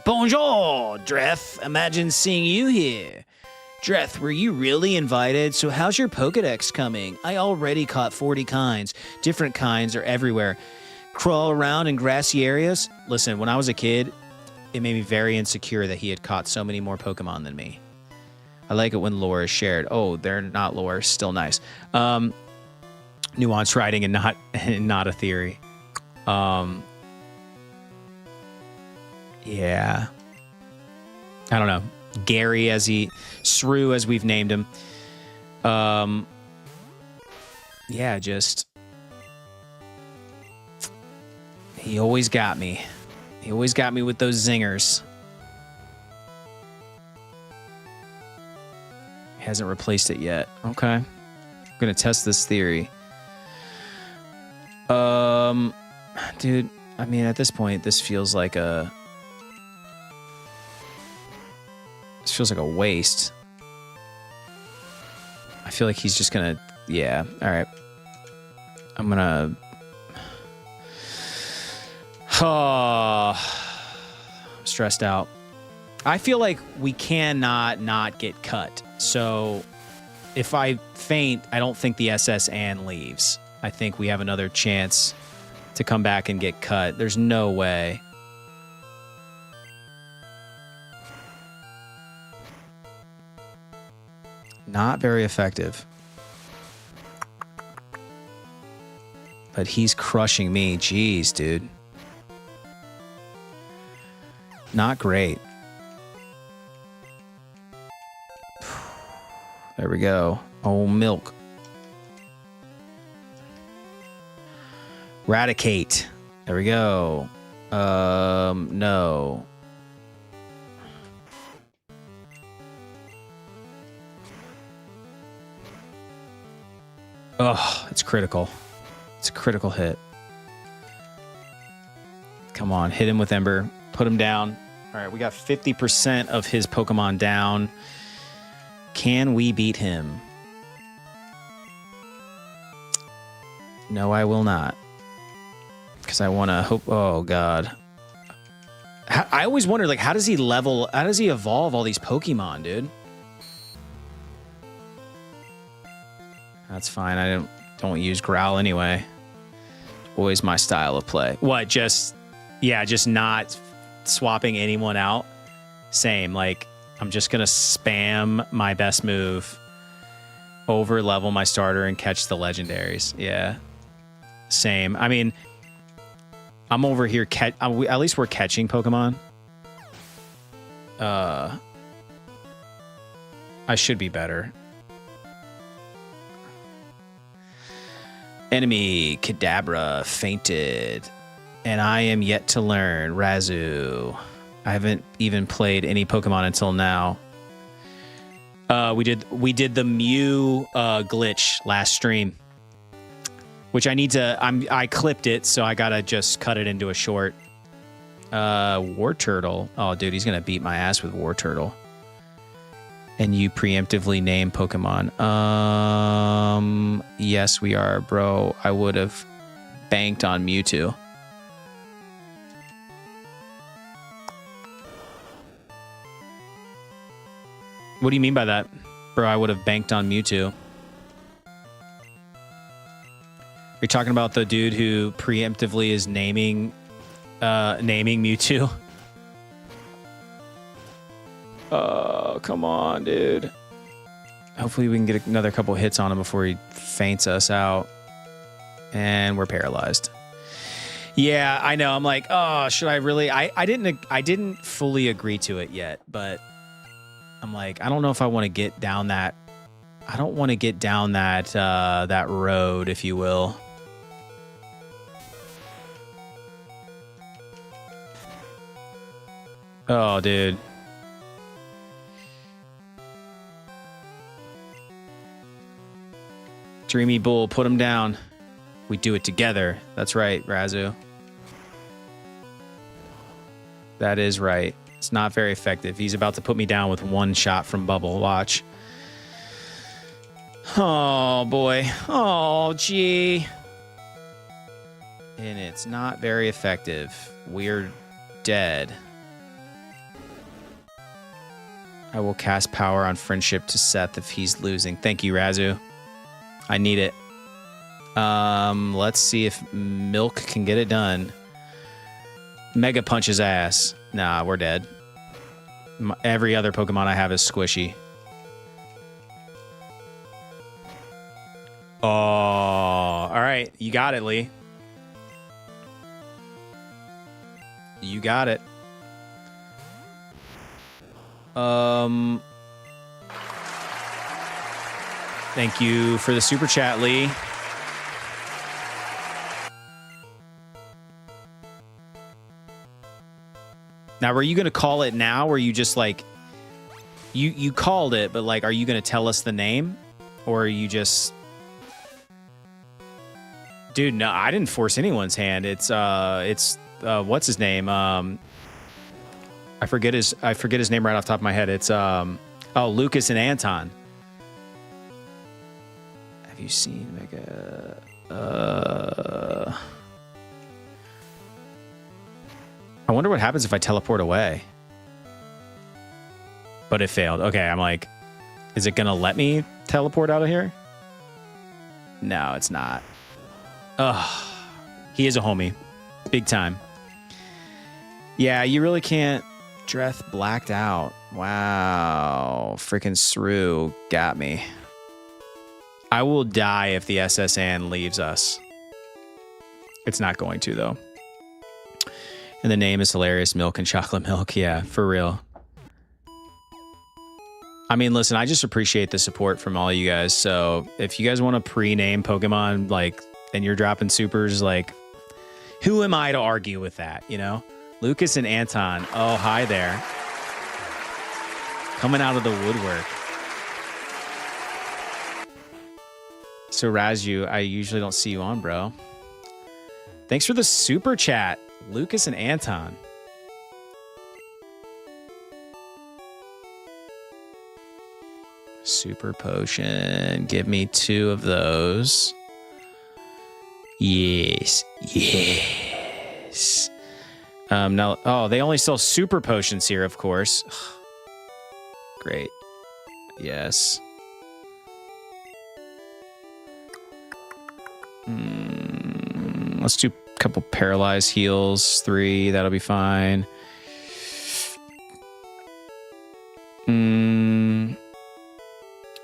Bonjour, Dreth. Imagine seeing you here. Dreth, were you really invited? So how's your Pokedex coming? I already caught 40 kinds. Different kinds are everywhere. Crawl around in grassy areas? Listen, when I was a kid, it made me very insecure that he had caught so many more Pokemon than me. I like it when lore is shared. Oh, they're not lore. Still nice. Nuanced writing and not a theory. Yeah. I don't know. Gary Shrew as we've named him. Yeah, just... He always got me. He always got me with those zingers. He hasn't replaced it yet. Okay. I'm gonna test this theory. Dude, I mean, at this point, this feels like a waste. I feel like he's just gonna, yeah, all right. I'm gonna, I'm stressed out. I feel like we cannot not get cut. So if I faint, I don't think the SS Ann leaves. I think we have another chance to come back and get cut. There's no way. Not very effective. But he's crushing me. Jeez, dude. Not great. There we go. Oh, milk. Eradicate. There we go. No. Oh, it's critical. It's a critical hit. Come on, hit him with Ember. Put him down. All right, we got 50% of his Pokemon down. Can we beat him? No, I will not. Because I want to hope... Oh, God. I always wondered, like, how does he level... How does he evolve all these Pokemon, dude? That's fine. I don't use Growl anyway. Always my style of play. What, just... Yeah, just not swapping anyone out? Same, like... I'm just going to spam my best move, over level my starter, and catch the legendaries. Yeah. Same. I mean, I'm over here. At least we're catching Pokemon. I should be better. Enemy Kadabra fainted. And I am yet to learn Razu. I haven't even played any Pokemon until now. We did the Mew glitch last stream, which I need to. I clipped it, so I gotta just cut it into a short. War Turtle. Oh, dude, he's gonna beat my ass with War Turtle. And you preemptively name Pokemon. Yes, we are, bro. I would have banked on Mewtwo. What do you mean by that? Bro, I would have banked on Mewtwo. You're talking about the dude who preemptively is naming Mewtwo? Oh, come on, dude. Hopefully we can get another couple hits on him before he faints us out. And we're paralyzed. Yeah, I know. I'm like, oh, should I really? I didn't fully agree to it yet, but I'm like, I don't know if I want to get down that. I don't want to get down that that road, if you will. Oh, dude. Dreamy Bull, put him down. We do it together. That's right, Razu. That is right. It's not very effective. He's about to put me down with one shot from Bubble. Watch. Oh, boy. Oh, gee. And it's not very effective. We're dead. I will cast power on friendship to Seth if he's losing. Thank you, Razu. I need it. Let's see if Milk can get it done. Mega punch his ass. Nah, we're dead. Every other Pokemon I have is squishy. Oh, all right. You got it, Lee. You got it. Thank you for the super chat, Lee. Now, were you going to call it now, or you just like you called it, but like, are you going to tell us the name, or are you just? Dude, no, I didn't force anyone's hand. It's what's his name? I forget his name right off the top of my head. It's Lucas and Anton. Have you seen Mega? I wonder what happens if I teleport away. But it failed. Okay, I'm like, is it gonna let me teleport out of here? No, it's not. Ugh. He is a homie. Big time. Yeah, you really can't. Dreth blacked out. Wow. Freaking Shrew got me. I will die if the SSN leaves us. It's not going to, though. And the name is hilarious. Milk and chocolate milk. Yeah, for real. I mean, listen, I just appreciate the support from all you guys. So if you guys want to pre-name Pokemon, like, and you're dropping supers, like, who am I to argue with that, you know? Lucas and Anton. Oh, hi there. Coming out of the woodwork. So, Razu, I usually don't see you on, bro. Thanks for the super chat, Lucas and Anton. Super potion. Give me 2 of those. Yes. Yes. Now, oh, they only sell super potions here, of course. Great. Yes. Let's do a couple paralyzed heals. 3, that'll be fine.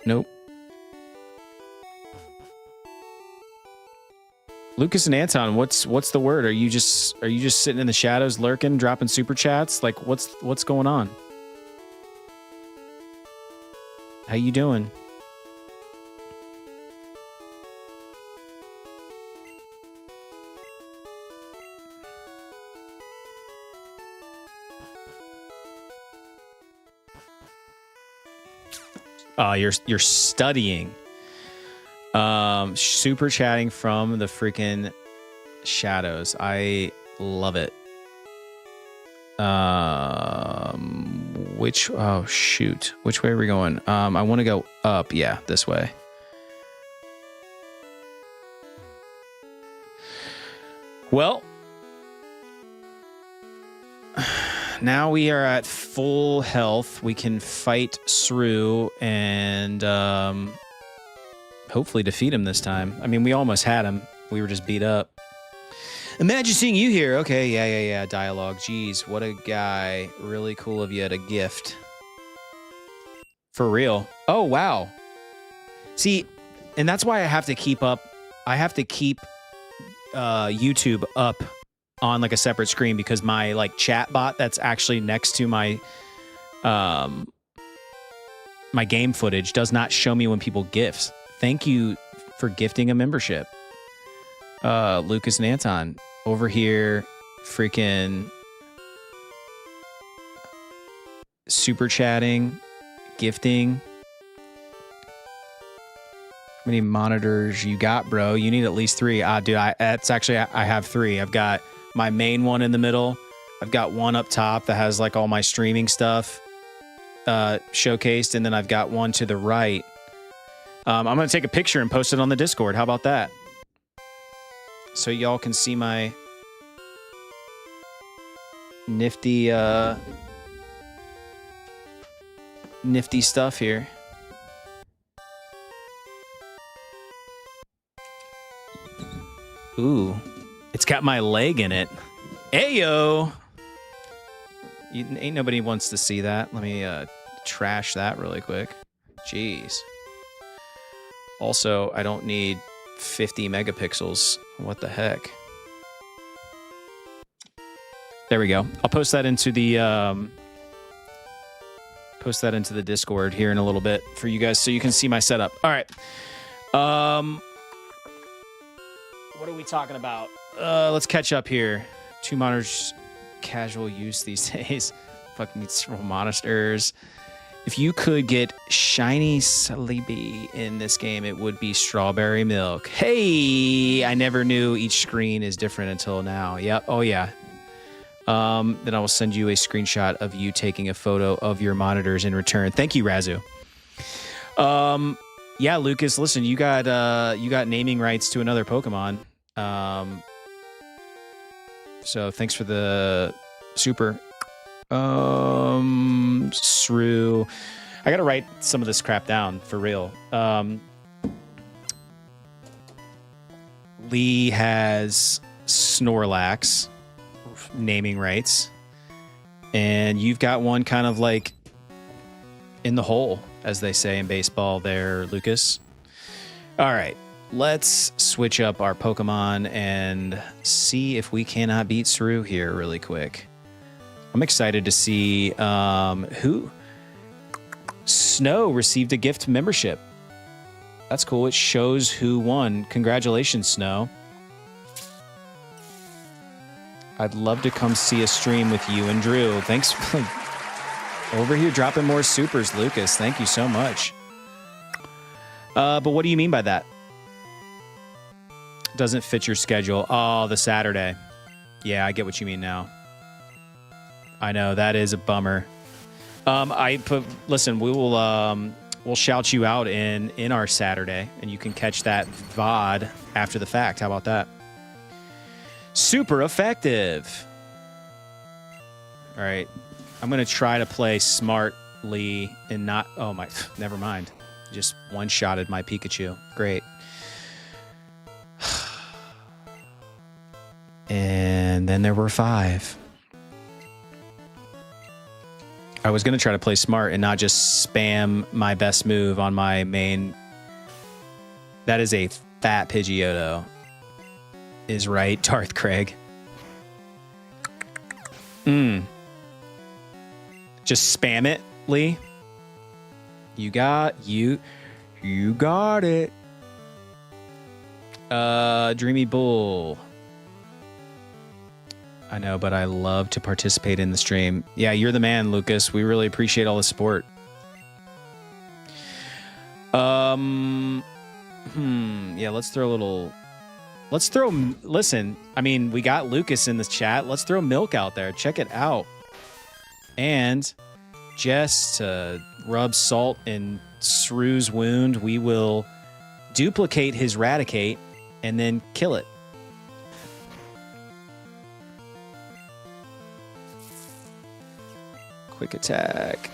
Nope. Lucas and Anton, what's the word? Are you just sitting in the shadows lurking, dropping super chats? Like what's going on? How you doing? You're studying. Super chatting from the freaking shadows. I love it. Oh shoot. Which way are we going? I want to go up. Yeah, this way. Well, now we are at full health. We can fight Shrew and hopefully defeat him this time. I mean, we almost had him. We were just beat up. Imagine seeing you here. Okay, yeah. Dialogue. Jeez, what a guy. Really cool of you to gift. For real. Oh, wow. See, and that's why I have to keep YouTube up on like a separate screen, because my like chat bot that's actually next to my my game footage does not show me when people gifts. Thank you for gifting a membership. Lucas and Anton over here freaking super chatting, gifting. How many monitors you got, bro? You need at least 3. Dude, I have 3. I've got my main one in the middle. I've got one up top that has like all my streaming stuff showcased, and then I've got one to the right. I'm gonna take a picture and post it on the Discord. How about that? So y'all can see my nifty nifty stuff here. Ooh, it's got my leg in it. Ayo! Ain't nobody wants to see that. Let me trash that really quick. Jeez. Also, I don't need 50 megapixels. What the heck? There we go. I'll post that into the Discord here in a little bit for you guys so you can see my setup. All right. What are we talking about? Let's catch up here. 2 monitors, casual use these days. Fucking need several monitors. If you could get shiny Celebi in this game, it would be strawberry milk. Hey, I never knew each screen is different until now. Yep. Oh yeah. Then I will send you a screenshot of you taking a photo of your monitors in return. Thank you, Razu. Yeah, Lucas, listen, you got naming rights to another Pokemon. So thanks for the super. Shrew. I gotta write some of this crap down for real. Lee has Snorlax naming rights, and you've got one kind of like in the hole, as they say in baseball there, Lucas. All right, let's switch up our Pokemon and see if we cannot beat Shrew here really quick. I'm excited to see who. Snow received a gift membership. That's cool. It shows who won. Congratulations, Snow. I'd love to come see a stream with you and Drew. Thanks for over here dropping more supers, Lucas. Thank you so much. But what do you mean by that? Doesn't fit your schedule. Oh, the Saturday. Yeah, I get what you mean now. I know, that is a bummer. Listen, we will we'll shout you out in our Saturday, and you can catch that VOD after the fact. How about that? Super effective. All right, I'm gonna try to play smartly and not. Oh my, never mind. Just one-shotted my Pikachu. Great. And then there were 5. I was going to try to play smart and not just spam my best move on my main. That is a fat Pidgeotto. Is right, Darth Craig. Just spam it, Lee. You got it. Dreamy Bull. I know, but I love to participate in the stream. Yeah, you're the man, Lucas. We really appreciate all the support. Yeah, let's throw a little... Listen, I mean, we got Lucas in the chat. Let's throw Milk out there. Check it out. And just to rub salt in Shrew's wound, we will duplicate his Raticate and then kill it. Quick attack.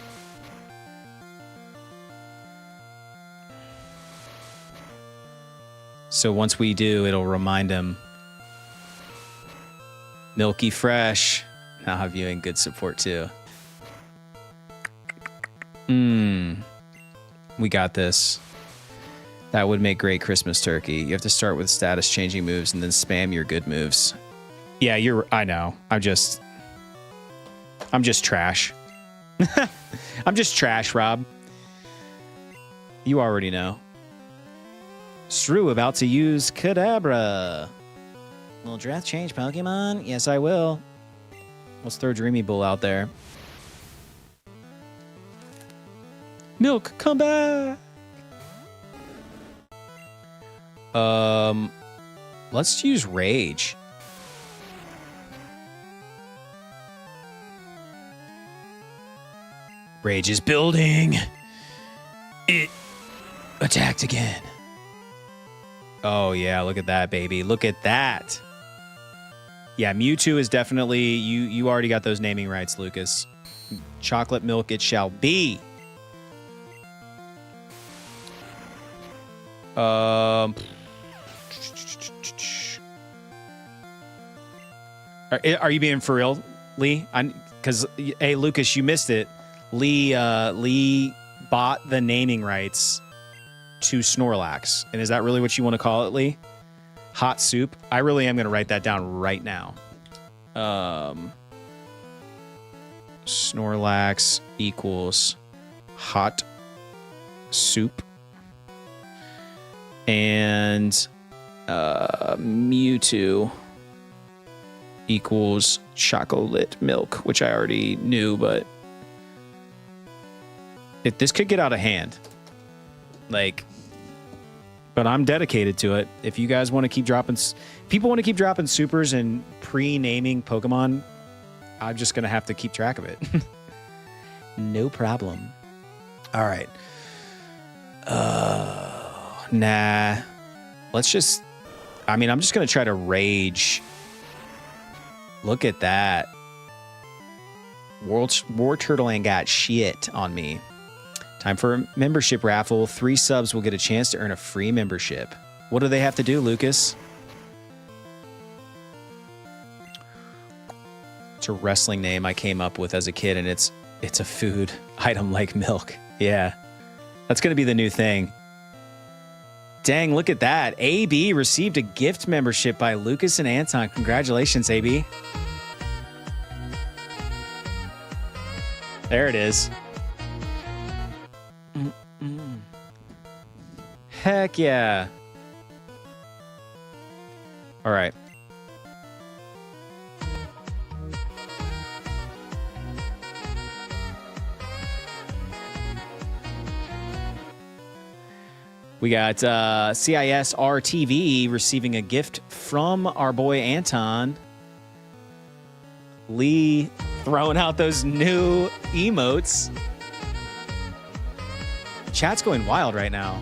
So once we do, it'll remind him. Milky Fresh. Now viewing good support too. We got this. That would make great Christmas turkey. You have to start with status changing moves and then spam your good moves. Yeah, I know. I'm just trash. I'm just trash, Rob. You already know. Shrew about to use Kadabra. Will Drath change Pokemon? Yes, I will. Let's throw Dreamy Bull out there. Milk, come back. Let's use Rage. Rage is building. It attacked again. Oh yeah, look at that, baby. Look at that. Yeah, Mewtwo is definitely you already got those naming rights, Lucas. Chocolate milk it shall be. Are you being for real, Lee? Because hey, Lucas, you missed it. Lee bought the naming rights to Snorlax, and is that really what you want to call it, Lee? Hot soup. I really am going to write that down right now. Snorlax equals hot soup, and Mewtwo equals chocolate milk, which I already knew, but this could get out of hand. Like, but I'm dedicated to it. If you guys want to keep dropping, people want to keep dropping supers and pre-naming Pokemon, I'm just going to have to keep track of it. No problem. All right. Nah. Let's just, I'm just going to try to Rage. Look at that. War Turtle ain't got shit on me. Time for a membership raffle. 3 subs will get a chance to earn a free membership. What do they have to do, Lucas? It's a wrestling name I came up with as a kid, and it's a food item like milk. Yeah. That's going to be the new thing. Dang, look at that. AB received a gift membership by Lucas and Anton. Congratulations, AB. There it is. Heck yeah. All right. We got CIS RTV receiving a gift from our boy Anton. Lee throwing out those new emotes. Chat's going wild right now.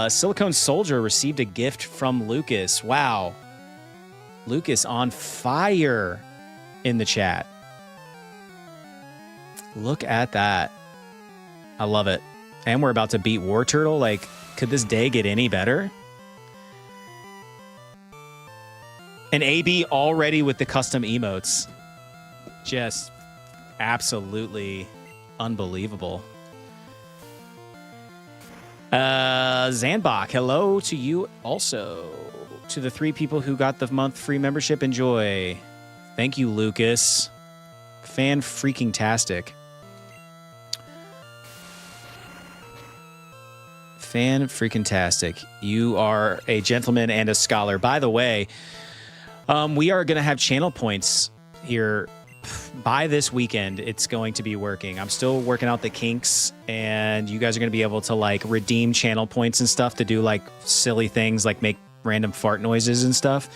Silicone Soldier received a gift from Lucas. Wow. Lucas on fire in the chat. Look at that. I love it. And we're about to beat War Turtle. Like, could this day get any better? And AB already with the custom emotes. Just absolutely unbelievable. Zanbach, hello to you also. To the 3 people who got the month free membership, enjoy. Thank you, Lucas. Fan-freaking-tastic. Fan-freaking-tastic. You are a gentleman and a scholar. By the way, we are going to have channel points here by this weekend. It's going to be working. I'm still working out the kinks, and you guys are going to be able to like redeem channel points and stuff to do like silly things like make random fart noises and stuff.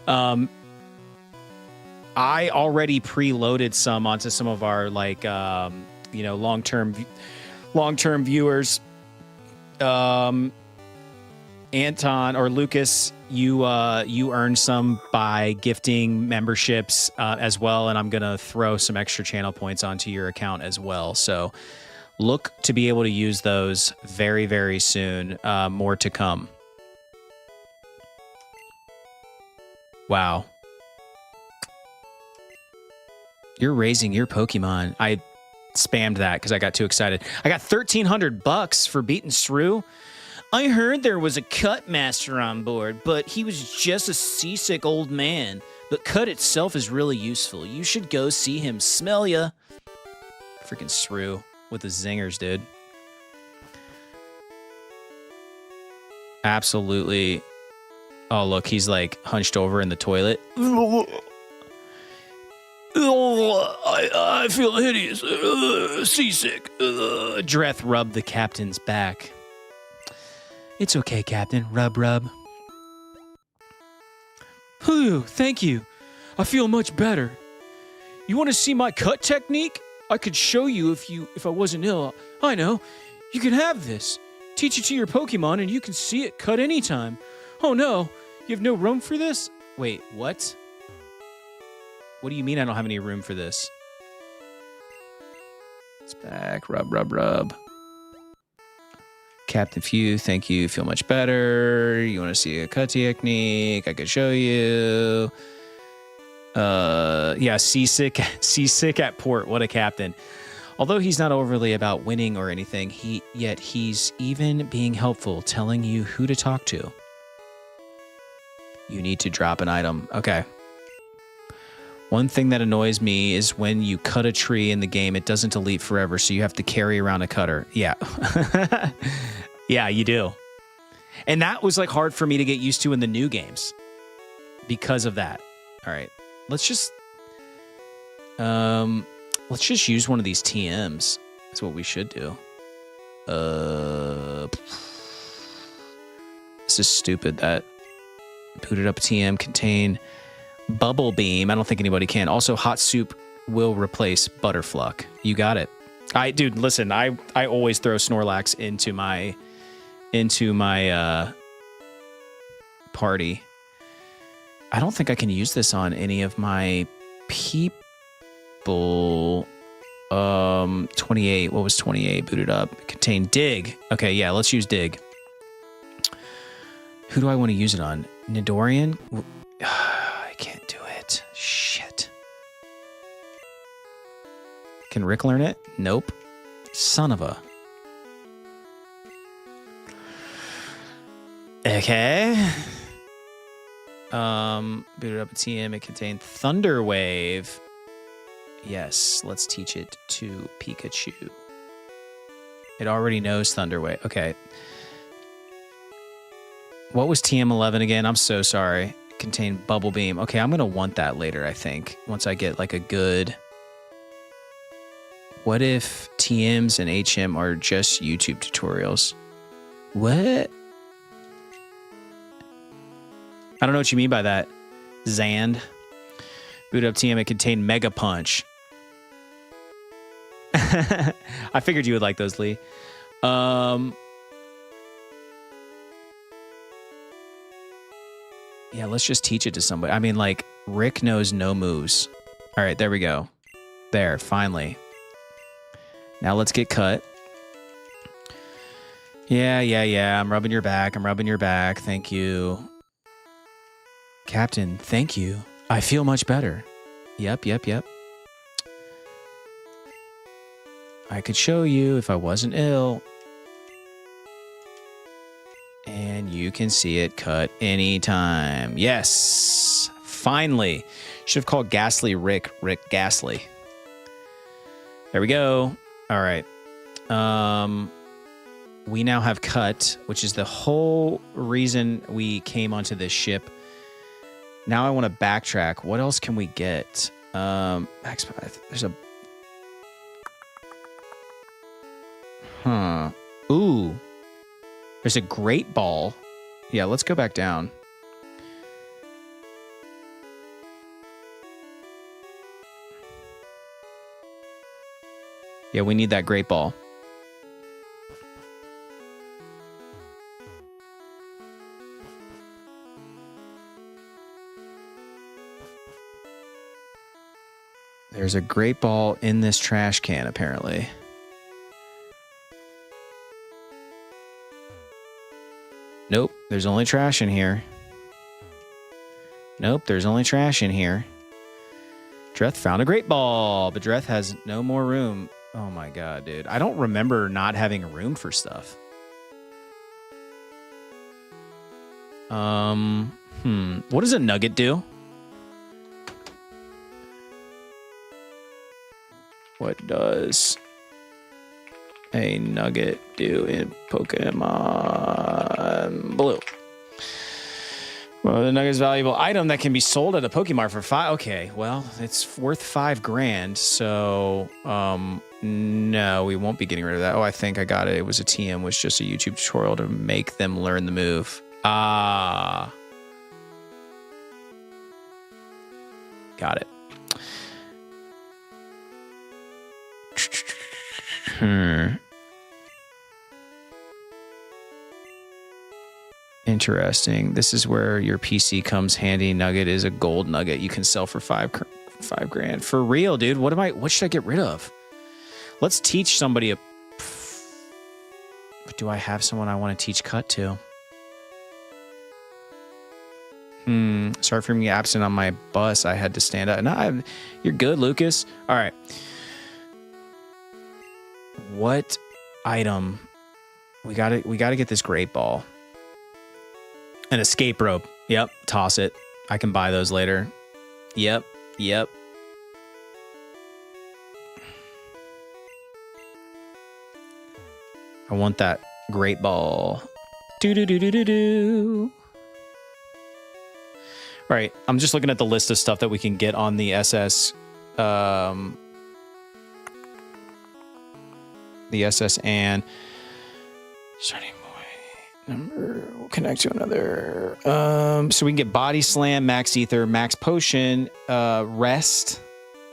I already preloaded some onto some of our like long-term viewers. Anton or Lucas, you earned some by gifting memberships as well, and I'm gonna throw some extra channel points onto your account as well. So look to be able to use those very, very soon. More to come. Wow. You're raising your Pokemon. I spammed that because I got too excited. I got $1,300 for beating Shrew. I heard there was a cut master on board, but he was just a seasick old man. But cut itself is really useful. You should go see him. Smell ya. Freaking shrew with the zingers, dude. Absolutely. Oh, look, he's like hunched over in the toilet. I feel hideous. Seasick. Dreth rubbed the captain's back. It's okay, Captain. Rub, rub. Whew, thank you. I feel much better. You want to see my cut technique? I could show you if I wasn't ill. I know. You can have this. Teach it to your Pokemon and you can see it cut anytime. Oh no, you have no room for this? Wait, what? What do you mean I don't have any room for this? It's back. Rub, rub, rub. Captain Few, thank you. Feel much better. You want to see a cut technique? I could show you. Yeah, seasick at port. What a captain. Although he's not overly about winning or anything, he's even being helpful, telling you who to talk to. You need to drop an item. Okay. One thing that annoys me is when you cut a tree in the game, it doesn't delete forever, so you have to carry around a cutter. Yeah. Yeah, you do. And that was like hard for me to get used to in the new games because of that. All right. Let's just use one of these TMs. That's what we should do. This is stupid. That booted up TM contain Bubble Beam. I don't think anybody can. Also, Hot Soup will replace Butterfluck. You got it. Dude, listen. I always throw Snorlax into my party. I don't think I can use this on any of my people. 28. What was 28 booted up? Contain Dig. Okay, yeah, let's use Dig. Who do I want to use it on? Nidorian? I can't do it. Shit. Can Rick learn it? Nope. Son of a... Okay. Booted up a TM. It contained Thunder Wave. Yes, let's teach it to Pikachu. It already knows Thunder Wave. Okay. What was TM11 again? I'm so sorry. It contained Bubble Beam. Okay, I'm gonna want that later, I think. Once I get like a good... What if TMs and HM are just YouTube tutorials? What? I don't know what you mean by that. Zand. Boot up TM, it contained Mega Punch. I figured you would like those, Lee. Yeah, let's just teach it to somebody. I mean, like, Rick knows no moves. All right, there we go. There, finally. Now let's get cut. Yeah. I'm rubbing your back. Thank you. Captain, thank you. I feel much better. Yep. I could show you if I wasn't ill. And you can see it cut anytime. Yes. Finally. Should have called Ghastly Rick Ghastly. There we go. All right. We now have cut, which is the whole reason we came onto this ship. Now I want to backtrack. What else can we get? There's a... Ooh. There's a Great Ball. Yeah, let's go back down. Yeah, we need that Great Ball. There's a Great Ball in this trash can, apparently. Nope, there's only trash in here. Nope, there's only trash in here. Dreth found a Great Ball, but Dreth has no more room. Oh my god, dude. I don't remember not having room for stuff. What does a nugget do? What does a nugget do in Pokemon Blue? Well, the nugget is a valuable item that can be sold at a Pokemart for $5. Okay, well, it's worth $5,000. So, no, we won't be getting rid of that. Oh, I think I got it. It was a TM, was just a YouTube tutorial to make them learn the move. Ah. Got it. Interesting. This is where your PC comes handy. Nugget is a gold nugget you can sell for $5,000. For real, dude. What should I get rid of? Let's teach somebody do I have someone I want to teach cut to? Sorry for being absent on my bus. I had to stand up. No, you're good, Lucas. All right. What item? We gotta get this great ball. An escape rope. Yep. Toss it. I can buy those later. Yep. I want that great ball. Do. Right. I'm just looking at the list of stuff that we can get on the SS. The SS and starting point number will connect to another. So we can get body slam, max ether, max potion, rest,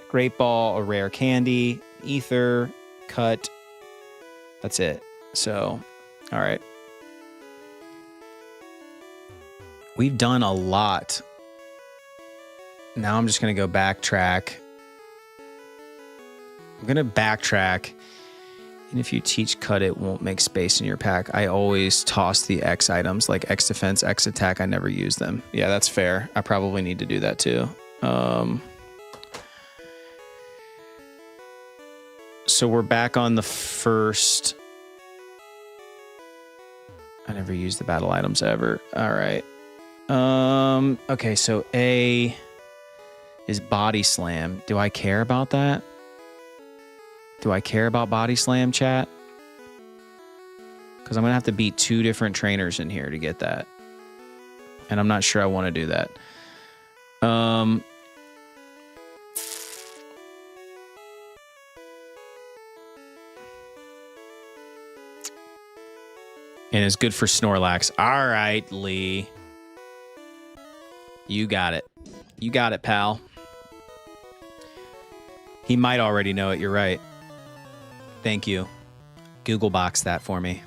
great ball, a rare candy, ether, cut. That's it. So, all right. We've done a lot. Now I'm just going to go backtrack. I'm going to backtrack. And if you teach cut, it won't make space in your pack. I always toss the X items, like X defense, X attack. I never use them. Yeah, that's fair. I probably need to do that too. So we're back on the first. I never use the battle items ever. All right. Okay, so A is body slam. Do I care about that? Do I care about body slam, chat? Because I'm going to have to beat 2 different trainers in here to get that. And I'm not sure I want to do that. And it's good for Snorlax. All right, Lee. You got it. You got it, pal. He might already know it. You're right. Thank you. Google box that for me.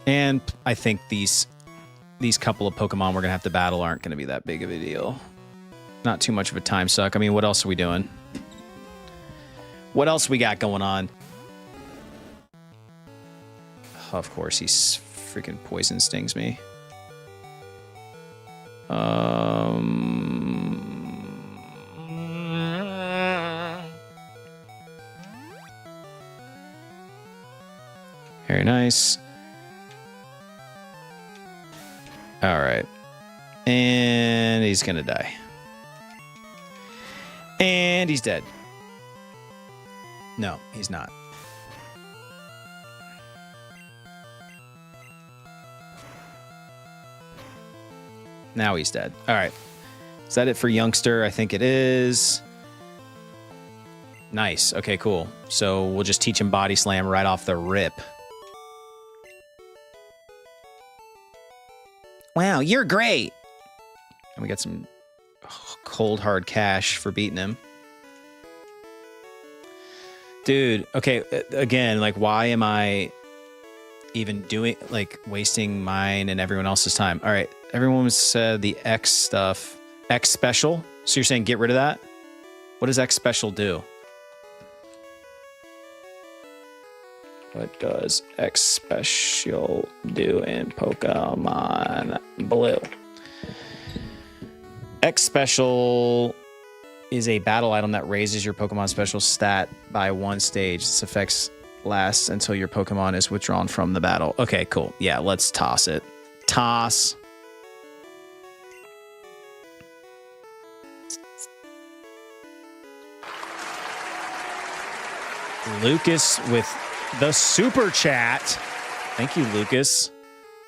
And I think these couple of Pokemon we're going to have to battle aren't going to be that big of a deal. Not too much of a time suck. I mean, what else are we doing? What else we got going on? Of course, he's freaking poison stings me. Very nice. All right. And he's gonna die. And he's dead. No, he's not. Now he's dead. All right. Is that it for youngster? I think it is. Nice. Okay, cool. So we'll just teach him body slam right off the rip. Wow, you're great. And we got some cold hard cash for beating him. Dude, okay, again, like, why am I even doing, like, wasting mine and everyone else's time? All right, everyone said the X stuff. X special? So you're saying get rid of that? What does X special do? What does X special do in Pokemon Blue? X special is a battle item that raises your Pokemon special stat by 1 stage. This affects lasts until your Pokemon is withdrawn from the battle. Okay, cool. Yeah, let's toss it. Toss. Lucas with the super chat. Thank you, Lucas.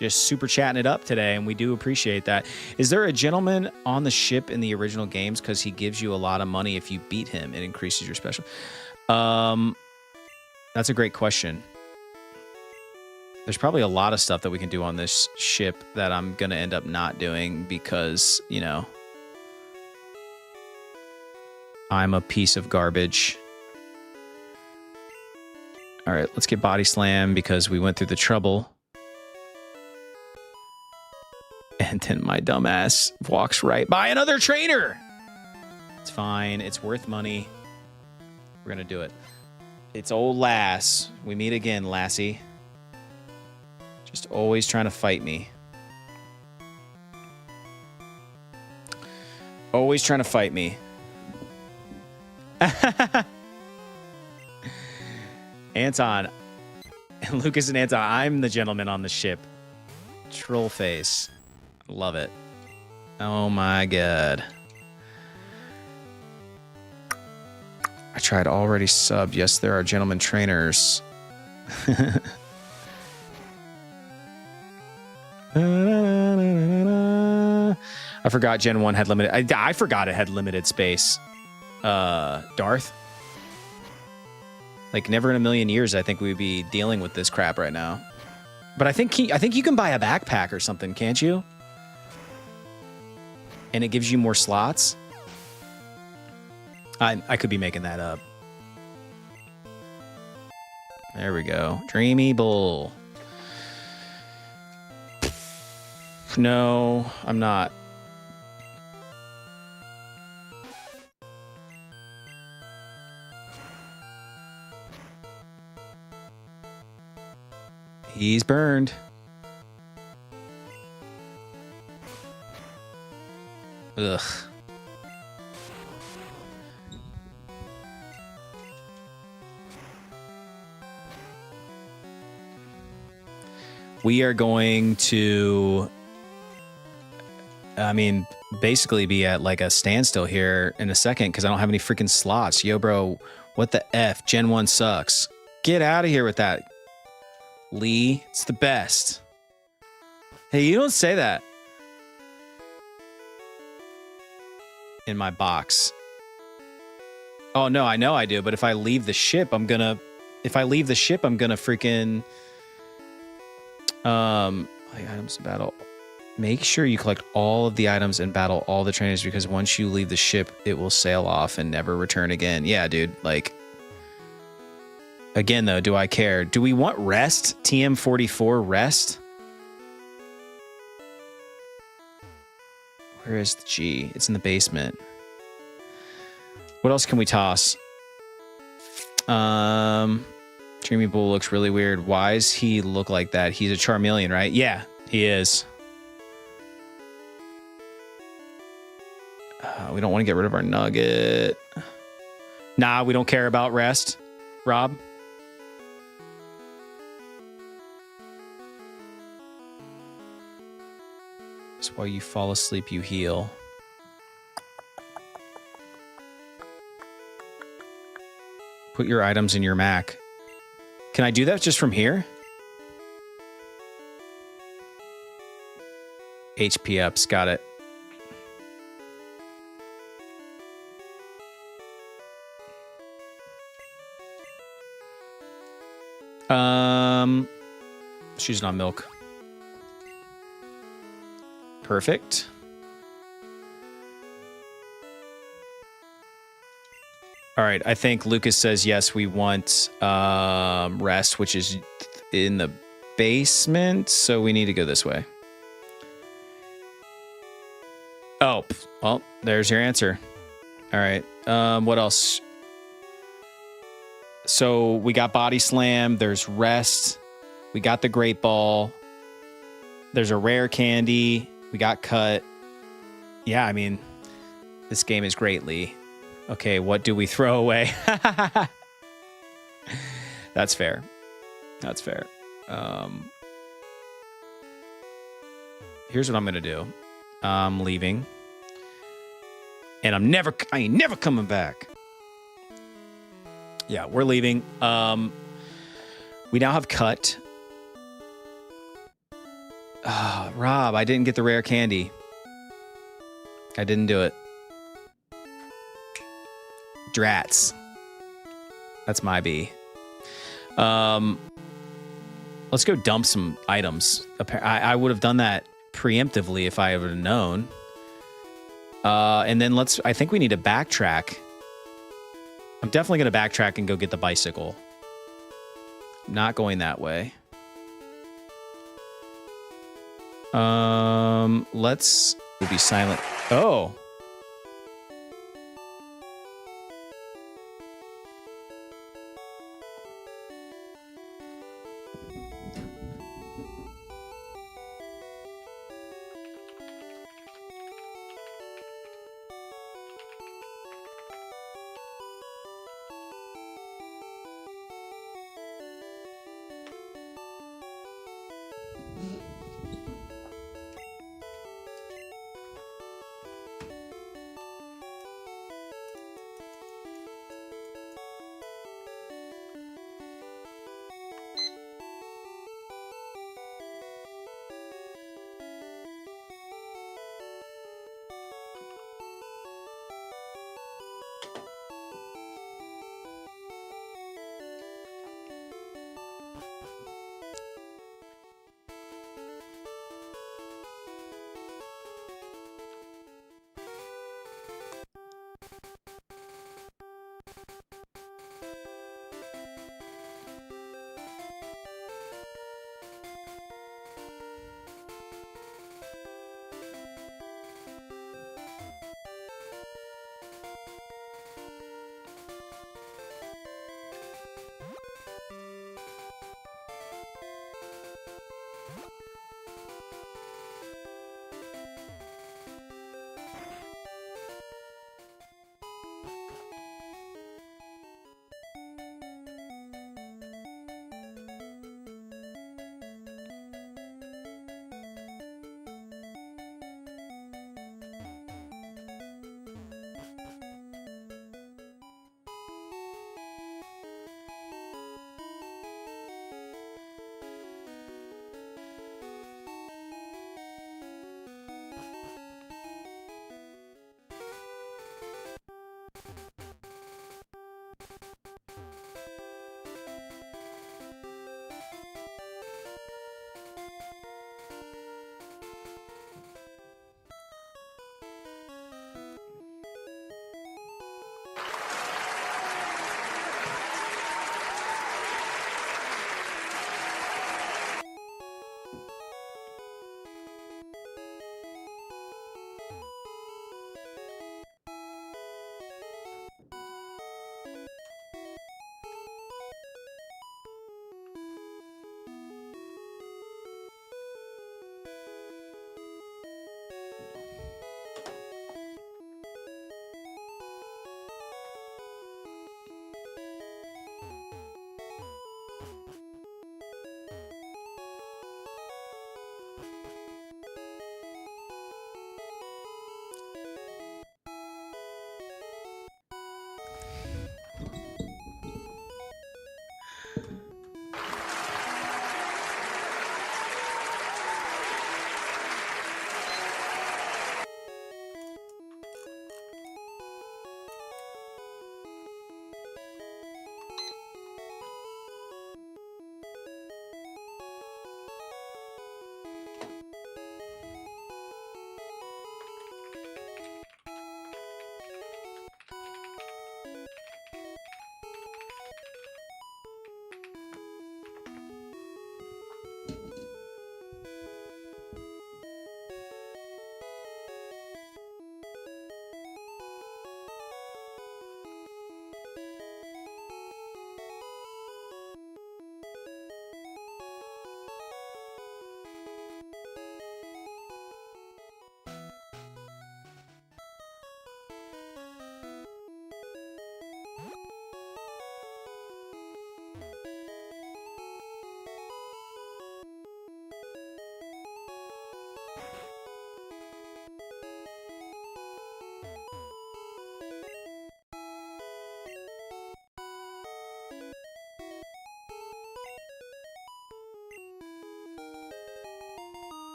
Just super chatting it up today, and we do appreciate that. Is there a gentleman on the ship in the original games? Because he gives you a lot of money if you beat him. It increases your special. That's a great question. There's probably a lot of stuff that we can do on this ship that I'm going to end up not doing because, you know, I'm a piece of garbage. All right, let's get Body Slam because we went through the trouble. And then my dumbass walks right by another trainer. It's fine. It's worth money. We're going to do it. It's old Lass. We meet again, Lassie. Just always trying to fight me. Always trying to fight me. Anton. Lucas and Anton, I'm the gentleman on the ship. Troll face. Love it. Oh my god. I tried already subbed. Yes, there are gentlemen trainers. I forgot Gen 1 had limited. I forgot it had limited space. Darth? Like, never in a million years I think we'd be dealing with this crap right now. But I think you can buy a backpack or something, can't you? And it gives you more slots. I could be making that up. There we go. Dreamy Bull. No, I'm not. He's burned. Ugh. We are going to, I mean, basically be at like a standstill here in a second because I don't have any freaking slots. Yo, bro, what the F? Gen 1 sucks. Get out of here with that, Lee. It's the best. Hey, you don't say that. In my box. Oh, no, I know I do, but if I leave the ship, I'm gonna freaking, items to battle. Make sure you collect all of the items and battle all the trainers because once you leave the ship, it will sail off and never return again. Yeah, dude, like, again, though, do I care? Do we want rest? TM44 rest? Where is the G? It's in the basement. What else can we toss? Dreamy Bull looks really weird. Why does he look like that? He's a Charmeleon, right? Yeah, he is. We don't want to get rid of our Nugget. Nah, we don't care about rest. Rob? That's why you fall asleep, you heal. Put your items in your Mac. Can I do that just from here? HP ups, got it. She's not milk. Perfect. All right, I think Lucas says yes, we want rest, which is in the basement, so we need to go this way. Oh, well, there's your answer. All right, what else? So we got Body Slam, there's rest, we got the Great Ball, there's a rare candy, we got cut. Yeah, I mean, this game is great, Lee. Okay, what do we throw away? That That's fair. That's fair. Here's what I'm gonna do. I'm leaving, and I ain't never coming back. Yeah, we're leaving. We now have cut. Rob, I didn't get the rare candy. I didn't do it. Drats. That's my B. Let's go dump some items. I would have done that preemptively if I would have known. And then I think we need to backtrack. I'm definitely going to backtrack and go get the bicycle. Not going that way. We'll be silent. Oh.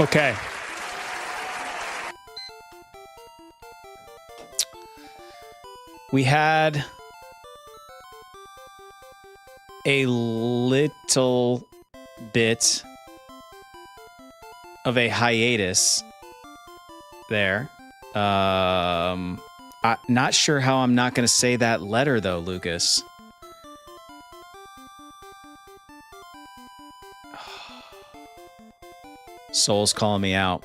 Okay. We had a little bit of a hiatus there. I'm not sure how I'm not going to say that letter, though, Lucas. Soul's calling me out.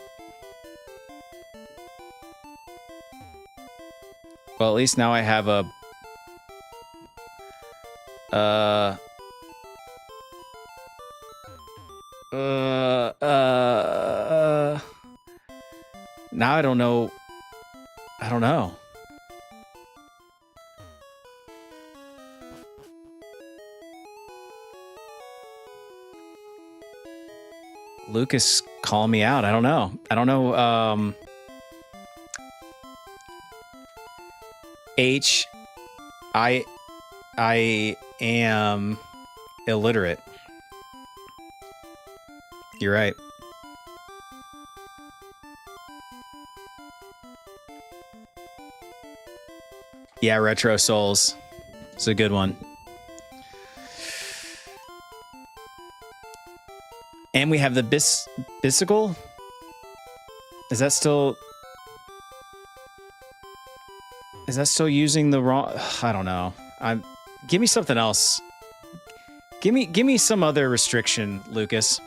Well, at least now I have a... Now I don't know. I don't know. Lucas, call me out. I don't know. I don't know. I am illiterate. You're right. Yeah, Retro Souls. It's a good one. And we have the bicycle. Is that still using the wrong? I don't know. Give me something else. Give me some other restriction, Lucas.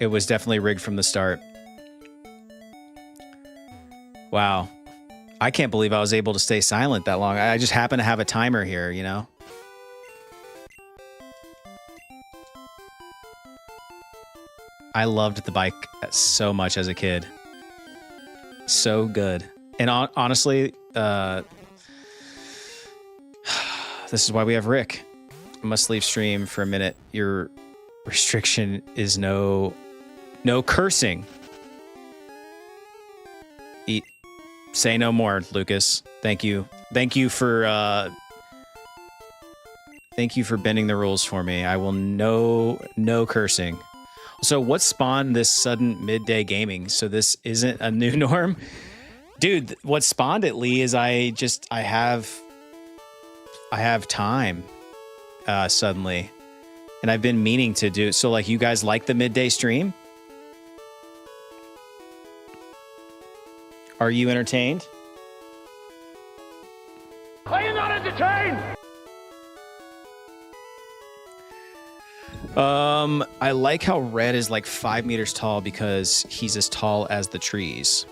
It was definitely rigged from the start. Wow. I can't believe I was able to stay silent that long. I just happen to have a timer here, you know? I loved the bike so much as a kid. So good. And honestly, this is why we have Rick. I must leave stream for a minute. Your restriction is no cursing. Say no more, Lucas. Thank you. Thank you for bending the rules for me. I will no cursing. So what spawned this sudden midday gaming? So this isn't a new norm? Dude, what spawned it, Lee, is I have time suddenly. And I've been meaning to do so. Like, you guys like the midday stream? Are you entertained? Are you not entertained? I like how Red is like 5 meters tall because he's as tall as the trees.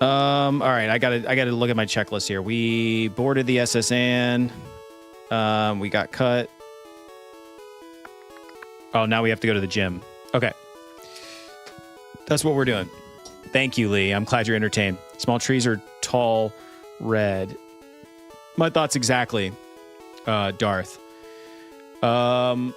All right, I gotta look at my checklist here. We boarded the SSN. We got cut. Oh, now we have to go to the gym. Okay. That's what we're doing. Thank you, Lee. I'm glad you're entertained. Small trees are tall, red. My thoughts exactly, Darth. Man.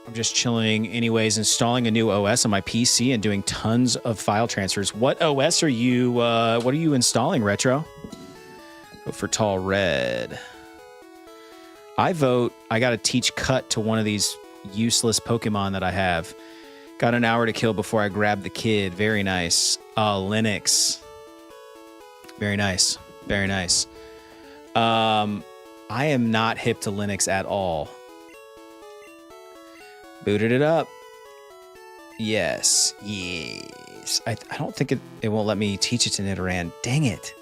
I'm just chilling anyways, installing a new OS on my PC and doing tons of file transfers. What OS are you, what are you installing, Retro? Go for tall red. I vote I got to teach cut to one of these useless Pokemon that I have. Got an hour to kill before I grab the kid. Very nice. Linux. Very nice. Very nice. I am not hip to Linux at all. Booted it up. Yes. Yes. I don't think it won't let me teach it to Nidoran. Dang it.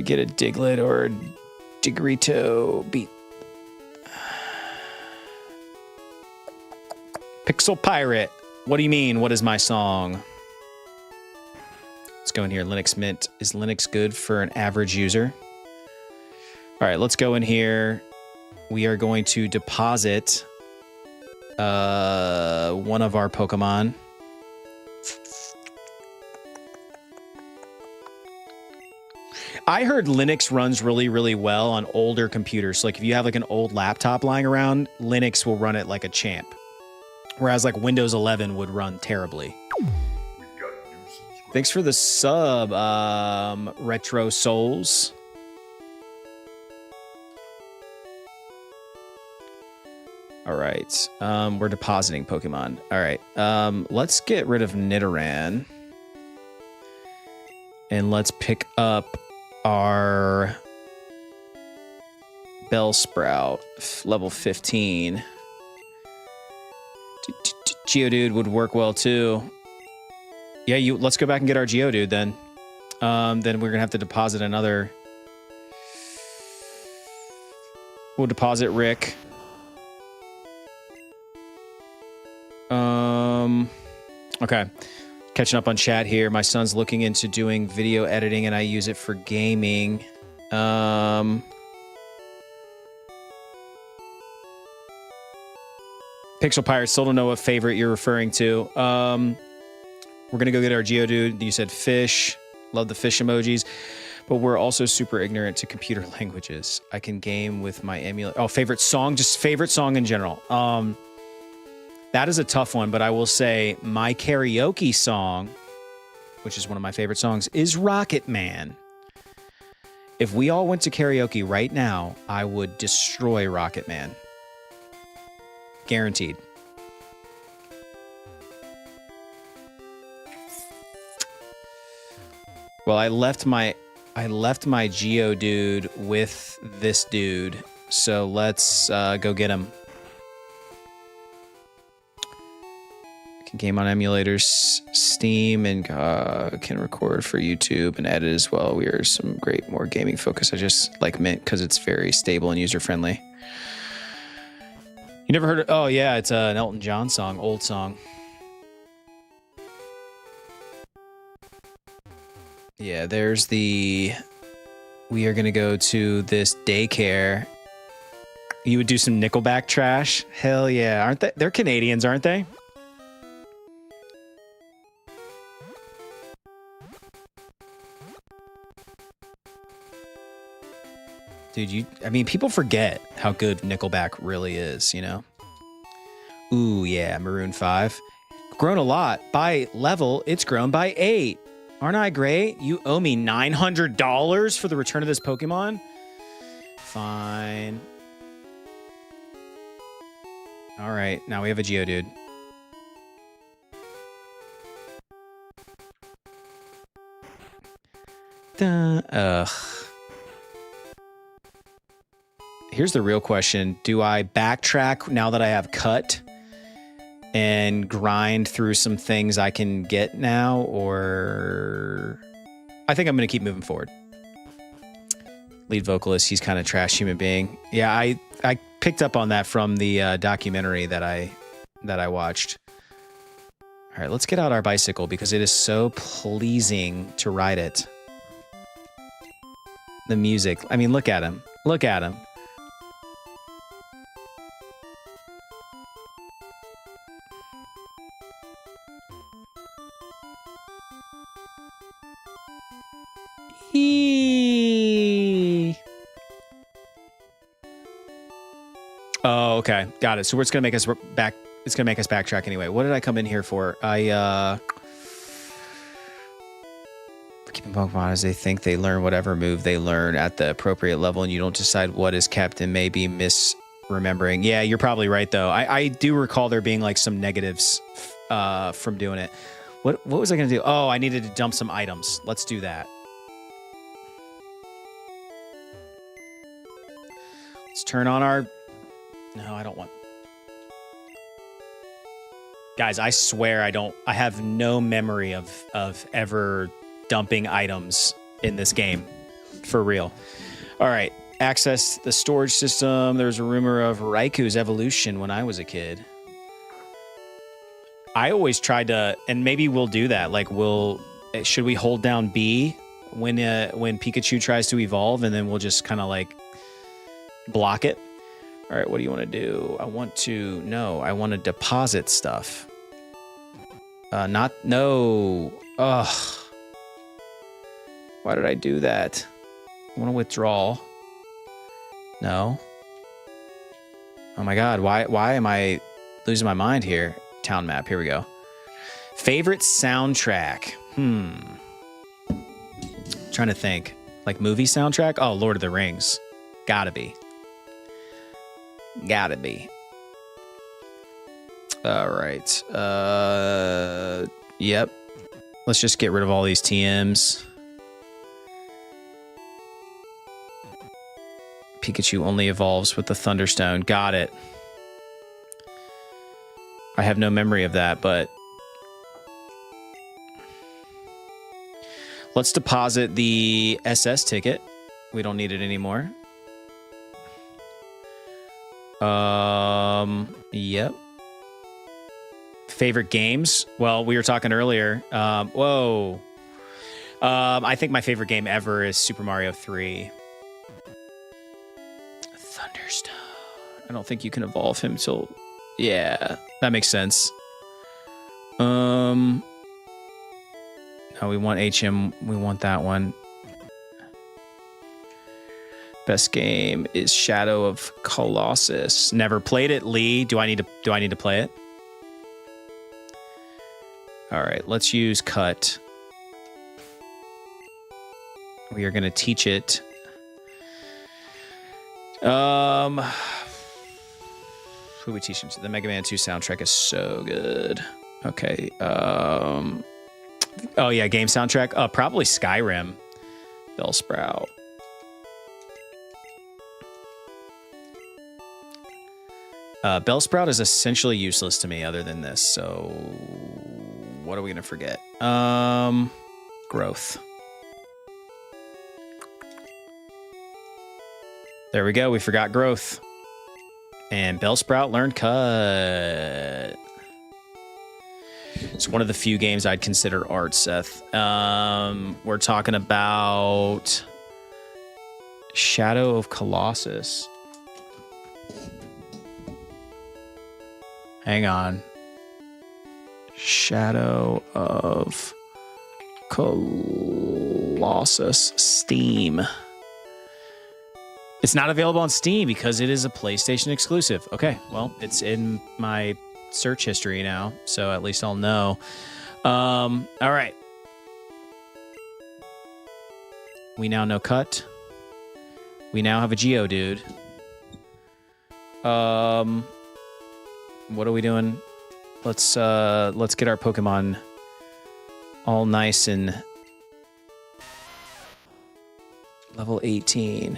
Get a Diglett or a Digrito. Beat. Pixel Pirate. What do you mean? What is my song? Let's go in here. Linux Mint. Is Linux good for an average user? All right, let's go in here. we are going to deposit one of our Pokemon. I heard Linux runs really, really well on older computers. So like if you have like an old laptop lying around, Linux will run it like a champ. Whereas like Windows 11 would run terribly. Thanks for the sub, Retro Souls. All right, we're depositing Pokemon. All right, let's get rid of Nidoran. And let's pick up our Bellsprout, level 15. Geodude would work well too. Yeah, let's go back and get our Geodude then. Then we're gonna have to deposit another. We'll deposit Rick. Okay. Catching up on chat here. My son's looking into doing video editing and I use it for gaming. Pixel Pirate, still don't know what favorite you're referring to. We're going to go get our Geodude. You said fish. Love the fish emojis. But we're also super ignorant to computer languages. I can game with my emulator. Oh, favorite song? Just favorite song in general. That is a tough one, but I will say my karaoke song, which is one of my favorite songs, is Rocket Man. If we all went to karaoke right now, I would destroy Rocket Man. Guaranteed. Well, I left my Geodude with this dude, so let's go get him. Game on emulators, Steam, and can record for YouTube and edit as well. We are some great, more gaming focus. I just like Mint because it's very stable and user friendly. You never heard of? Oh yeah, it's an Elton John song, old song. Yeah, there's the. We are gonna go to this daycare. You would do some Nickelback trash? Hell yeah, aren't they? They're Canadians, aren't they? Dude, I mean, people forget how good Nickelback really is, you know? Ooh, yeah, Maroon 5. Grown a lot. By level, it's grown by 8. Aren't I great? You owe me $900 for the return of this Pokemon? Fine. All right, now we have a Geodude. Ugh. Here's the real question. Do I backtrack now that I have cut and grind through some things I can get now, or I think I'm going to keep moving forward. Lead vocalist, he's kind of trash human being. Yeah, I picked up on that from the documentary that I watched. All right, let's get out our bicycle because it is so pleasing to ride it. The music. I mean, look at him. Look at him. Oh, okay. Got it. So it's going to make us back. It's going to make us backtrack anyway. What did I come in here for? Keeping Pokemon as they think they learn whatever move they learn at the appropriate level, and you don't decide what is kept and may be misremembering. Yeah, you're probably right, though. I do recall there being like some negatives from doing it. What was I going to do? Oh, I needed to dump some items. Let's do that. Let's turn on our... No, I don't want... Guys, I swear I have no memory of ever dumping items in this game. For real. All right. Access the storage system. There's a rumor of Raiku's evolution when I was a kid. I always tried to... And maybe we'll do that. Like, should we hold down B when Pikachu tries to evolve, and then we'll just kind of like block it? All right, what do you want to do? I want to deposit stuff. No. Ugh. Why did I do that? I want to withdraw. No. Oh my God, why am I losing my mind here? Town map, here we go. Favorite soundtrack? Trying to think. Like movie soundtrack? Oh, Lord of the Rings. Gotta be. All right. Yep. Let's just get rid of all these TMs. Pikachu only evolves with the Thunderstone. Got it. I have no memory of that, but let's deposit the SS ticket. We don't need it anymore. Yep. Favorite games? Well, we were talking earlier. Whoa. I think my favorite game ever is Super Mario 3. Thunderstone. I don't think you can evolve him till... Yeah, that makes sense. No, we want HM. We want that one. Best game is Shadow of Colossus. Never played it, Lee. Do I need to play it? All right, let's use Cut. We are going to teach it. Who are we teaching? The Mega Man 2 soundtrack is so good. Okay. Oh yeah, game soundtrack. Probably Skyrim. Bellsprout. Bellsprout is essentially useless to me other than this, so what are we gonna forget? Growth. There we go, we forgot growth. And Bellsprout learned Cut. It's one of the few games I'd consider art, Seth. We're talking about Shadow of Colossus. Hang on. Shadow of Colossus. Steam. It's not available on Steam because it is a PlayStation exclusive. Okay, well, it's in my search history now, so at least I'll know. All right. We now know Cut. We now have a Geodude. What are we doing? Let's get our Pokemon all nice and level 18.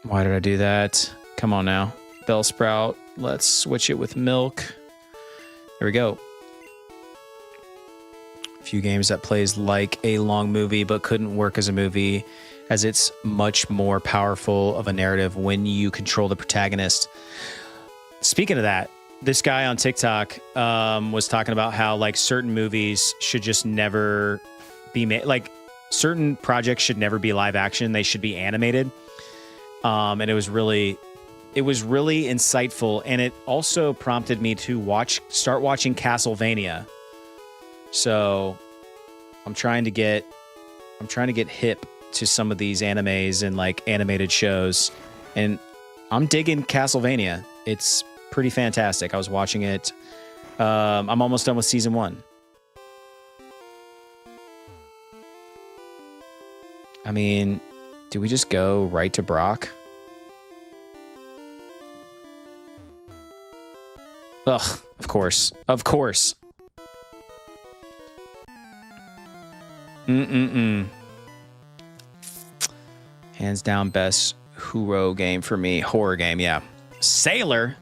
Why did I do that? Come on now. Bellsprout. Let's switch it with Milk. There we go. A few games that plays like a long movie but couldn't work as a movie, as it's much more powerful of a narrative when you control the protagonist. Speaking of that, this guy on TikTok was talking about how like certain movies should just never be made. Like certain projects should never be live action. They should be animated. And it was really insightful. And it also prompted me to start watching Castlevania. So I'm trying to get hip to some of these animes and like animated shows, and I'm digging Castlevania. It's pretty fantastic. I was watching it. I'm almost done with season 1. I mean, do we just go right to Brock? Ugh, of course. Of course. Hands down best Huro game for me. Horror game, yeah. Sailor?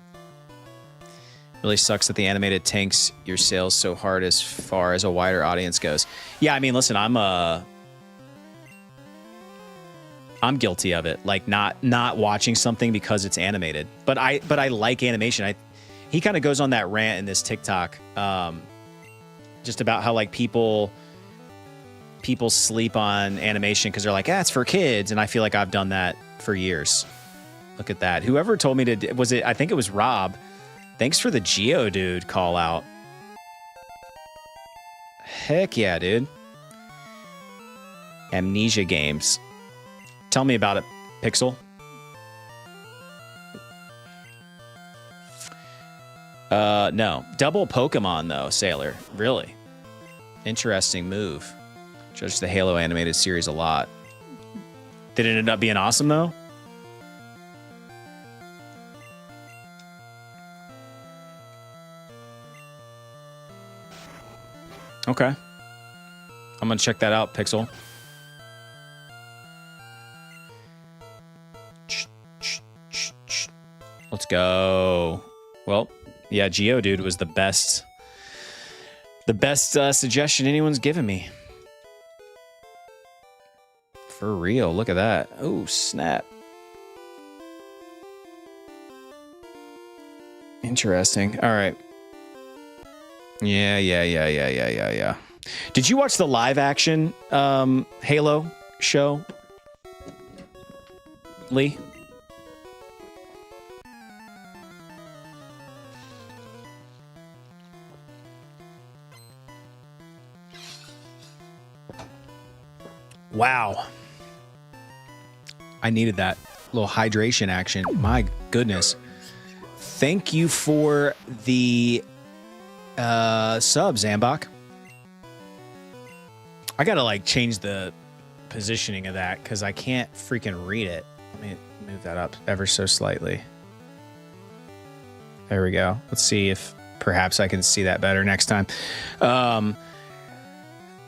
Really sucks that the animated tanks your sales so hard as far as a wider audience goes. Yeah, I mean, listen, I'm guilty of it. Like not watching something because it's animated. But I like animation. He kind of goes on that rant in this TikTok, just about how like people people sleep on animation because they're like, it's for kids. And I feel like I've done that for years. Look at that. Whoever told me to, was it, I think it was Rob. Thanks for the Geodude call out. Heck yeah, dude. Amnesia games. Tell me about it, Pixel. No. Double Pokemon, though, Sailor. Really? Interesting move. Judge the Halo animated series a lot. Did it end up being awesome, though? Okay. I'm going to check that out, Pixel. Let's go. Well, yeah, Geodude was the best suggestion anyone's given me. For real, look at that. Oh, snap. Interesting. All right. Yeah. Did you watch the live action Halo show, Lee? Wow. I needed that little hydration action. My goodness. Thank you for the sub, Zambok. I gotta like change the positioning of that because I can't freaking read it. Let me move that up ever so slightly. There we go. Let's see if perhaps I can see that better next time.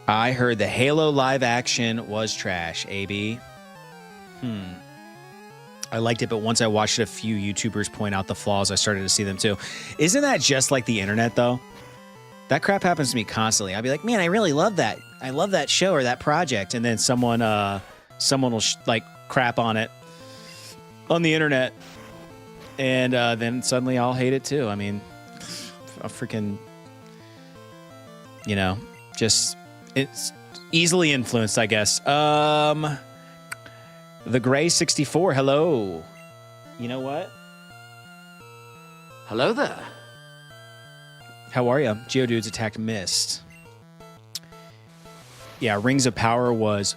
I heard the Halo live action was trash, AB. I liked it, but once I watched it, a few YouTubers point out the flaws, I started to see them too. Isn't that just like the internet, though? That crap happens to me constantly. I'll be like, man, I really love that. I love that show or that project. And then someone will like crap on it on the internet. And then suddenly I'll hate it too. I mean, a freaking, just... It's easily influenced, I guess. The Gray 64, hello. You know what? Hello there. How are you? Geodude's attack missed. Yeah, Rings of Power was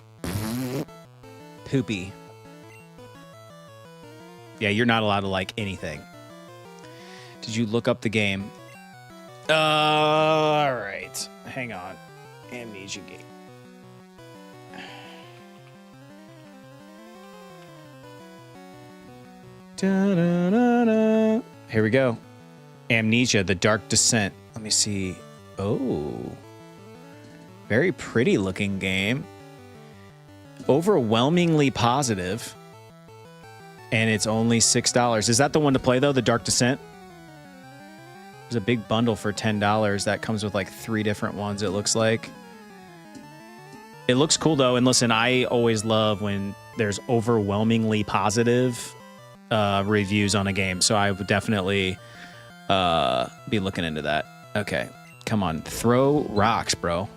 poopy. Yeah, you're not allowed to like anything. Did you look up the game? All right. Hang on. Amnesia game. Da-da-da-da. Here we go. Amnesia, The Dark Descent. Let me see. Oh. Very pretty looking game. Overwhelmingly positive. And it's only $6. Is that the one to play, though? The Dark Descent? There's a big bundle for $10 that comes with like 3 different ones, it looks like. It looks cool, though. And listen, I always love when there's overwhelmingly positive reviews on a game. So I would definitely be looking into that. Okay. Come on. Throw rocks, bro.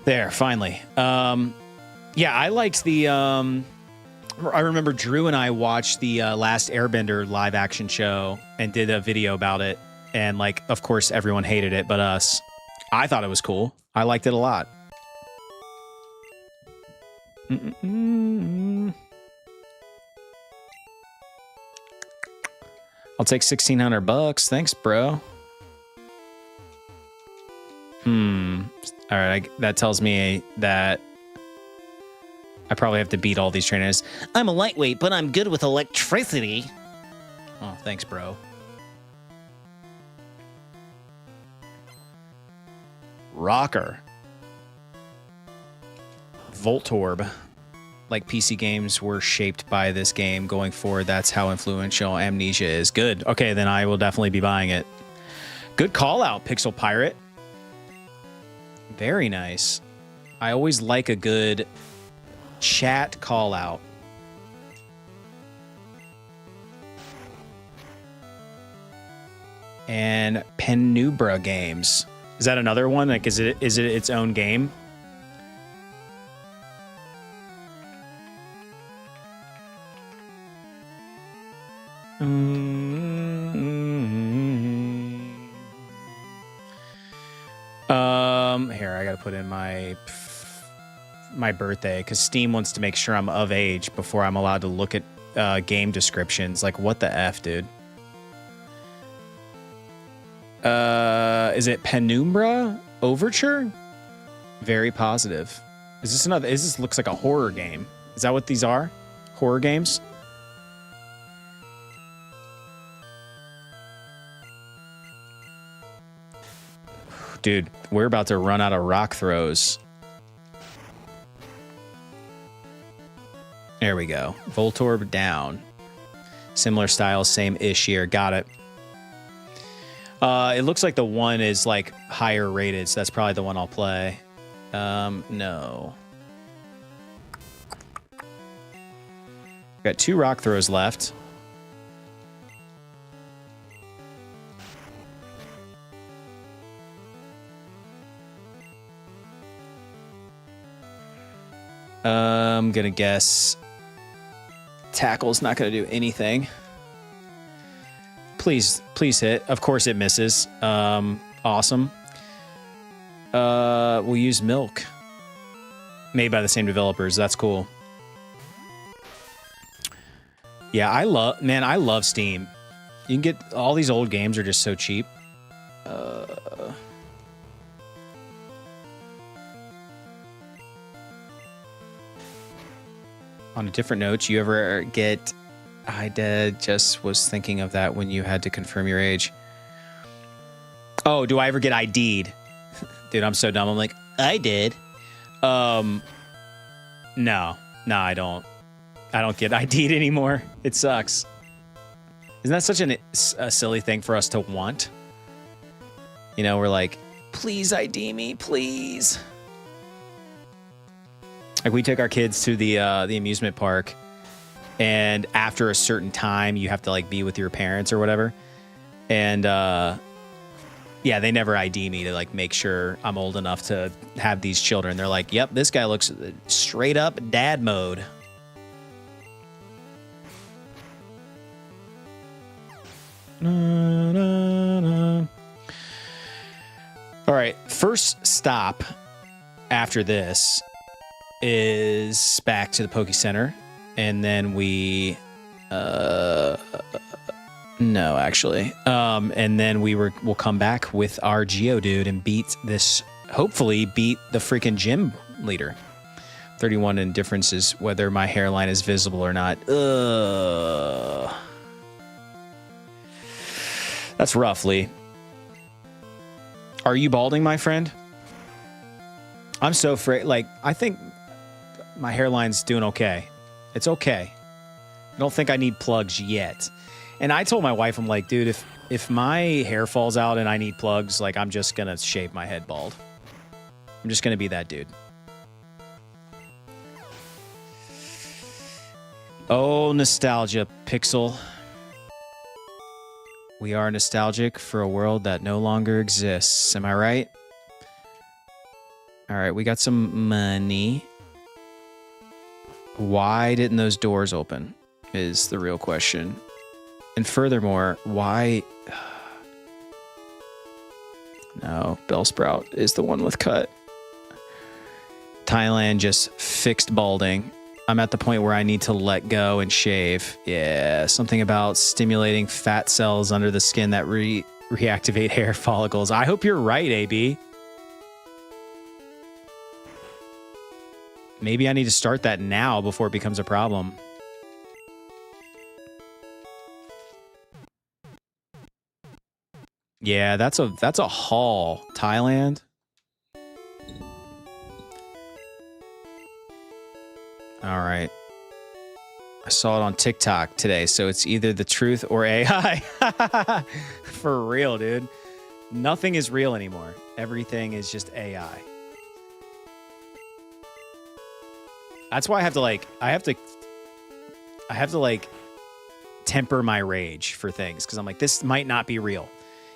There, finally. Yeah, I liked the... I remember Drew and I watched the Last Airbender live action show and did a video about it. And, like, of course, everyone hated it but us. I thought it was cool. I liked it a lot. I'll take $1,600. Thanks, bro. All right, that tells me that I probably have to beat all these trainers. I'm a lightweight, but I'm good with electricity. Oh, thanks, bro. Rocker. Voltorb. Like PC games were shaped by this game going forward. That's how influential Amnesia is. Good. Okay, then I will definitely be buying it. Good call out, Pixel Pirate. Very nice. I always like a good chat call out. And Penubra Games. Is that another one? Like, is it its own game? Here, I gotta put in my birthday because Steam wants to make sure I'm of age before I'm allowed to look at game descriptions. Like, what the F, dude? Is it Penumbra Overture? Very positive. Is this another? This looks like a horror game. Is that what these are? Horror games? Dude, we're about to run out of rock throws. There we go. Voltorb down. Similar style, same-ish here. Got it. It looks like the one is like higher rated, so that's probably the one I'll play. No. Got 2 rock throws left. I'm gonna guess tackle's not gonna do anything. Please hit. Of course it misses. Awesome. We'll use milk. Made by the same developers. That's cool. Yeah, I love Steam. You can get all these old games are just so cheap. On a different note, you ever get... I just was thinking of that when you had to confirm your age. Oh, do I ever get ID'd? Dude, I'm so dumb. I'm like, I did. No, I don't. I don't get ID'd anymore. It sucks. Isn't that such a silly thing for us to want? You know, we're like, please ID me, please. Like, we took our kids to the amusement park, and after a certain time, you have to like be with your parents or whatever. And yeah, they never ID me to like make sure I'm old enough to have these children. They're like, yep, this guy looks straight up dad mode. All right, first stop after this is back to the Poké Center, and then we no, actually, and then we'll come back with our Geodude and hopefully beat the freaking gym leader. 31 in differences whether my hairline is visible or not. That's roughly. Are you balding, my friend? I'm so afraid. Like, I think my hairline's doing okay. It's okay. I don't think I need plugs yet. And I told my wife, I'm like, dude, if my hair falls out and I need plugs, like, I'm just going to shave my head bald. I'm just going to be that dude. Oh, nostalgia, Pixel. We are nostalgic for a world that no longer exists. Am I right? All right, we got some money. Why didn't those doors open is the real question. And furthermore, why... No, Bellsprout is the one with cut. Thailand just fixed balding. I'm at the point where I need to let go and shave. Yeah, something about stimulating fat cells under the skin that reactivate hair follicles. I hope you're right, AB. Maybe I need to start that now before it becomes a problem. Yeah, that's a haul. Thailand. All right. I saw it on TikTok today, so it's either the truth or AI. For real, dude. Nothing is real anymore. Everything is just AI. That's why I have to temper my rage for things, because I'm like, this might not be real.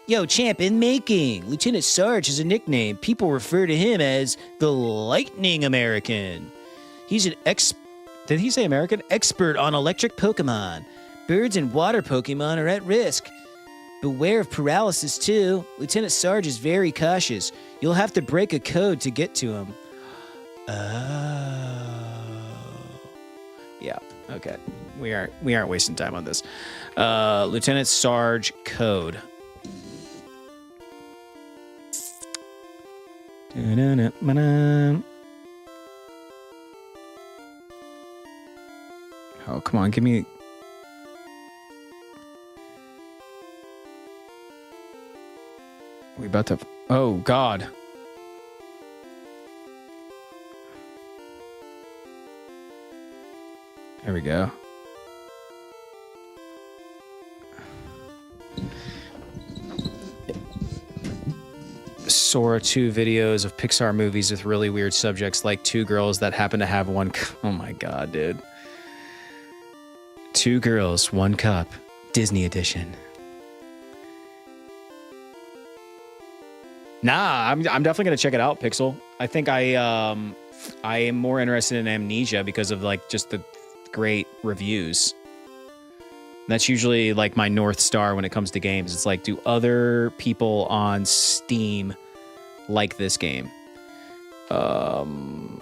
Yo, champ, in making. Lieutenant Sarge is a nickname. People refer to him as the Lightning American. He's an did he say American? Expert on electric Pokemon. Birds and water Pokemon are at risk. Beware of paralysis, too. Lieutenant Sarge is very cautious. You'll have to break a code to get to him. Oh. Yeah, okay. We aren't wasting time on this. Lieutenant Sarge code. Oh, come on, give me... We about to... Oh, God. There we go. Sora 2 videos of Pixar movies with really weird subjects like two girls that happen to have one... Oh, my God, dude. Two girls, one cup. Disney edition. Nah, I'm definitely gonna check it out, Pixel. I think I am more interested in Amnesia because of like just the great reviews. That's usually like my North Star when it comes to games. It's like, do other people on Steam like this game? Come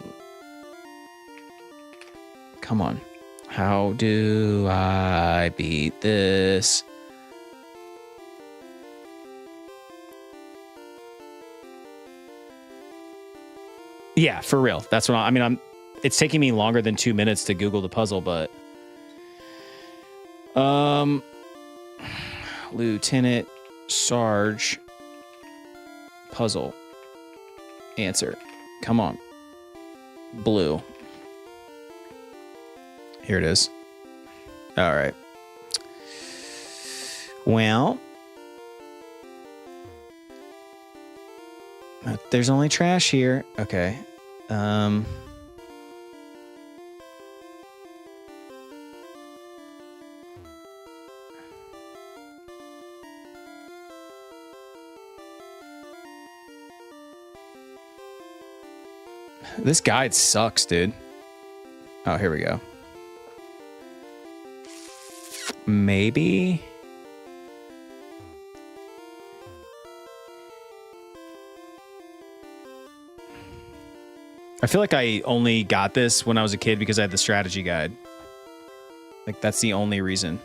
on. How do I beat this? Yeah, for real. That's what I mean. It's taking me longer than 2 minutes to Google the puzzle, but Lieutenant Sarge puzzle answer. Come on. Blue. Here it is. All right. Well, there's only trash here. Okay. This guide sucks, dude. Oh, here we go. Maybe. I feel like I only got this when I was a kid because I had the strategy guide. Like, that's the only reason.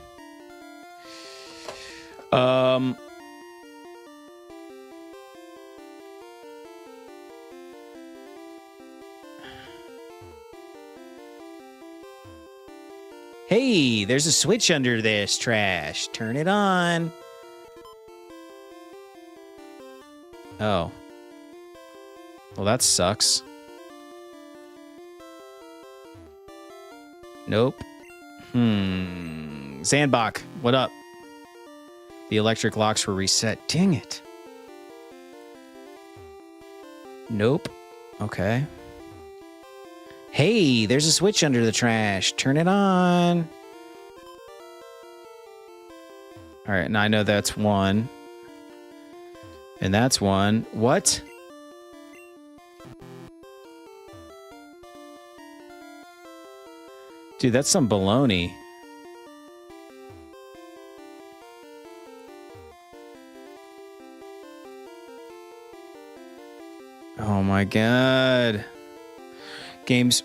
Hey, there's a switch under this trash. Turn it on. Oh. Well, that sucks. Nope. Sandbach, what up? The electric locks were reset. Dang it. Nope. Okay. Hey, there's a switch under the trash. Turn it on. All right, now I know that's one. And that's one. What? Dude, that's some baloney. Oh my God. Games,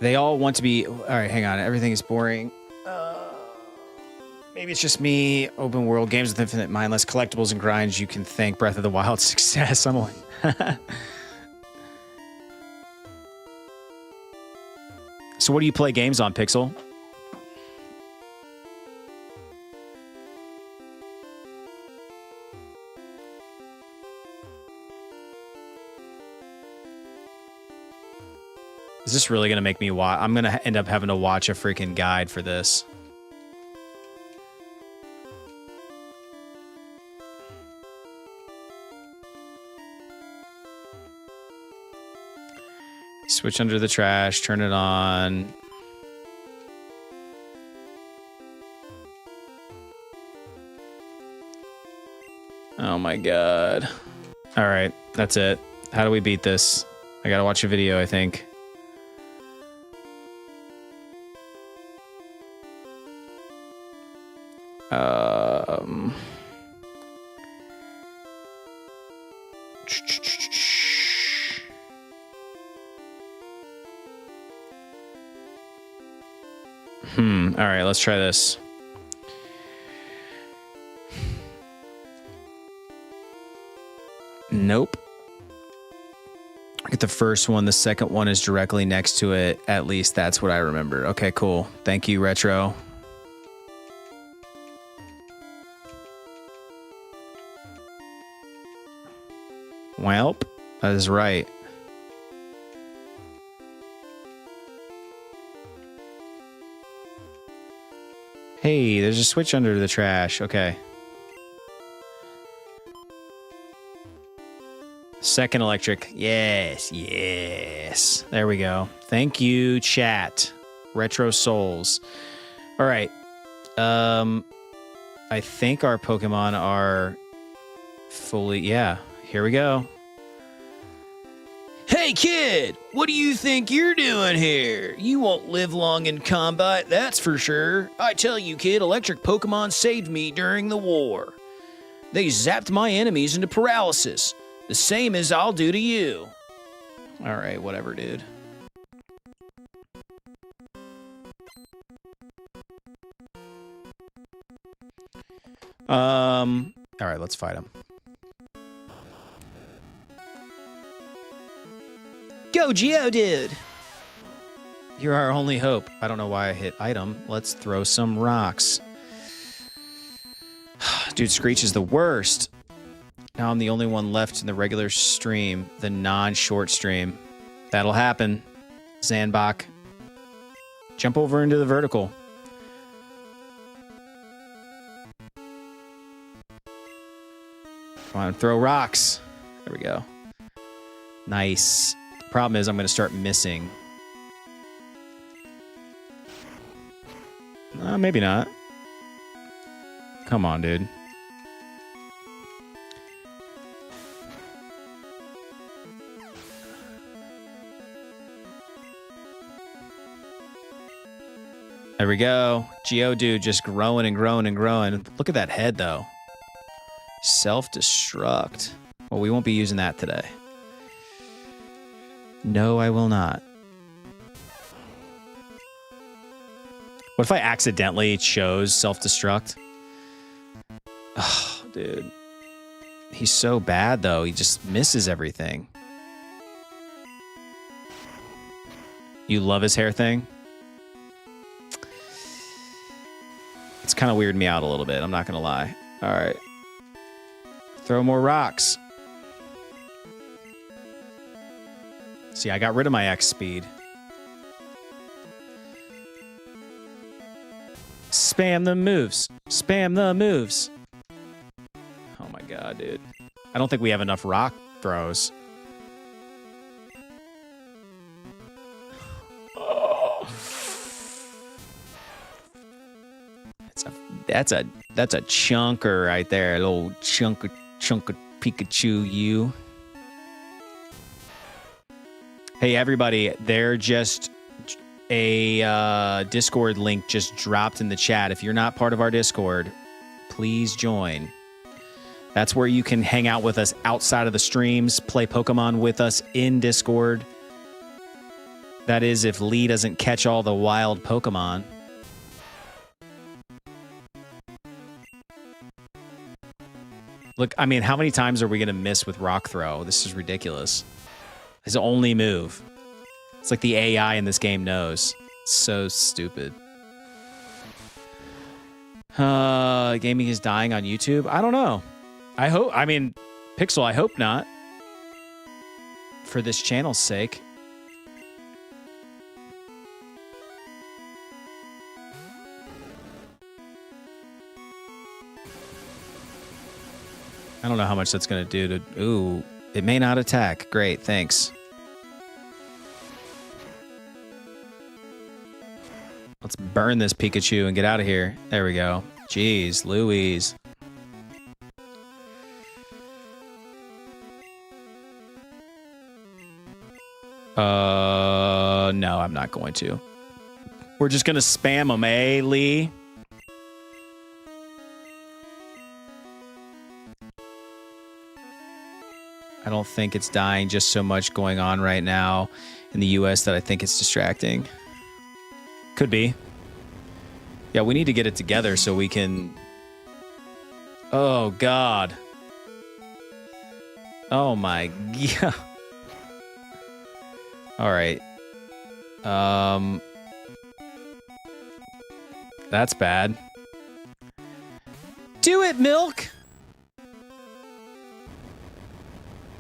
they all want to be... All right, hang on. Everything is boring. Maybe it's just me. Open world games with infinite mindless collectibles and grinds. You can thank Breath of the Wild success. I'm like... So what do you play games on, Pixel? Is this really going to make me watch? I'm going to end up having to watch a freaking guide for this. Switch under the trash, turn it on. Oh my God. All right, that's it. How do we beat this? I gotta watch a video, I think. All right, let's try this. Nope. Get the first one. The second one is directly next to it. At least that's what I remember. Okay, cool. Thank you, Retro. Welp, that is right. Hey, there's a switch under the trash. Okay. Second electric. Yes, yes. There we go. Thank you, chat. Retro Souls. All right. I think our Pokemon are fully... Yeah, here we go. Hey, kid! What do you think you're doing here? You won't live long in combat, that's for sure. I tell you, kid, electric Pokemon saved me during the war. They zapped my enemies into paralysis, the same as I'll do to you. All right, whatever, dude. All right, let's fight him. Go, Geodude! You're our only hope. I don't know why I hit item. Let's throw some rocks. Dude, Screech is the worst. Now I'm the only one left in the regular stream, the non-short stream. That'll happen. Zanbach. Jump over into the vertical. Come on, throw rocks. There we go. Nice. Problem is I'm going to start missing. Maybe not. Come on, dude. There we go. Geodude just growing and growing and growing. Look at that head, though. Self-destruct. Well, we won't be using that today. No, I will not. What if I accidentally chose self-destruct? Oh, dude. He's so bad, though. He just misses everything. You love his hair thing? It's kind of weirded me out a little bit. I'm not going to lie. All right. Throw more rocks. See, I got rid of my X speed. Spam the moves. Spam the moves. Oh my god, dude. I don't think we have enough rock throws. Oh. That's a chunker right there. A little chunk of Pikachu you. Hey, everybody, there just a Discord link just dropped in the chat. If you're not part of our Discord, please join. That's where you can hang out with us outside of the streams, play Pokemon with us in Discord. That is, if Lee doesn't catch all the wild Pokemon. Look, I mean, how many times are we going to miss with Rock Throw? This is ridiculous. His only move. It's like the AI in this game knows. So stupid. Gaming is dying on YouTube? I don't know. I mean, Pixel, I hope not. For this channel's sake. I don't know how much that's going to do to... Ooh, it may not attack. Great, thanks. Let's burn this Pikachu and get out of here. There we go. Jeez, Louise. No, I'm not going to. We're just going to spam them, eh, Lee? don't think it's dying. Just so much going on right now in the US that I think it's distracting. Could be. Yeah, we need to get it together so we can... Oh, God. Oh, my God. All right. That's bad. Do it, Milk!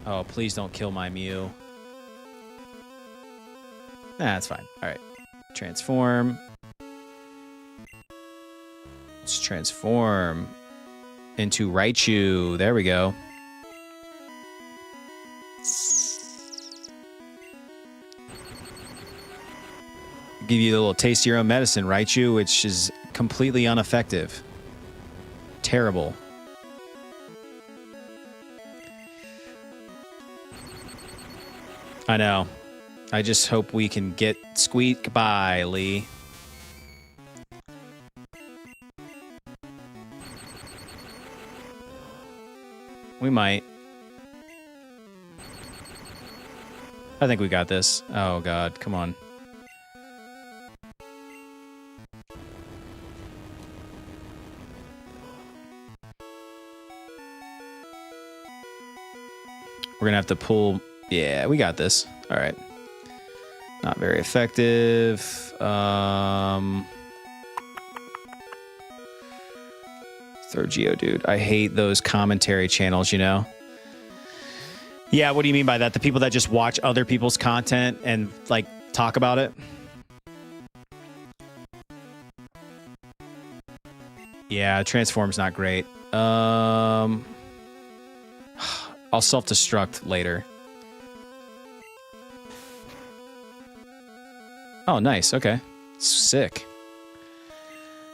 Oh, please don't kill my Mew. That's fine. All right. Transform. Let's transform into Raichu. There we go. Give you a little taste of your own medicine, Raichu, which is completely ineffective. Terrible. I know. I just hope we can get squeak by, Lee. We might. I think we got this. Oh, God. Come on. We're gonna have to pull. Yeah, we got this. All right. Not very effective. Throw Geodude. I hate those commentary channels, you know? Yeah, what do you mean by that? The people that just watch other people's content and, like, talk about it? Yeah, Transform's not great. I'll self-destruct later. Oh, nice. Okay. Sick.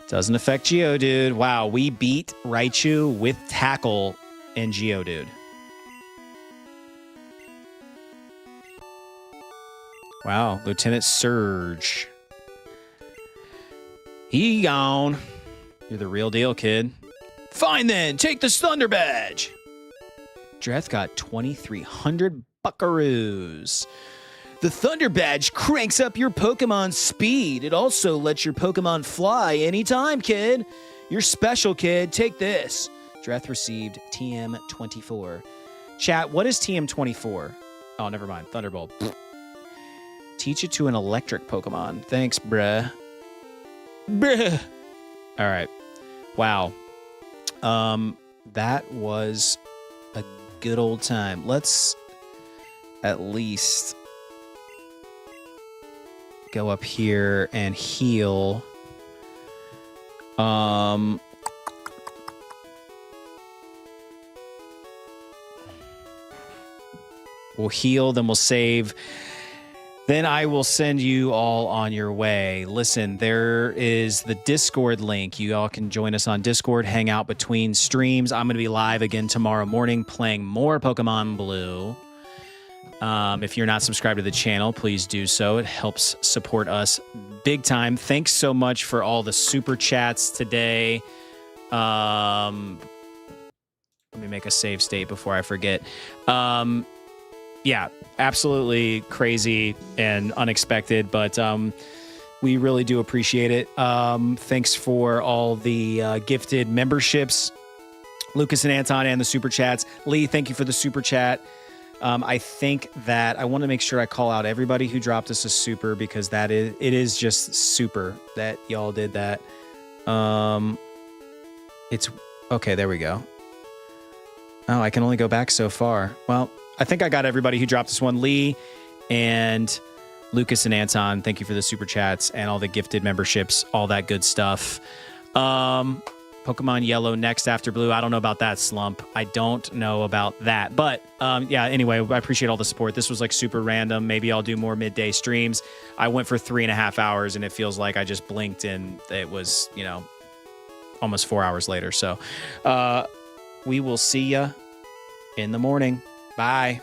Doesn't affect Geodude. Wow, we beat Raichu with Tackle and Geodude. Wow, Lieutenant Surge. He gone. You're the real deal, kid. Fine then, take this Thunder Badge. Dreth got 2,300 buckaroos. The Thunder Badge cranks up your Pokemon's speed. It also lets your Pokemon fly anytime, kid. You're special, kid. Take this. Dreth received TM24. Chat, what is TM24? Oh, never mind. Thunderbolt. Teach it to an electric Pokemon. Thanks, bruh. Bruh. All right. Wow. That was a good old time. Let's at least go up here and heal. We'll heal, then we'll save. Then I will send you all on your way. Listen, there is the Discord link. You all can join us on Discord, hang out between streams. I'm going to be live again tomorrow morning playing more Pokemon Blue. If you're not subscribed to the channel, please do so. It helps support us big time. Thanks so much for all the super chats today. Let me make a save state before I forget. Yeah, absolutely crazy and unexpected, but we really do appreciate it. Thanks for all the gifted memberships, Lucas and Anton, and the super chats. Lee, thank you for the super chat. I think that I want to make sure I call out everybody who dropped us a super, because it is just super that y'all did that. It's okay. There we go. Oh, I can only go back so far. Well, I think I got everybody who dropped this one. Lee and Lucas and Anton, thank you for the super chats and all the gifted memberships, all that good stuff. Pokemon Yellow next after Blue. I don't know about that, Slump. I don't know about that. But yeah, anyway, I appreciate all the support. This was like super random. Maybe I'll do more midday streams. I went for 3.5 hours and it feels like I just blinked and it was, you know, almost 4 hours later. So we will see ya in the morning. Bye.